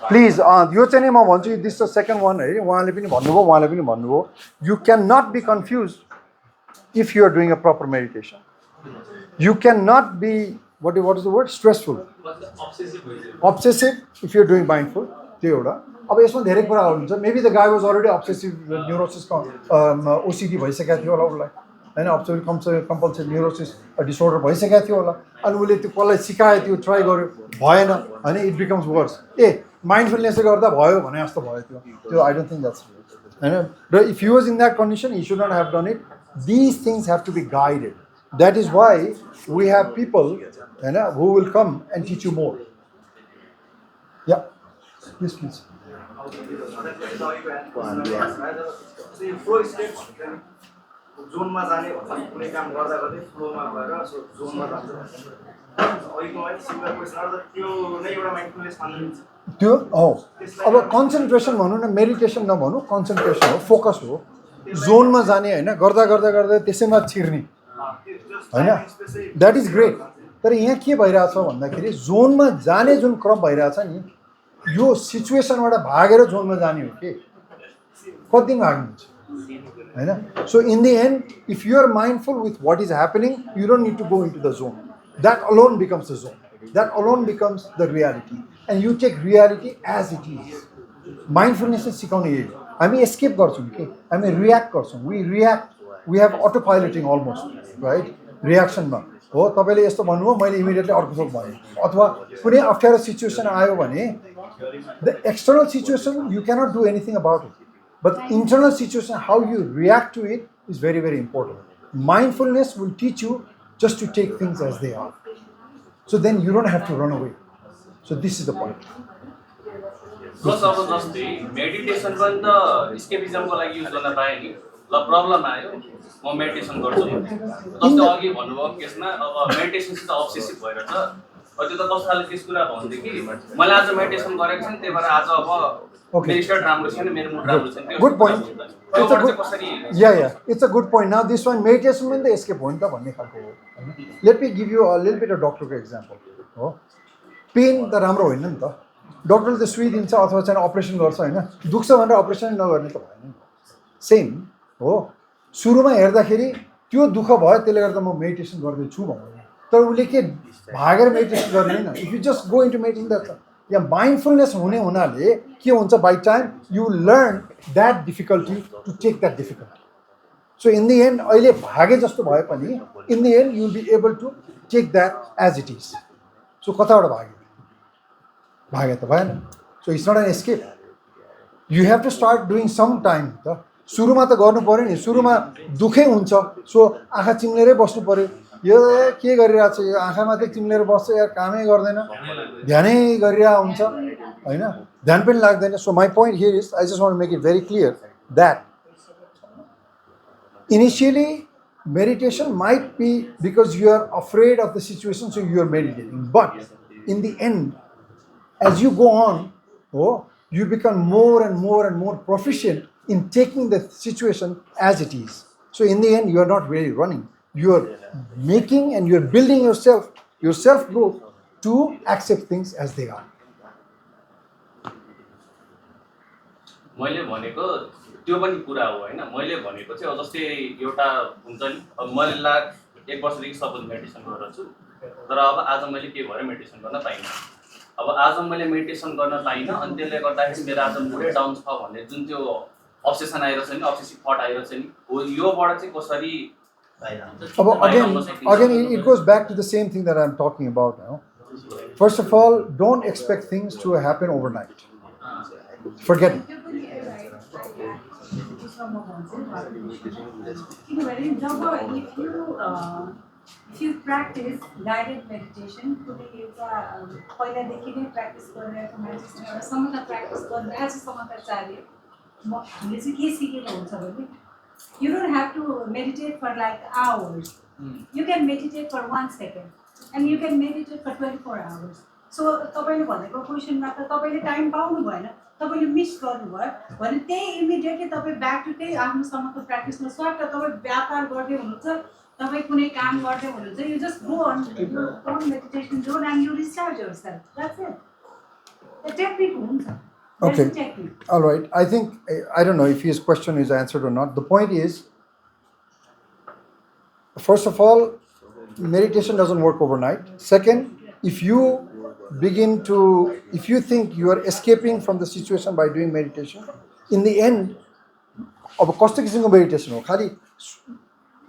प्लिज यो चाहिँ नि म भन्छु दिस द सेकेन्ड वान है उहाँले पनि भन्नुभयो you can not be confuse if you are doing a proper meditation. You cannot be, what is the word? Stressful. Obsessive if you are doing mindful. अब यसमा धेरै कुराहरू हुन्छ maybe the guy was already obsessive neurosis OCD भइसकेको थियो होला उसलाई होइन अब्सेसिभ कम्पल्सिभ न्युरोसिस डिसअर्डर भइसकेको थियो होला अनि उसले त्यो कसलाई सिकायो त्यो ट्राई गर्यो भएन होइन इट बिकम्स वर्स माइन्डफुलनेसले गर्दा भयो भने जस्तो भयो त्यो आई डोन्ट थिङ्क द्याट्स होइन र if you was in that condition you should not have done it these things have to be guided. That is why we have people who will come and teach you more. Yeah, please. जोनमा जाने भन्छ कुनै काम गर्दा गर्दै फ्लोमा गएर जोनमा जान्छ अहिलेको है सिमिलर क्वेसन त्यो नै एउटा माइन्डफुलनेस मानिन्छ त्यो हो अब कन्सन्ट्रेसन भनौँ न मेडिटेसन नभनौँ कन्सन्ट्रेसन हो फोकस हो जोनमा जाने होइन गर्दा त्यसैमा छिर्ने होइन द्याट इज ग्रेट तर यहाँ के भइरहेछ भन्दाखेरि जोनमा जाने जुन क्रम भइरहेछ नि यो सिचुएसनबाट भागेर जोनमा जाने हो कि कति भाग्नुहुन्छ होइन so in the end if you are mindful with what is happening you don't need to go into the zone that alone becomes the zone that alone becomes the reality and you take reality as it is माइन्डफुलनेसले सिकाउने यही हो हामी एस्केप गर्छौँ कि हामी रियाक्ट गर्छौँ we have auto piloting almost right रियाक्सनमा हो तपाईँले यस्तो भन्नुभयो मैले इमिडिएटली अर्को थोक भनेँ अथवा कुनै अप्ठ्यारो सिचुएसन आयो भने the external situation you cannot do anything about it but internal situation how you react to it is very very important mindfulness will teach you just to take things as they are so then you don't have to run away so this is the point plus अब जस्तै मेडिटेसन पनि त स्केपिजमको लागि युज गर्न पाएँ नि ल प्रब्लम आयो म मेडिटेसन गर्छु जस्तो अघि भन्नुभयो केसमा अब मेडिटेसन त अब्सेसिभ भएर छ त्यो त कस्तो खाले त्यस कुरा भनेदेखि मैले आज मेडिटेसन गरेको छु नि त्यही भएर आज अब मेरो स्टेट राम्रो छैन मेरो मुड राम्रो छैन good point it's a good point now this one meditation पनि त एस्केप हो नि त भन्ने खालको हो let me give you a little bit a डक्टरको एक्जाम्पल हो पेन त राम्रो होइन नि त डक्टरले त सुई दिन्छ अथवा चाहिँ अपरेसन गर्छ होइन दुख्छ भनेर अपरेसन नगर्ने त भएन सेम हो सुरुमा हेर्दाखेरि त्यो दुःख भयो त्यसले गर्दा म मेडिटेसन गर्दैछु भन्नु तर उसले के भागेर मेडिटेसन गर्दैन if you just go into meditation that या माइन्डफुलनेस हुनाले के हुन्छ by time you learn that difficulty to take that difficulty so in the end अहिले भागे जस्तो भए पनि in the end you will be able to take that as it is so कताबाट भागे त भएन so it's not an escape you have to start doing some time त सुरुमा त गर्नु पऱ्यो नि सुरुमा दुःखै हुन्छ सो आँखा चिम्लेरै बस्नु पऱ्यो यो के गरिरहेको छ यो आँखा मात्रै चिम्लेर बस्छ यार कामै गर्दैन ध्यानै गरिरहेको हुन्छ होइन ध्यान पनि लाग्दैन so my point here is I just want make it very clear that initially meditation might be because you are afraid of the situation, so you are meditating. But in the end, as you go on, you become more and more proficient in taking the situation as it is. So in the end, you are not really running. You are making and you are building your self-growth to accept things as they are. मैले भनेको त्यो पनि कुरा हो होइन मैले भनेको चाहिँ जस्तै एउटा हुन्छ नि अब मैले 1 वर्षदेखि सपोज मेडिटेसन गरेर छु तर अब आज मैले के भएर मेडिटेसन गर्न पाइनँ अब आज मैले मेडिटेसन गर्न पाइनँ अनि त्यसले गर्दाखेरि मेरो आज मुडै डाउन छ भन्ने जुन त्यो अब्सेसन आइरहेछ नि अब्सेसिभ थट आइरहेछ नि हो योबाट चाहिँ कसरी अब again it goes back to the same thing that I'm talking about now. First of all, don't expect things to happen overnight. Forget it. किनभने जब if you If you practice guided meditation, कुनै एउटा पहिलादेखि नै प्र्याक्टिस गरिरहेको मान्छेसँग एउटा समता प्र्याक्टिस गर्नु एज अ समताचार्य हामीले चाहिँ के सिकेको हुन्छ भने you don't have to meditate for like hours. You can meditate for 1 second and you can meditate for 24 hours. So तपाईले भनेको क्वेसनमा त तपाईले टाइम पाउनु भएन, तपाईले मिस गर्नुभयो भने त्यही इमिडिएटली तपाईँ ब्याक टु त्यही आफ्नो समता प्र्याक्टिसमा स्वाट तपाईँ व्यापार गर्दै हुनुहुन्छ, तपाईँ कुनै काम गर्दै हुनुहुन्छ, you just go on your own meditation zone and you recharge yourself. That's it. The technique हुन्छ. Okay. All right. I think, I don't know if his question is answered or not. The point is, first of all, meditation doesn't work overnight. Second, if you think you are escaping from the situation by doing meditation, in the end, अब कस्तो किसिमको मेडिटेसन हो, खालि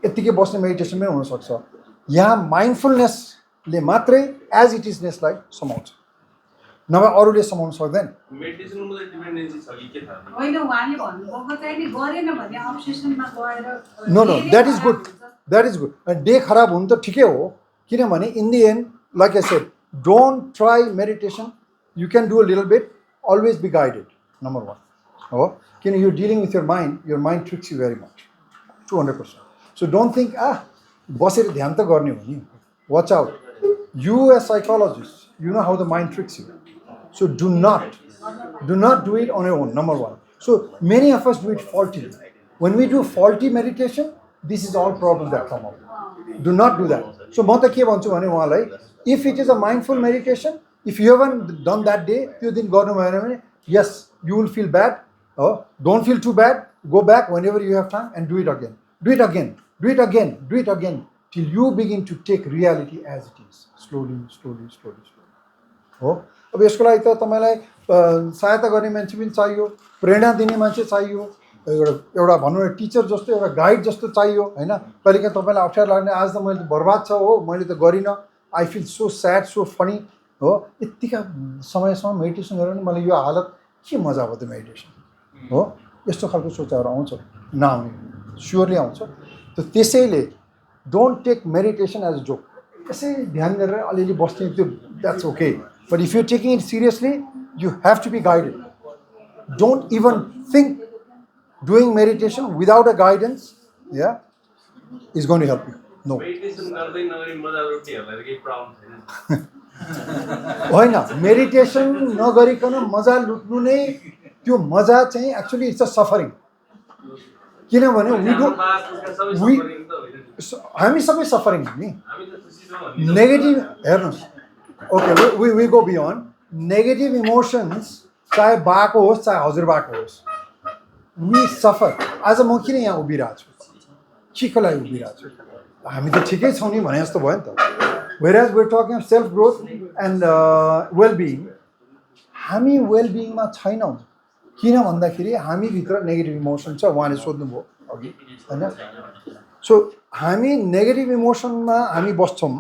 यतिकै बस्ने मेडिटेसन पनि हुनसक्छ। यहाँ माइन्डफुलनेसले मात्रै एज इट इजनेसलाई समाउँछ, नभए अरूले समाउन सक्दैन। No no, that is good, that is good. Day खराब हुनु त ठिकै हो, किनभने in the end like I said, don't try meditation, you can do a little bit, always be guided, number 1 हो, किन you dealing with your mind tricks you very much, 200%. So don't think बसेर ध्यान त गर्ने हो नि, watch out. You as psychologists, you know how the mind tricks you. So do not do it on your own, number 1. So many of us do it faultily. When we do faulty meditation, this is all problems that come up. Do not do that. So म त के भन्छु भने उहाँलाई, if it is a mindful meditation, if you haven't done that day, त्यो दिन गर्नु भएन भने, yes, you will feel bad. Don't feel too bad. Go back whenever you have time and do it again. Do it again. Do it again. Do it again till you begin to take reality as it is. Slowly. हो, अब यसको लागि त तपाईलाई सहायता गर्ने मान्छे पनि चाहियो, प्रेरणा दिने मान्छे चाहियो, एउटा भनौँ न टिचर जस्तो एउटा गाइड जस्तो चाहियो हैन। कहिलेकाहीँ तपाईलाई अप्ठ्यारो लाग्ने, आज त मैले त बर्बाद छ हो, मैले त गरिनँ, I feel so sad, so funny हो, यतिका समयसम्म मेडिटेसन गरेर नि मलाई यो हालत के मजा भयो त मेडिटेसन हो, यस्तो खालको सोचाइहरू आउँछ, नआउने स्योरली आउँछ। त त्यसैले don't take meditation as a joke, यसै ध्यान गरेर अलिअलि बस्ने त्यो that's okay, but if you taking it seriously you have to be guided. Don't even think doing meditation without a guidance is going to help you. No होइन, मेडिटेसन नगरिकन मजा लुट्नु नै त्यो मजा चाहिँ एक्चुअली इट्स अ सफरिङ, किनभने हामी सबै सफरिङ हो नि। नेगेटिभ हेर्नुहोस्, okay we go beyond negative emotions, चाहे बाको होस् चाहे हजुरबाको होस्, वी सफर। आज म किन यहाँ उभिरहेको छु, केको लागि उभिरहेको छु, हामी त ठिकै छौँ नि भने जस्तो भयो नि त। whereas we're talking of self growth and well-being, हामी well-beingमा छैनौँ, किन भन्दाखेरि हामीभित्र नेगेटिभ इमोसन छ, उहाँले सोध्नुभयो अघि होइन। सो हामी नेगेटिभ इमोसनमा हामी बस्छौँ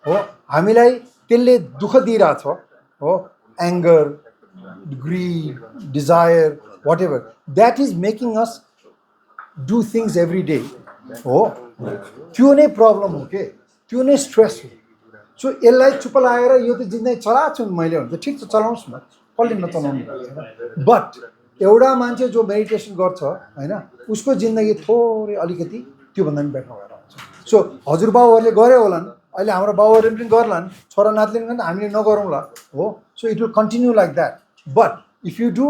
हो, हामीलाई त्यसले दुःख दिइरहेछ हो, anger, greed, desire, whatever, that is making us do things every day हो, त्यो नै प्रब्लम हो के, त्यो नै स्ट्रेस हो। सो यसलाई चुप लागेर यो त जिन्दगी चलाएको छु मैले भने त ठिक छ, चलाउनुहोस् न, कसले नचलाउनु, बट एउटा मान्छे जो मेडिटेसन गर्छ होइन, उसको जिन्दगी थोरै अलिकति त्योभन्दा पनि बेटर भएर आउँछ। सो हजुरबाउहरूले गरे होलान्, अहिले हाम्रो बाउहरूले पनि गर्लान्, छोरा नातिले पनि हामीले नगरौँला हो। So it will continue like that, but if you do,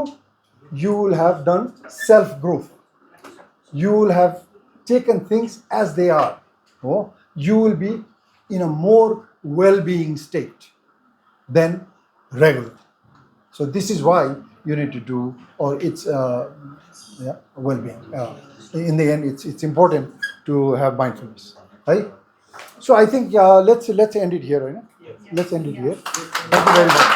you will have done self growth, you will have taken things as they are हो, you will be in a more well-being state than regular. So this is why you need to do, or it's well-being. In the end, it's important to have mindfulness, right? So I think let's end it here, right? Let's end it here. Thank you very much.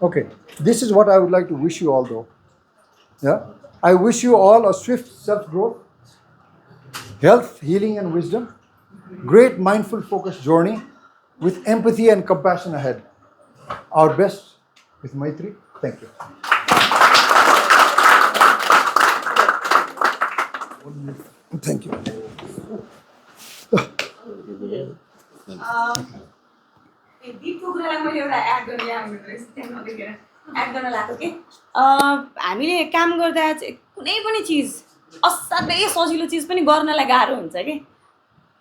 Okay, this is what I would like to wish you all, though. Yeah, I wish you all a swift self-growth, health, healing, and wisdom, great mindful focused journey with empathy and compassion ahead. Our best with Maitri. Thank you. Thank you. दिपको कुरालाई मैले एउटा एड गर्न लागेको कि हामीले काम गर्दा चाहिँ कुनै पनि चिज असाध्यै सजिलो चिज पनि गर्नलाई गाह्रो हुन्छ कि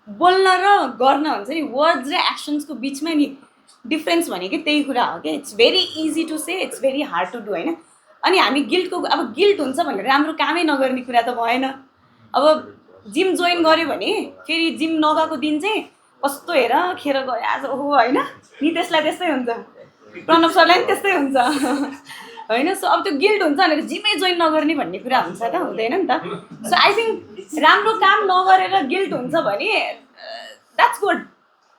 बोल्न र गर्न हुन्छ नि वर्ड्स र एक्सन्सको बिचमा नि डिफ्रेन्स भनेको त्यही कुरा हो कि it's very easy to say it's very hard to do होइन अनि हामी गिल्टको अब गिल्ट हुन्छ भनेर राम्रो कामै नगर्ने कुरा त भएन अब जिम जोइन गऱ्यो भने फेरि जिम नगएको दिन चाहिँ कस्तो हेर खेर गयो आज ओहो होइन नितेशलाई त्यस्तै हुन्छ प्रणव सरलाई पनि त्यस्तै हुन्छ होइन सो अब त्यो गिल्ट हुन्छ भनेर जिमै जोइन नगर्ने भन्ने कुरा हुन्छ त हुँदैन नि त सो आई थिङ्क राम्रो काम नगरेर गिल्ट हुन्छ भने that's good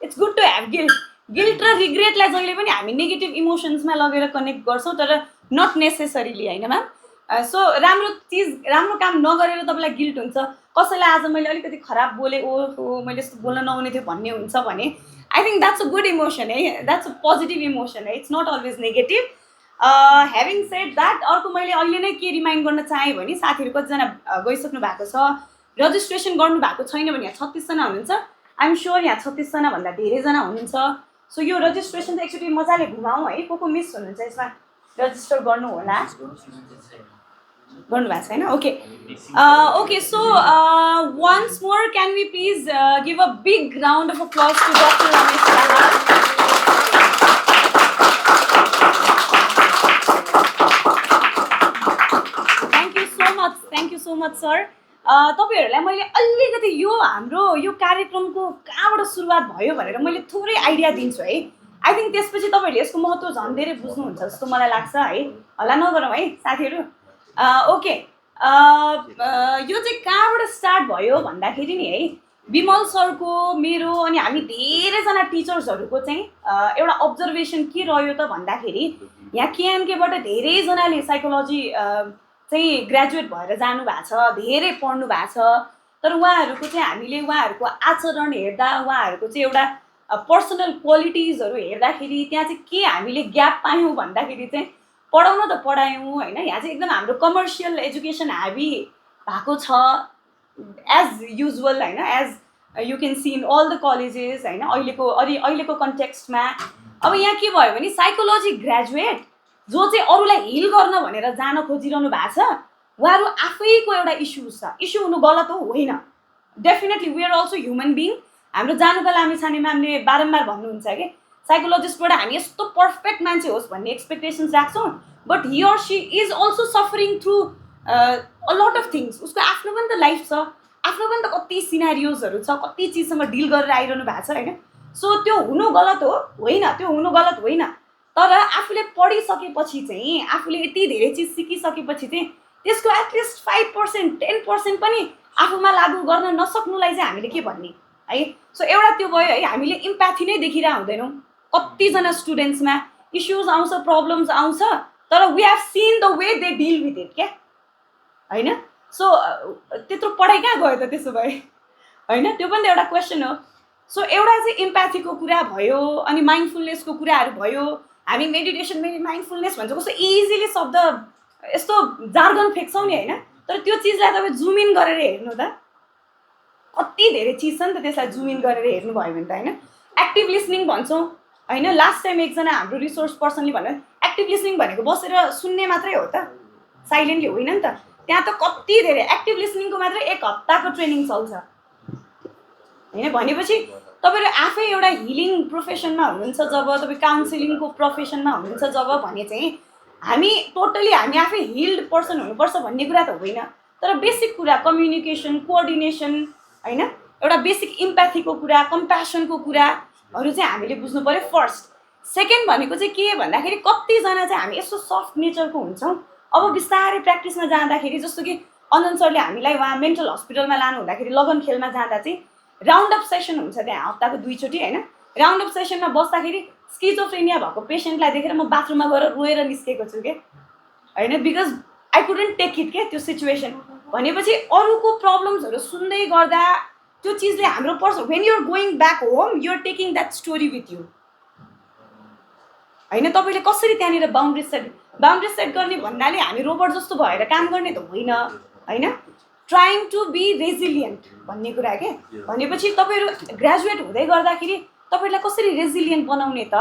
it's good to have guilt र रिग्रेटलाई जहिले पनि हामी नेगेटिभ इमोसन्समा लगेर कनेक्ट गर्छौँ तर नट नेसेसरीली होइन म्याम सो राम्रो काम नगरेर तपाईँलाई गिल्ट हुन्छ कसैलाई आज मैले अलिकति खराब बोलेँ ओ मैले यस्तो बोल्न नहुने थियो भन्ने हुन्छ भने I think that's a good emotion है द्याट्स अ पोजिटिभ इमोसन है it's not always negative having said that अर्को मैले अहिले नै के रिमाइन्ड गर्न चाहेँ भने साथीहरू कतिजना गइसक्नु भएको छ रजिस्ट्रेसन गर्नुभएको छैन भने यहाँ 36 जना हुनुहुन्छ आइएम स्योर यहाँ 36 जना भन्दा धेरैजना हुनुहुन्छ सो यो रजिस्ट्रेसन चाहिँ एकचोटि मजाले घुमाउँ है को मिस हुनुहुन्छ यसमा रजिस्टर गर्नु होला गर्नुभएको छैन okay okay so once more can we please give a big round of applause to doctor Ramesh Dahal thank you so much sir तपाईँहरूलाई मैले अलिकति यो हाम्रो यो कार्यक्रमको कहाँबाट सुरुवात भयो भनेर मैले थोरै आइडिया दिन्छु है आई थिङ्क त्यसपछि तपाईँहरूले यसको महत्त्व झन् धेरै बुझ्नुहुन्छ जस्तो मलाई लाग्छ है हल्ला नगरौँ है साथीहरू ओके यो चाहिँ कहाँबाट स्टार्ट भयो भन्दाखेरि नि है विमल सरको मेरो अनि हामी धेरैजना टिचर्सहरूको चाहिँ एउटा अब्जर्भेसन के रह्यो त भन्दाखेरि यहाँ केएनकेबाट धेरैजनाले साइकोलोजी चाहिँ ग्रेजुएट भएर जानुभएको छ धेरै पढ्नु भएको छ तर उहाँहरूको चाहिँ हामीले उहाँहरूको आचरण हेर्दा उहाँहरूको चाहिँ एउटा पर्सनल क्वालिटिजहरू हेर्दाखेरि त्यहाँ चाहिँ के हामीले ग्याप पायौँ भन्दाखेरि चाहिँ पढाउन त पढायौँ होइन यहाँ चाहिँ एकदम हाम्रो कमर्सियल एजुकेसन हाबी भएको छ एज युजुअल होइन as you can see in all the colleges होइन अहिलेको कन्टेक्स्टमा अब यहाँ के भयो भने साइकोलोजी ग्रेजुएट जो चाहिँ अरूलाई हिल गर्न भनेर जान खोजिरहनु भएको छ उहाँहरू आफैको एउटा इस्युज छ इस्यु हुनु गलत हो होइन definitely we are also human being हाम्रो जानुका लामिछाने म्यामले बारम्बार भन्नुहुन्छ कि साइकोलोजिस्टबाट हामी यस्तो पर्फेक्ट मान्छे होस् भन्ने एक्सपेक्टेसन्स राख्छौँ but he or she is also suffering through a lot of things उसको आफ्नो पनि त लाइफ छ आफ्नो पनि त कति सिनारियोजहरू छ कति चिजसँग डिल गरेर आइरहनु भएको छ होइन सो त्यो हुनु गलत हो होइन त्यो हुनु गलत होइन तर आफूले पढिसकेपछि चाहिँ आफूले यति धेरै चिज सिकिसकेपछि चाहिँ त्यसको एटलिस्ट 5% 10% पनि आफूमा लागू गर्न नसक्नुलाई चाहिँ हामीले के भन्ने है सो एउटा त्यो भयो है हामीले इम्प्याथी नै देखिरहेको हुँदैनौँ कतिजना स्टुडेन्ट्समा इस्युज आउँछ प्रब्लम्स आउँछ तर we have seen the way they deal with it क्या होइन सो त्यत्रो पढाइ कहाँ गयो त त्यसो भए होइन त्यो पनि त एउटा क्वेसन हो सो एउटा चाहिँ इम्प्याथीको कुरा भयो अनि माइन्डफुलनेसको कुराहरू भयो हामी मेडिटेसन माइन्डफुलनेस भन्छ कस्तो इजिली शब्द यस्तो जार्गन फ्याँक्छौँ नि होइन तर त्यो चिजलाई तपाईँ जुम इन गरेर हेर्नु त कति धेरै चिज छ नि त त्यसलाई जुम इन गरेर हेर्नुभयो भने त होइन एक्टिभ लिसनिङ भन्छौँ होइन लास्ट टाइम एकजना हाम्रो रिसोर्स पर्सनले भन्नु एक्टिभ लिसनिङ भनेको बसेर सुन्ने मात्रै हो त साइलेन्टली होइन नि त त्यहाँ त कति धेरै एक्टिभ लिसनिङको मात्रै 1 हप्ताको ट्रेनिङ चल्छ होइन भनेपछि तपाईँहरू आफै एउटा हिलिङ प्रोफेसनमा हुनुहुन्छ जब तपाईँ काउन्सिलिङको प्रोफेसनमा हुनुहुन्छ जब भने चाहिँ हामी टोटली हामी आफै हिल्ड पर्सन हुनुपर्छ भन्ने कुरा त होइन तर बेसिक कुरा कम्युनिकेसन कोअर्डिनेसन होइन एउटा बेसिक इम्प्याथीको कुरा कम्प्यासनको कुराहरू चाहिँ हामीले बुझ्नु पऱ्यो फर्स्ट सेकेन्ड भनेको चाहिँ के भन्दाखेरि कतिजना चाहिँ हामी यस्तो सफ्ट नेचरको हुन्छौँ अब बिस्तारै प्र्याक्टिसमा जाँदाखेरि जस्तो कि अनन्त सरले हामीलाई उहाँ मेन्टल हस्पिटलमा लानु हुँदाखेरि लगन खेलमा जाँदा चाहिँ राउन्ड अप सेसन हुन्छ त्यहाँ हप्ताको 2 चोटि होइन राउन्ड अप सेसनमा बस्दाखेरि स्किजोफ्रेनिया भएको पेसेन्टलाई देखेर म बाथरुममा गएर रोएर निस्केको छु क्या होइन because I couldn't take it क्या त्यो सिचुएसन भनेपछि अरूको प्रब्लम्सहरू सुन्दै गर्दा त्यो चिजले हाम्रो पर्छ when you're going back home you're taking that story with you होइन तपाईँले कसरी त्यहाँनिर बााउन्ड्री सेट गर्ने भन्नाले हामी रोबोट जस्तो भएर काम गर्ने त होइन होइन ट्राइङ टु बी रेजिलियन्ट भन्ने कुरा के भनेपछि तपाईँहरू ग्रेजुएट हुँदै गर्दाखेरि तपाईँहरूलाई कसरी रेजिलियन्ट बनाउने त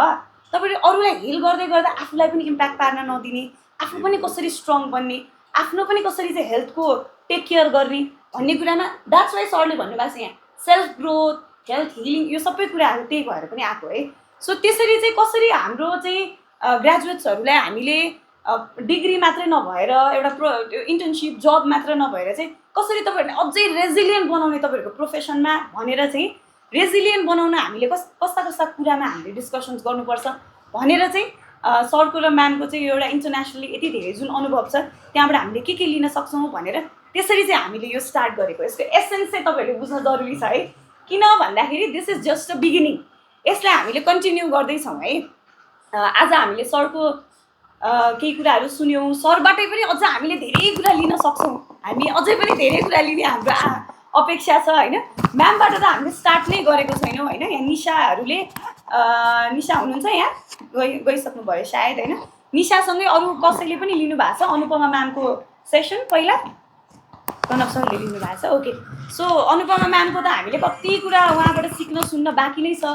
तपाईँले अरूलाई हिल गर्दै गर्दा आफूलाई पनि इम्प्याक्ट पार्न नदिने आफू पनि कसरी स्ट्रङ बन्ने आफ्नो पनि कसरी चाहिँ हेल्थको टेक केयर गर्ने भन्ने कुरामा द्याट्स वाइ सरले भन्नुभएको छ यहाँ सेल्फ ग्रोथ हेल्थ हिलिङ यो सबै कुराहरू त्यही भएर पनि आएको है सो त्यसरी चाहिँ कसरी हाम्रो चाहिँ ग्रेजुएट्सहरूलाई हामीले डिग्री मात्रै नभएर एउटा इन्टर्नसिप जब मात्र नभएर चाहिँ कसरी तपाईँहरूले अझै रेजिलियन्ट बनाउने तपाईँहरूको प्रोफेसनमा भनेर चाहिँ रेजिलियन्ट बनाउन हामीले कस्ता कस्ता कुरामा हामीले डिस्कसन्स गर्नुपर्छ भनेर चाहिँ सरको र म्यामको चाहिँ एउटा इन्टरनेसनली यति धेरै जुन अनुभव छ त्यहाँबाट हामीले के लिन सक्छौँ भनेर त्यसरी चाहिँ हामीले यो स्टार्ट गरेको यसको एसेन्स चाहिँ तपाईँहरूले बुझ्न जरुरी छ है किन भन्दाखेरि this is just a beginning यसलाई हामीले कन्टिन्यू गर्दैछौँ है आज हामीले सरको केही कुराहरू सुन्यौँ सरबाटै पनि अझ हामीले धेरै कुरा लिन सक्छौँ हामी अझै पनि धेरै कुरा लिने हाम्रो अपेक्षा छ होइन म्यामबाट त हामीले स्टार्ट नै गरेको छैनौँ होइन यहाँ निशाहरूले निशा हुनुहुन्छ यहाँ गइसक्नु भयो सायद होइन निशासँगै अरू कसैले पनि लिनुभएको छ अनुपमा म्यामको सेसन पहिला कनक सरले लिनुभएको छ ओके सो अनुपमा म्यामको त हामीले कति कुरा उहाँबाट सिक्न सुन्न बाँकी नै छ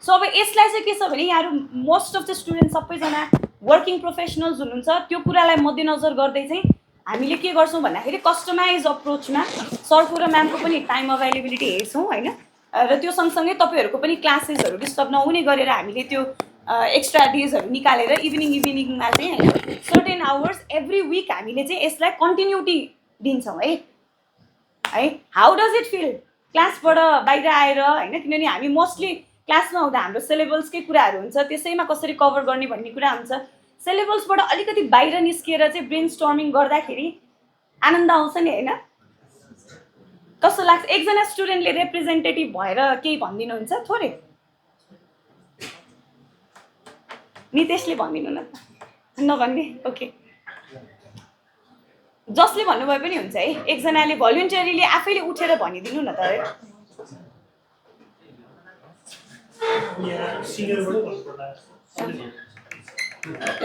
सो अब यसलाई चाहिँ के छ भने यहाँहरू मोस्ट अफ द स्टुडेन्ट सबैजना वर्किङ प्रोफेसनल्स हुनुहुन्छ त्यो कुरालाई मध्यनजर गर्दै चाहिँ हामीले के गर्छौँ भन्दाखेरि कस्टमाइज अप्रोचमा सरको र म्यामको पनि टाइम अभाइलेबिलिटी हेर्छौँ होइन र त्यो सँगसँगै तपाईँहरूको पनि क्लासेसहरू डिस्टर्ब नहुने गरेर हामीले त्यो एक्स्ट्रा डेजहरू निकालेर इभिनिङमा चाहिँ होइन सर्टेन आवर्स एभ्री विक हामीले चाहिँ यसलाई कन्टिन्युटी दिन्छौँ है हाउ डज इट फिल क्लासबाट बाहिर आएर होइन किनभने हामी मोस्टली क्लासमा हुँदा हाम्रो सिलेबसकै कुराहरू हुन्छ त्यसैमा कसरी कभर गर्ने भन्ने कुरा हुन्छ सिलेबसबाट अलिकति बाहिर निस्किएर चाहिँ ब्रेन स्टर्मिङ गर्दाखेरि आनन्द आउँछ नि होइन कस्तो लाग्छ एकजना स्टुडेन्टले रिप्रेजेन्टेटिभ भएर केही भनिदिनुहुन्छ थोरै नितेशले भनिदिनु न नभन्ने ओके जसले भन्नुभयो पनि हुन्छ है एकजनाले भोलिन्टियरली आफैले उठेर भनिदिनु न त है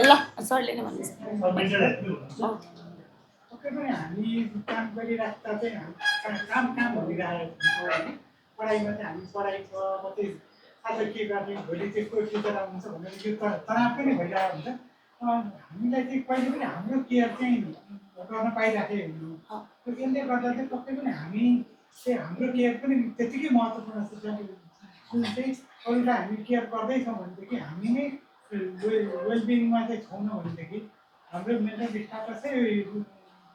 ल सरले नै भन्नुहोस् पक्कै पनि हामी काम गरिराख्दा चाहिँ काम भनिरहेको होइन पढाइमा चाहिँ हामी पढाइ छ मात्रै आज के गर्ने भोलि चाहिँ को फ्युचर आउँछ भनेर यो तनाव पनि भइरहेको हुन्छ हामीलाई चाहिँ कहिले पनि हाम्रो केयर चाहिँ गर्न पाइराखेको हुँदैन यसले गर्दा चाहिँ पक्कै पनि हामी चाहिँ हाम्रो केयर पनि त्यतिकै महत्त्वपूर्ण छ जुन चाहिँ अरूलाई हामी केयर गर्दैछौँ भनेदेखि हामी नै वेलबिङमा चाहिँ छैनौँ भनेदेखि हाम्रो मेन्टल स्टाटसै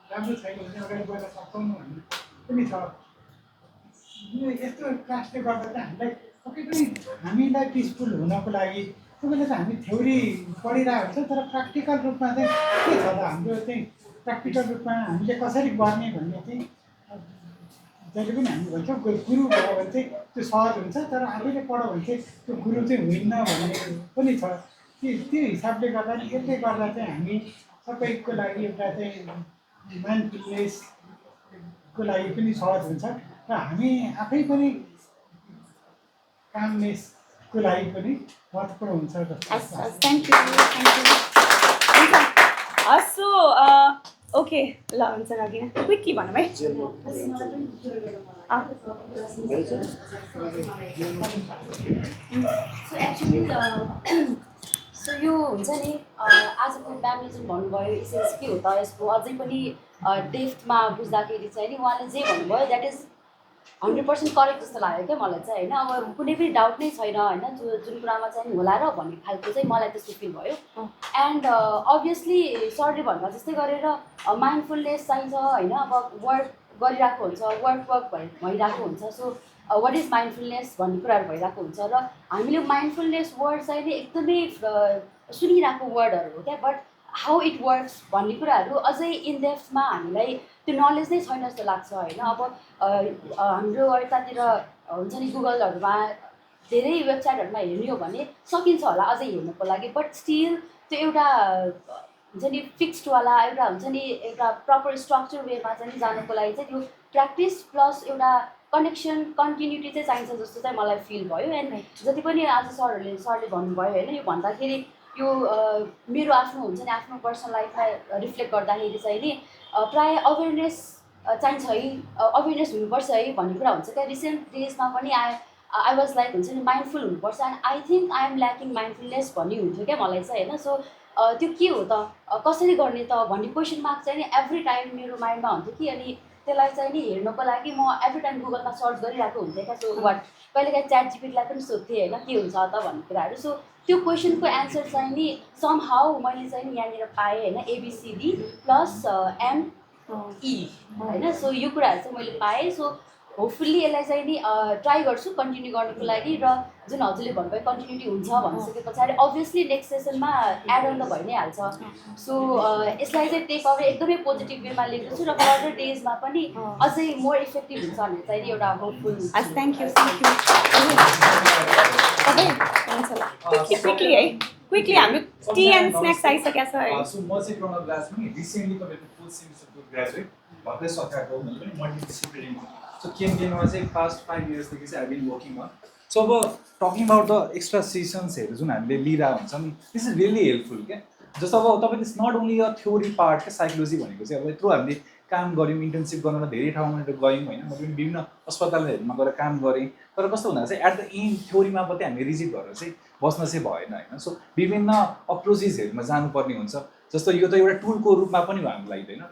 राम्रो छैन भने अगाडि बढ्न सक्छौँ भन्ने पनि छ यस्तो क्लासले गर्दा चाहिँ हामीलाई पक्कै पनि हामीलाई पिसफुल हुनको लागि तपाईँले त हामी थ्योरी पढिरहेको हुन्छ तर प्र्याक्टिकल रूपमा चाहिँ के छ त हाम्रो चाहिँ प्र्याक्टिकल रूपमा हामीले कसरी गर्ने भन्ने चाहिँ जहिले पनि हामी भन्छौँ गुरु भयो भने चाहिँ त्यो सहज हुन्छ तर आफैले पढ्यो भने चाहिँ त्यो गुरु चाहिँ हुन्न भन्ने पनि छ त्यो हिसाबले गर्दा यसले गर्दा चाहिँ हामी सबैको लागि एउटा चाहिँ माइन्डफुलनेसको लागि पनि सहज हुन्छ र हामी आफै पनि कामनेसको लागि पनि महत्त्वपूर्ण हुन्छ जस्तो थ्याङ्क यू हस् सो ओके ल हुन्छ नगिन क्विकली भनौँ है सो यो हुन्छ नि आजको म्यामले जुन भन्नुभयो इसेन्स के हो त यसको अझै पनि डेफ्थमा बुझ्दाखेरि चाहिँ नि उहाँले जे भन्नुभयो द्याट इज 100% करेक्ट जस्तो लाग्यो क्या मलाई चाहिँ होइन अब कुनै पनि डाउट नै छैन होइन जुन कुरामा चाहिँ होला र भन्ने खालको चाहिँ मलाई त्यस्तो फिल भयो एन्ड अभियसली सरले भन्दा जस्तै गरेर माइन्डफुलनेस चाहिन्छ होइन अब वर्क गरिरहेको हुन्छ वर्क भइरहेको हुन्छ सो वाट इज माइन्डफुलनेस भन्ने कुराहरू भइरहेको हुन्छ र हामीले माइन्डफुलनेस वर्ड चाहिँ नि एकदमै सुनिरहेको वर्डहरू हो क्या बट हाउ इट वर्क्स भन्ने कुराहरू अझै इनडेप्थमा हामीलाई त्यो नलेज नै छैन जस्तो लाग्छ होइन अब हाम्रो यतातिर हुन्छ नि गुगलहरूमा धेरै वेबसाइटहरूमा हेर्ने हो भने सकिन्छ होला अझै हेर्नुको लागि बट स्टिल त्यो एउटा हुन्छ नि फिक्स्डवाला एउटा हुन्छ नि एउटा प्रपर स्ट्रक्चर वेमा चाहिँ जानुको लागि चाहिँ त्यो प्र्याक्टिस प्लस एउटा कनेक्सन कन्टिन्युटी चाहिँ चाहिन्छ जस्तो चाहिँ मलाई फिल भयो एन्ड जति पनि आज सरले भन्नुभयो होइन यो भन्दाखेरि यो मेरो आफ्नो हुन्छ नि आफ्नो पर्सनल लाइफमा रिफ्लेक्ट गर्दाखेरि चाहिँ नि प्रायः अवेरनेस चाहिन्छ है, अवेरनेस हुनुपर्छ है भन्ने कुरा हुन्छ क्या। रिसेन्ट डेजमा पनि आई वाज लाइक हुन्छ नि माइन्डफुल हुनुपर्छ, and I think I am lacking mindfulness भन्ने हुन्थ्यो क्या मलाई चाहिँ होइन। सो त्यो के हो त, कसरी गर्ने त भन्ने क्वेसन मार्क चाहिँ नि एभ्री टाइम मेरो माइन्डमा हुन्थ्यो कि। अनि त्यसलाई चाहिँ नि हेर्नको लागि म एभ्री टाइम गुगलमा सर्च गरिरहेको हुन्थेँ क्या। सो वाट कहिलेकाहीँ च्याट जिपीटीलाई पनि सोध्थेँ होइन के हुन्छ त भन्ने कुराहरू। सो त्यो क्वेसनको एन्सर चाहिँ नि सम हाउ मैले चाहिँ नि यहाँनिर पाएँ होइन, ABCD प्लस ME होइन। सो यो कुराहरू चाहिँ मैले पाएँ। सो होपफुल्ली यसलाई चाहिँ नि ट्राई गर्छु कन्टिन्यू गर्नुको लागि। र जुन हजुरले भन्नुभयो कन्टिन्युटी हुन्छ भनिसके पछाडि अभियसली नेक्स्ट सेसनमा एड अन त भइ नै हाल्छ। सो यसलाई चाहिँ टेक अवे एकदमै पोजिटिभ वेमा लिएको छु र फर्दर डेजमा पनि अझै मोर इफेक्टिभ हुन्छ भन्ने चाहिँ नि एउटा होपफुल। थ्याङ्क यू क्विकली है, क्विकली हाम्रो टी एन्ड स्न्याक्स आइसकेको छ है। सो म चाहिँ प्रणव राज पनि रिसेन्टली तपाईँको फुल सेमिस्टरको ग्रेजुएट भर्खरै सकाएको मैले पनि मल्टिडिसिप्लिनरी। सो केएमकेमा चाहिँ पास्ट 5 इयर्सदेखि चाहिँ I been working on. So अब टकिङ अबाउट द एक्स्ट्रा सेसन्सहरू जुन हामीले लिइरहेको हुन्छ नि, दिस इज रियली हेल्पफुल क्या। जस्तो अब तपाईँले it's not only a theory part क्या, साइकोलोजी भनेको चाहिँ अब यत्रो हामीले काम गऱ्यौँ, इन्टर्नसिप गर्न धेरै ठाउँमा गयौँ होइन। म पनि विभिन्न अस्पतालहरूमा गएर काम गरेँ, तर कस्तो हुँदा चाहिँ एट द एन्ड थ्योरीमा मात्रै हामी रिजिट भएर चाहिँ बस्न चाहिँ भएन होइन। सो विभिन्न अप्रोचेसहरूमा जानुपर्ने हुन्छ। जस्तो यो त एउटा टुलको रूपमा पनि हो हाम्रो लागि होइन।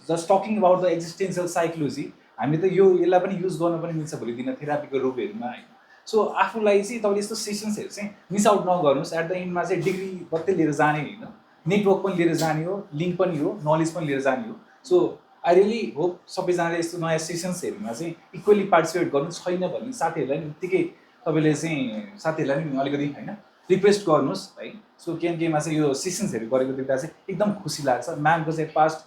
Just talking about the existential psychology, हामीले त यसलाई पनि युज गर्न पनि मिल्छ भोलि दिन थेरापीको रूपहरूमा होइन। सो आफूलाई चाहिँ तपाईँले यस्तो सेसन्सहरू चाहिँ मिस आउट नगर्नुहोस्। एट द एन्डमा चाहिँ डिग्री मात्रै लिएर जाने होइन, नेटवर्क पनि लिएर जाने हो, लिङ्क पनि हो, नलेज पनि लिएर जाने हो। सो आई रियली होप सबैजनाले यस्तो नयाँ सेसन्सहरूमा चाहिँ इक्वली पार्टिसिपेट गर्नु छैन भन्ने साथीहरूलाई नि उत्तिकै तपाईँले चाहिँ साथीहरूलाई नि अलिकति होइन रिक्वेस्ट गर्नुहोस् है। सो केएमकेमा चाहिँ यो सेसन्सहरू गरेको देख्दा चाहिँ एकदम खुसी लाग्छ। म्यामको चाहिँ पास्ट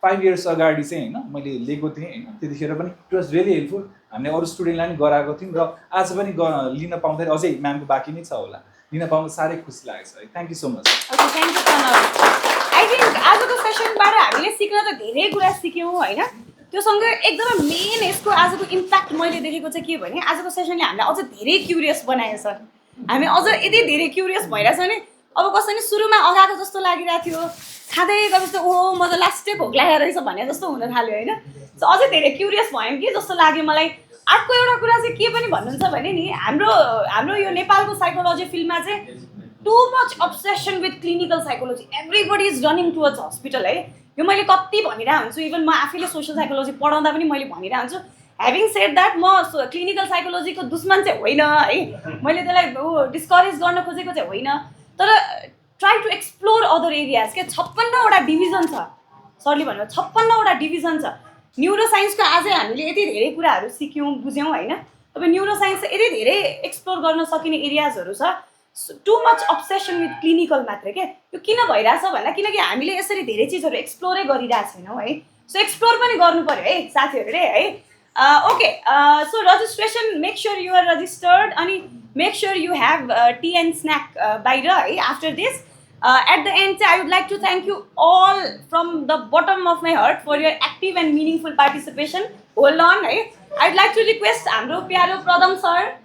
5 इयर्स अगाडि चाहिँ होइन मैले लिएको थिएँ होइन, त्यतिखेर पनि इट वाज रियली हेल्पफुल। हामीले अरू स्टुडेन्टलाई पनि गराएको थियौँ र आज पनि लिन पाउँदाखेरि अझै म्यामको बाँकी नै छ होला, लिन पाउनु साह्रै खुसी लागेको छ है। Thank you so much. Thank you Pranav. I think आजको सेसनबाट हामीले सिक्न त धेरै कुरा सिक्यौँ होइन। त्योसँग एकदमै मेन यसको आजको इम्प्याक्ट मैले देखेको चाहिँ के भने आजको सेसनले हामीलाई अझ धेरै क्युरियस बनाएको छ। हामी अझ यति धेरै क्युरियस भइरहेछ भने अब कसैले सुरुमा अगाएको जस्तो लागिरहेको थियो, खाँदै गएपछि त ओहो म त लास्टै भोक लागेको रहेछ भने जस्तो हुन थाल्यो होइन। सो अझै धेरै क्युरियस भयौँ कि जस्तो लाग्यो मलाई। अर्को एउटा कुरा चाहिँ के पनि भन्नुहुन्छ भने नि हाम्रो यो नेपालको साइकोलोजी फिल्डमा चाहिँ too much obsession with clinical psychology, everybody is running towards hospital है। यो मैले कति भनिरहेको हुन्छु, इभन म आफैले सोसल साइकोलोजी पढाउँदा पनि मैले भनिरहेको हुन्छु। ह्याभिङ सेड द्याट म क्लिनिकल साइकोलोजीको दुश्मन चाहिँ होइन है, मैले त्यसलाई डिस्करेज गर्न खोजेको चाहिँ होइन, तर try to explore other areas क्या। 56वटा डिभिजन छ, सरले भन्नुभयो 56वटा डिभिजन छ। न्युरोसाइन्सको आजै हामीले यति धेरै कुराहरू सिक्यौँ बुझ्यौँ होइन। तपाईँ न्युरोसाइन्स यति धेरै एक्सप्लोर गर्न सकिने एरियाजहरू छ। Too much obsession with clinical मात्रै के यो किन भइरहेछ भन्दा किनकि हामीले यसरी धेरै चिजहरू एक्सप्लोरै गरिरहेको छैनौँ है। सो एक्सप्लोर पनि गर्नु पऱ्यो है साथीहरूले है। Okay, so registration make sure you are registered अनि make sure you have tea and snack बाहिर है after this. At the end चाहिँ I would like to thank you all from the bottom of my heart for your active and meaningful participation. Hold on है, I would like to request हाम्रो प्यारो Pradam sir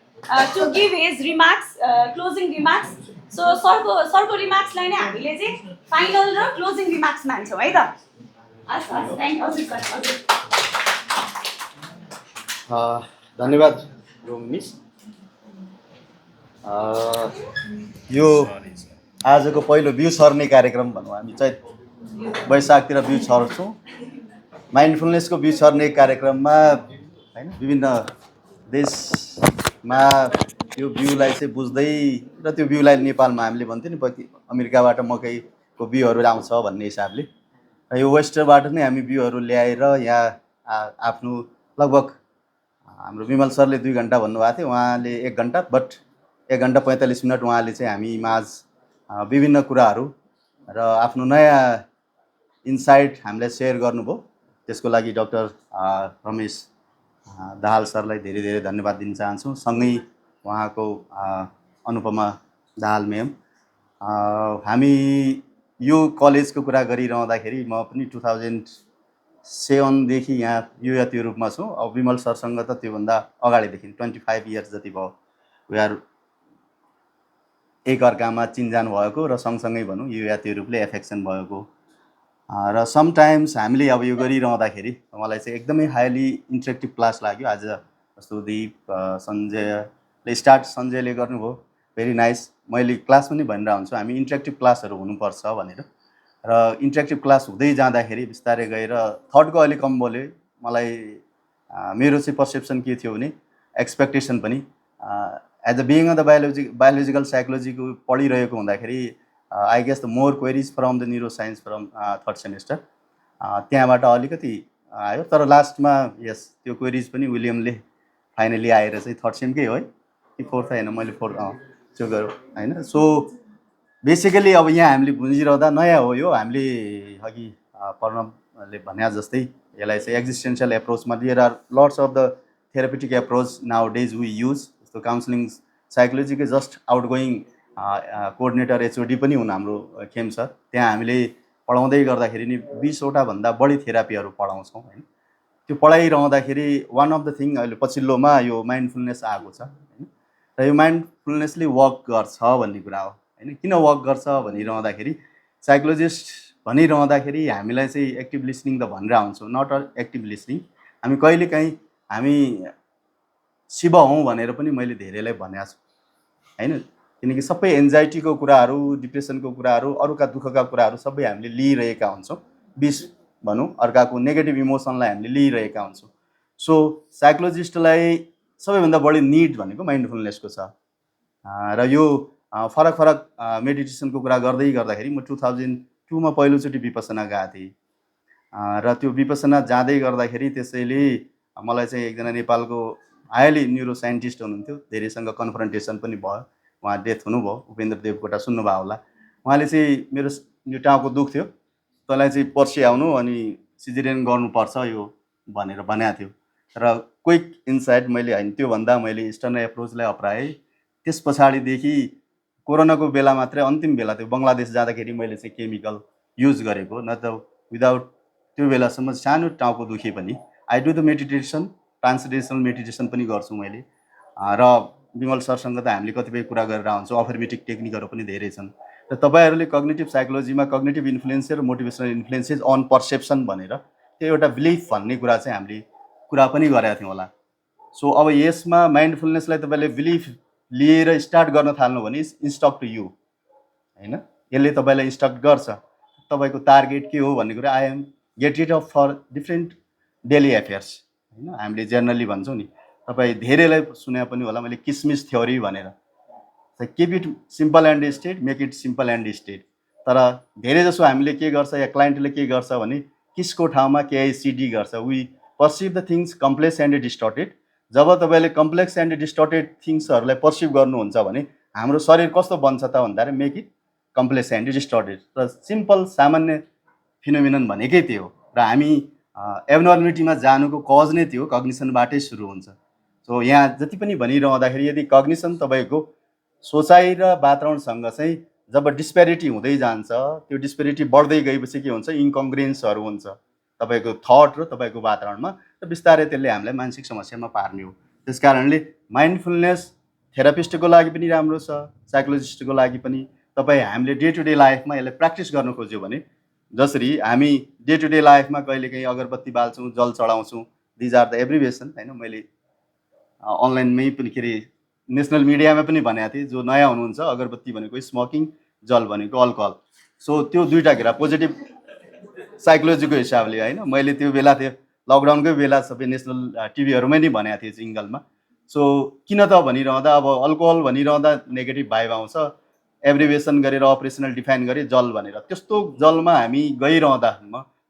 to give his remarks, closing remarks. So सरको रिमार्क्सलाई नै हामीले चाहिँ फाइनल र क्लोजिङ रिमार्क्स मान्छौँ है त। धन्यवाद मिस। यो आजको पहिलो बिउ छर्ने कार्यक्रम भनौँ, हामी चाहिँ वैशाखतिर बिउ छर्छौँ। माइन्डफुलनेसको बिउ छर्ने कार्यक्रममा होइन विभिन्न देशमा यो बिउलाई चाहिँ बुझ्दै र त्यो बिउलाई नेपालमा हामीले भन्थ्यौँ नि अमेरिकाबाट मकैको बिउहरू आउँछ भन्ने हिसाबले र यो वेस्टबाट नै हामी बिउहरू ल्याएर यहाँ आफ्नो लगभग हाम्रो विमल सरले 2 घन्टा भन्नुभएको थियो, उहाँले 1 घन्टा बट 1 घन्टा 45 मिनट उहाँले चाहिँ हामी माझ विभिन्न कुराहरू र आफ्नो नयाँ इन्साइट हामीलाई सेयर गर्नुभयो। त्यसको लागि डाक्टर रमेश दाहाल सरलाई धेरै धेरै धन्यवाद दिन चाहन्छु। सँगै उहाँको अनुपमा दाहाल म्याम। हामी यो कलेजको कुरा गरिरहँदाखेरि म पनि 2007 देखि यहाँ युवाती रूपमा छु। अब विमल सरसँग त त्योभन्दा अगाडिदेखि 25 इयर्स जति भयो वी आर एकअर्कामा चिनजान भएको र सँगसँगै भनौँ युवाती रूपले एफेक्सन भएको र समटाइम्स हामीले अब यो गरिरहँदाखेरि मलाई चाहिँ एकदमै हाइली इन्टरेक्टिभ क्लास लाग्यो। आज जस्तो दीप सञ्जयले सञ्जयले गर्नुभयो, भेरी नाइस। मैले क्लास पनि भनिरहेको हुन्छु हामी इन्टरेक्टिभ क्लासहरू हुनुपर्छ भनेर। र इन्टरेक्टिभ क्लास हुँदै जाँदाखेरि बिस्तारै गएर थर्डको अलिक कम बोल्यो। मलाई मेरो चाहिँ पर्सेप्सन के थियो भने एक्सपेक्टेसन पनि as a being of the biological साइकोलोजीको पढिरहेको हुँदाखेरि I guess the more queries from the neuroscience from third semester त्यहाँबाट अलिकति आयो। तर लास्टमा यस त्यो क्वेरिज पनि विलियमले फाइनली आएर चाहिँ थर्ड सेमकै हो है कि फोर्थ होइन, मैले फोर्थ त्यो गरौँ होइन। सो बेसिकली अब यहाँ हामीले बुझिरहँदा नयाँ हो यो, हामीले अघि प्रणवले भने जस्तै यसलाई चाहिँ एक्जिस्टेन्सियल एप्रोचमा there are lots of the therapeutic approach nowadays we use. जस्तो काउन्सिलिङ साइकोलोजीकै just outgoing coordinator HOD पनि हुन् हाम्रो खेम सर। त्यहाँ हामीले पढाउँदै गर्दाखेरि नि 20वटा भन्दा बढी थेरापीहरू पढाउँछौँ होइन। त्यो पढाइरहँदाखेरि वान अफ द थिङ अहिले पछिल्लोमा यो माइन्डफुलनेस आएको छ होइन। र यो माइन्डफुलनेसले वर्क गर्छ भन्ने कुरा हो होइन। किन वर्क गर्छ भनिरहँदाखेरि साइकोलोजिस्ट भनिरहँदाखेरि हामीलाई चाहिँ एक्टिभ लिसनिङ त भनेर हुन्छौँ, नट एक्टिभ लिसनिङ। हामी कहिलेकाहीँ हामी शिव हौँ भनेर पनि मैले धेरैलाई भनेको छु होइन। किनकि सबै एन्जाइटीको कुराहरू, डिप्रेसनको कुराहरू, अरूका दुःखका कुराहरू सबै हामीले लिइरहेका हुन्छौँ। विष भनौँ अर्काको नेगेटिभ इमोसनलाई हामीले लिइरहेका हुन्छौँ। सो साइकोलोजिस्टलाई सबैभन्दा बढी निड भनेको माइन्डफुलनेसको छ। र यो फरक फरक मेडिटेसनको कुरा गर्दै गर्दाखेरि म 2002मा पहिलोचोटि विपसना गएको थिएँ। र त्यो विपसना जाँदै गर्दाखेरि त्यसैले मलाई चाहिँ एकजना नेपालको हाइली न्युरोसाइन्टिस्ट हुनुहुन्थ्यो, धेरैसँग कन्फ्रन्टेसन पनि भयो। उहाँ डेथ हुनुभयो, उपेन्द्र देवकोटा सुन्नुभयो होला। उहाँले चाहिँ मेरो यो टाउको दुख्थ्यो, तँलाई चाहिँ पर्सि आउनु अनि सिजेरियन गर्नुपर्छ यो भनेर भनेको थियो। र क्विक इन्साइट मैले होइन त्योभन्दा मैले इस्टर्न एप्रोचलाई अप्नाएँ। त्यस पछाडिदेखि कोरोनाको बेला मात्रै अन्तिम बेला त्यो बङ्गलादेश जाँदाखेरि मैले चाहिँ केमिकल युज गरेको, न त विदाउट त्यो बेलासम्म सानो टाउको दुखे पनि I do the meditation, translational meditation पनि गर्छु मैले। र विमल सरसँग त हामीले कतिपय कुरा गरेर हुन्छौँ, अफर्मेटिभ टेक्निकहरू पनि धेरै छन्। र तपाईँहरूले कग्निटिभ साइकोलोजीमा कग्निटिभ इन्फ्लुएन्सेस र मोटिभेसनल इन्फ्लुएन्सेस अन पर्सेप्सन भनेर त्यो एउटा बिलिफ भन्ने कुरा चाहिँ हामीले कुरा पनि गरेका थियौँ होला। सो अब यसमा माइन्डफुलनेसलाई तपाईँले बिलिफ लिएर स्टार्ट गर्न थाल्नु भने इन्स्ट्रक्ट टु यु होइन। यसले तपाईँलाई इन्स्ट्रक्ट गर्छ तपाईँको टार्गेट के हो भन्ने कुरा। I am get it off for different daily affairs होइन। हामीले जेनरली भन्छौँ नि, तपाईँ धेरैलाई सुने पनि होला मैले किसमिस थ्योरी भनेर। Keep it simple and state, make it simple and state. तर धेरै जसो हामीले के गर्छ या क्लाइन्टले के गर्छ भने किसको ठाउँमा केआइसिडी गर्छ। We perceive the things complex and distorted. जब तपाईँले कम्प्लेक्स एन्ड डिस्टर्टेड थिङ्सहरूलाई पर्सिभ गर्नुहुन्छ भने हाम्रो शरीर कस्तो बन्छ त भन्दाखेरि make it complex and distorted. र सिम्पल सामान्य फिनोमिनन भनेकै त्यो हो। र हामी एब्नर्मलिटीमा जानुको कज नै त्यो कग्निसनबाटै सुरु हुन्छ। सो यहाँ जति पनि भनिरहँदाखेरि यदि कग्निसन तपाईँको सोचाइ र वातावरणसँग चाहिँ जब डिस्प्यारिटी हुँदै जान्छ, त्यो डिस्प्यारिटी बढ्दै गएपछि के हुन्छ, इन्कङ्ग्रुएन्सहरू हुन्छ तपाईँको थट र तपाईँको वातावरणमा। र बिस्तारै त्यसले हामीलाई मानसिक समस्यामा पार्ने हो। त्यस कारणले माइन्डफुलनेस थेरापिस्टको लागि पनि राम्रो छ, साइकोलोजिस्टको लागि पनि। तपाईँ हामीले डे टु डे लाइफमा यसलाई प्र्याक्टिस गर्न खोज्यो भने, जसरी हामी डे टु डे लाइफमा कहिलेकाहीँ अगरबत्ती बाल्छौँ, जल चढाउँछौँ, दिज आर द एब्रिभिएसन होइन। मैले अनलाइनमै पनि के अरे नेसनल मिडियामा पनि भनेको थिएँ, जो नयाँ हुनुहुन्छ अगरबत्ती भनेको स्मोकिङ, जल भनेको अल्कोहल। सो त्यो दुईवटा कुरा पोजिटिभ साइकोलोजीको हिसाबले होइन। मैले त्यो बेला थियो लकडाउनकै बेला सबै नेसनल टिभीहरूमै नै भनेको थिएँ जिङ्गलमा। सो किन त भनिरहँदा अब अल्कोहल भनिरहँदा नेगेटिभ भाइब आउँछ, एब्रिभिएसन गरेर अपरेसनल डिफाइन गरेँ जल भनेर। त्यस्तो जलमा हामी गइरहँदा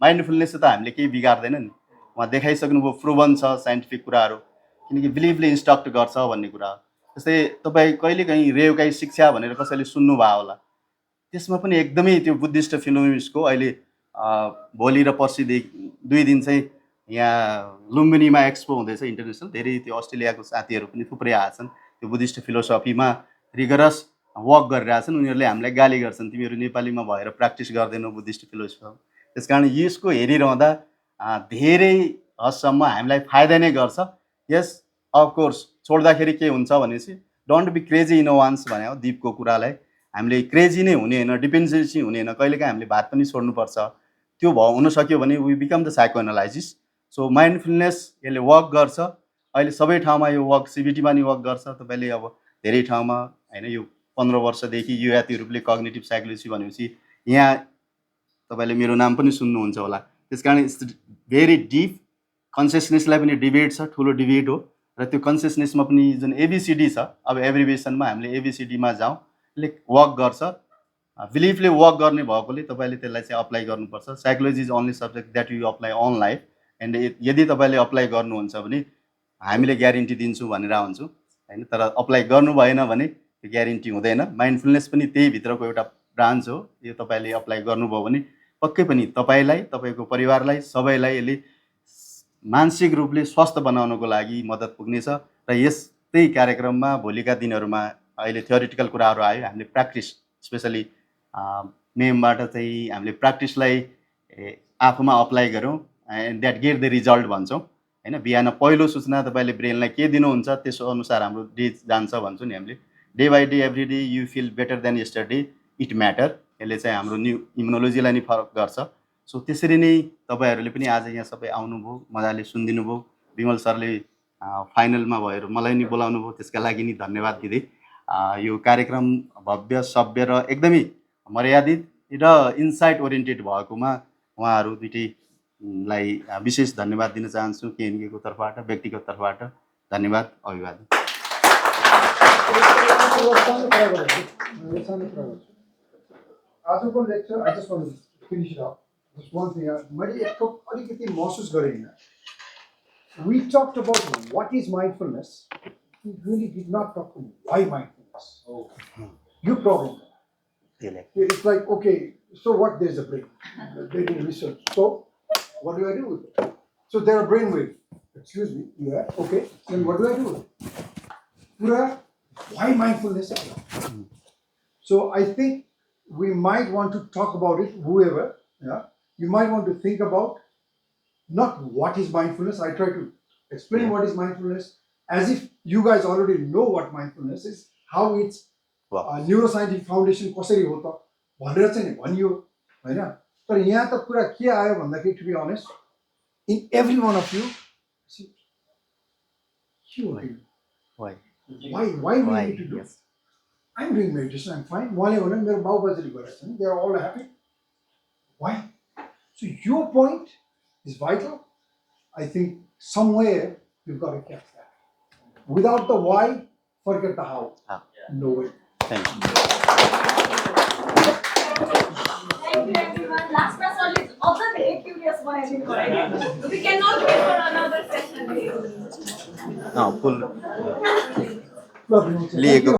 माइन्डफुलनेस त हामीले केही बिगार्दैन नि। उहाँ देखाइसक्नुभयो, प्रुभन छ साइन्टिफिक कुराहरू, किनकि बिलिभले इन्स्ट्रक्ट गर्छ भन्ने कुरा हो। जस्तै तपाईँ कहिलेकाहीँ रेवकाई शिक्षा भनेर कसैले सुन्नुभयो होला, त्यसमा पनि एकदमै त्यो बुद्धिस्ट फिलोसफीको अहिले भोलि र पर्सिदेखि 2 दिन चाहिँ यहाँ लुम्बिनीमा एक्सपो हुँदैछ इन्टरनेसनल। धेरै त्यो अस्ट्रेलियाको साथीहरू पनि थुप्रै आएछन्। त्यो बुद्धिस्ट फिलोसफीमा रिगरस वर्क गरिरहेछन्। उनीहरूले हामीलाई गाली गर्छन्, तिमीहरू नेपालीमा भएर प्र्याक्टिस गर्दैनौ बुद्धिस्ट फिलोसफी। त्यस कारण यसको हेरिरहँदा धेरै हदसम्म हामीलाई फाइदा नै गर्छ। यस अफकोर्स छोड्दाखेरि के हुन्छ भनेपछि don't be crazy in once भने हो दीपको कुरालाई। हामीले क्रेजी नै हुने होइन, डिपेन्डेन्सी हुने होइन। कहिलेकाहीँ हामीले भात पनि छोड्नुपर्छ, त्यो हुन सक्यो भने we become the psycho analysis. So mindfulness यसले वर्क गर्छ अहिले सबै ठाउँमा, यो वर्क सिबिटीमा नि वर्क गर्छ। तपाईँले अब धेरै ठाउँमा होइन यो 15 वर्षदेखि युआती रूपले कग्निटिभ साइकोलोजी भनेपछि यहाँ तपाईँले मेरो नाम पनि सुन्नुहुन्छ होला। त्यस कारण इट्स भेरी डिप, कन्सियसनेसलाई पनि डिबेट छ, ठुलो डिबेट हो। र त्यो कन्सियसनेसमा पनि जुन एबिसिडी छ, अब एब्रिभिएसनमा हामीले एबिसिडीमा जाउँ, यसले वर्क गर्छ। बिलिफले वर्क गर्ने भएकोले तपाईँले त्यसलाई चाहिँ अप्लाई गर्नुपर्छ। Psychology is only subject that you apply on life. And यदि तपाईँले अप्लाई गर्नुहुन्छ भने हामीले ग्यारेन्टी दिन्छौँ भनेर हुन्छौँ होइन, तर अप्लाई गर्नु भएन भने त्यो ग्यारेन्टी हुँदैन। माइन्डफुलनेस पनि त्यही भित्रको एउटा ब्रान्च हो। यो तपाईँले अप्लाई गर्नुभयो भने पक्कै पनि तपाईँलाई, तपाईँको परिवारलाई, सबैलाई यसले मानसिक रूपले स्वस्थ बनाउनको लागि मद्दत पुग्नेछ। र यस्तै कार्यक्रममा भोलिका दिनहरूमा अहिले थ्योरिटिकल कुराहरू आयो, हामीले प्र्याक्टिस स्पेसली मेमबाट चाहिँ हामीले प्र्याक्टिसलाई आफूमा अप्लाई गरौँ and that get the result भन्छौँ होइन। बिहान पहिलो सूचना तपाईँले ब्रेनलाई के दिनुहुन्छ त्यसो अनुसार हाम्रो डे जान्छ भन्छौँ नि हामीले। Day by day every day you feel better than yesterday, it matter. यसले चाहिँ हाम्रो इम्युनोलोजीलाई नि फरक गर्छ। सो त्यसरी नै तपाईँहरूले पनि आज यहाँ सबै आउनुभयो, मजाले सुनिदिनु भयो। विमल सरले फाइनलमा भएर मलाई नि बोलाउनु भयो, त्यसका लागि नि धन्यवाद दिँदै यो कार्यक्रम भव्य, सभ्य र एकदमै मर्यादित र इन्साइट ओरिएन्टेड भएकोमा उहाँहरू दुइटैलाई विशेष धन्यवाद दिन चाहन्छु। केएनकेको तर्फबाट, व्यक्तिगत तर्फबाट धन्यवाद, अभिवादन। आजको lecture I just want to finish it off just one thing. मैले एकको अलिकति महसुस गरेँ। We talked about what is mindfulness. We really did not talk about why mindfulness. You problem. It's like, okay, so what? There's a brain. They did research. So what do I do with it? So there are brain waves. Excuse me. Yeah. Okay. Then what do I do with it? Why mindfulness? So I think we might want to talk about it, whoever. Yeah. You might want to think about not what is mindfulness. I try to explain what is mindfulness as if you guys already know what mindfulness is, how it's neuroscientific foundation कसरी हो त भनेर चाहिँ भनियो हैन। तर यहाँ त कुरा के आयो भन्दाखेरि, to be honest, in every one of you, see, why we need to do? I'm doing meditation, I'm fine. उहाँले भने मेरो बाबुबाजेले गरेछ नि, they are all happy. Why? So your point is vital. I think somewhere you've got to catch that. Without the why, forget the how. No way. Thank you. Thank you, everyone. Last but not least, also very curious one, I think. We cannot wait for another session. लिएको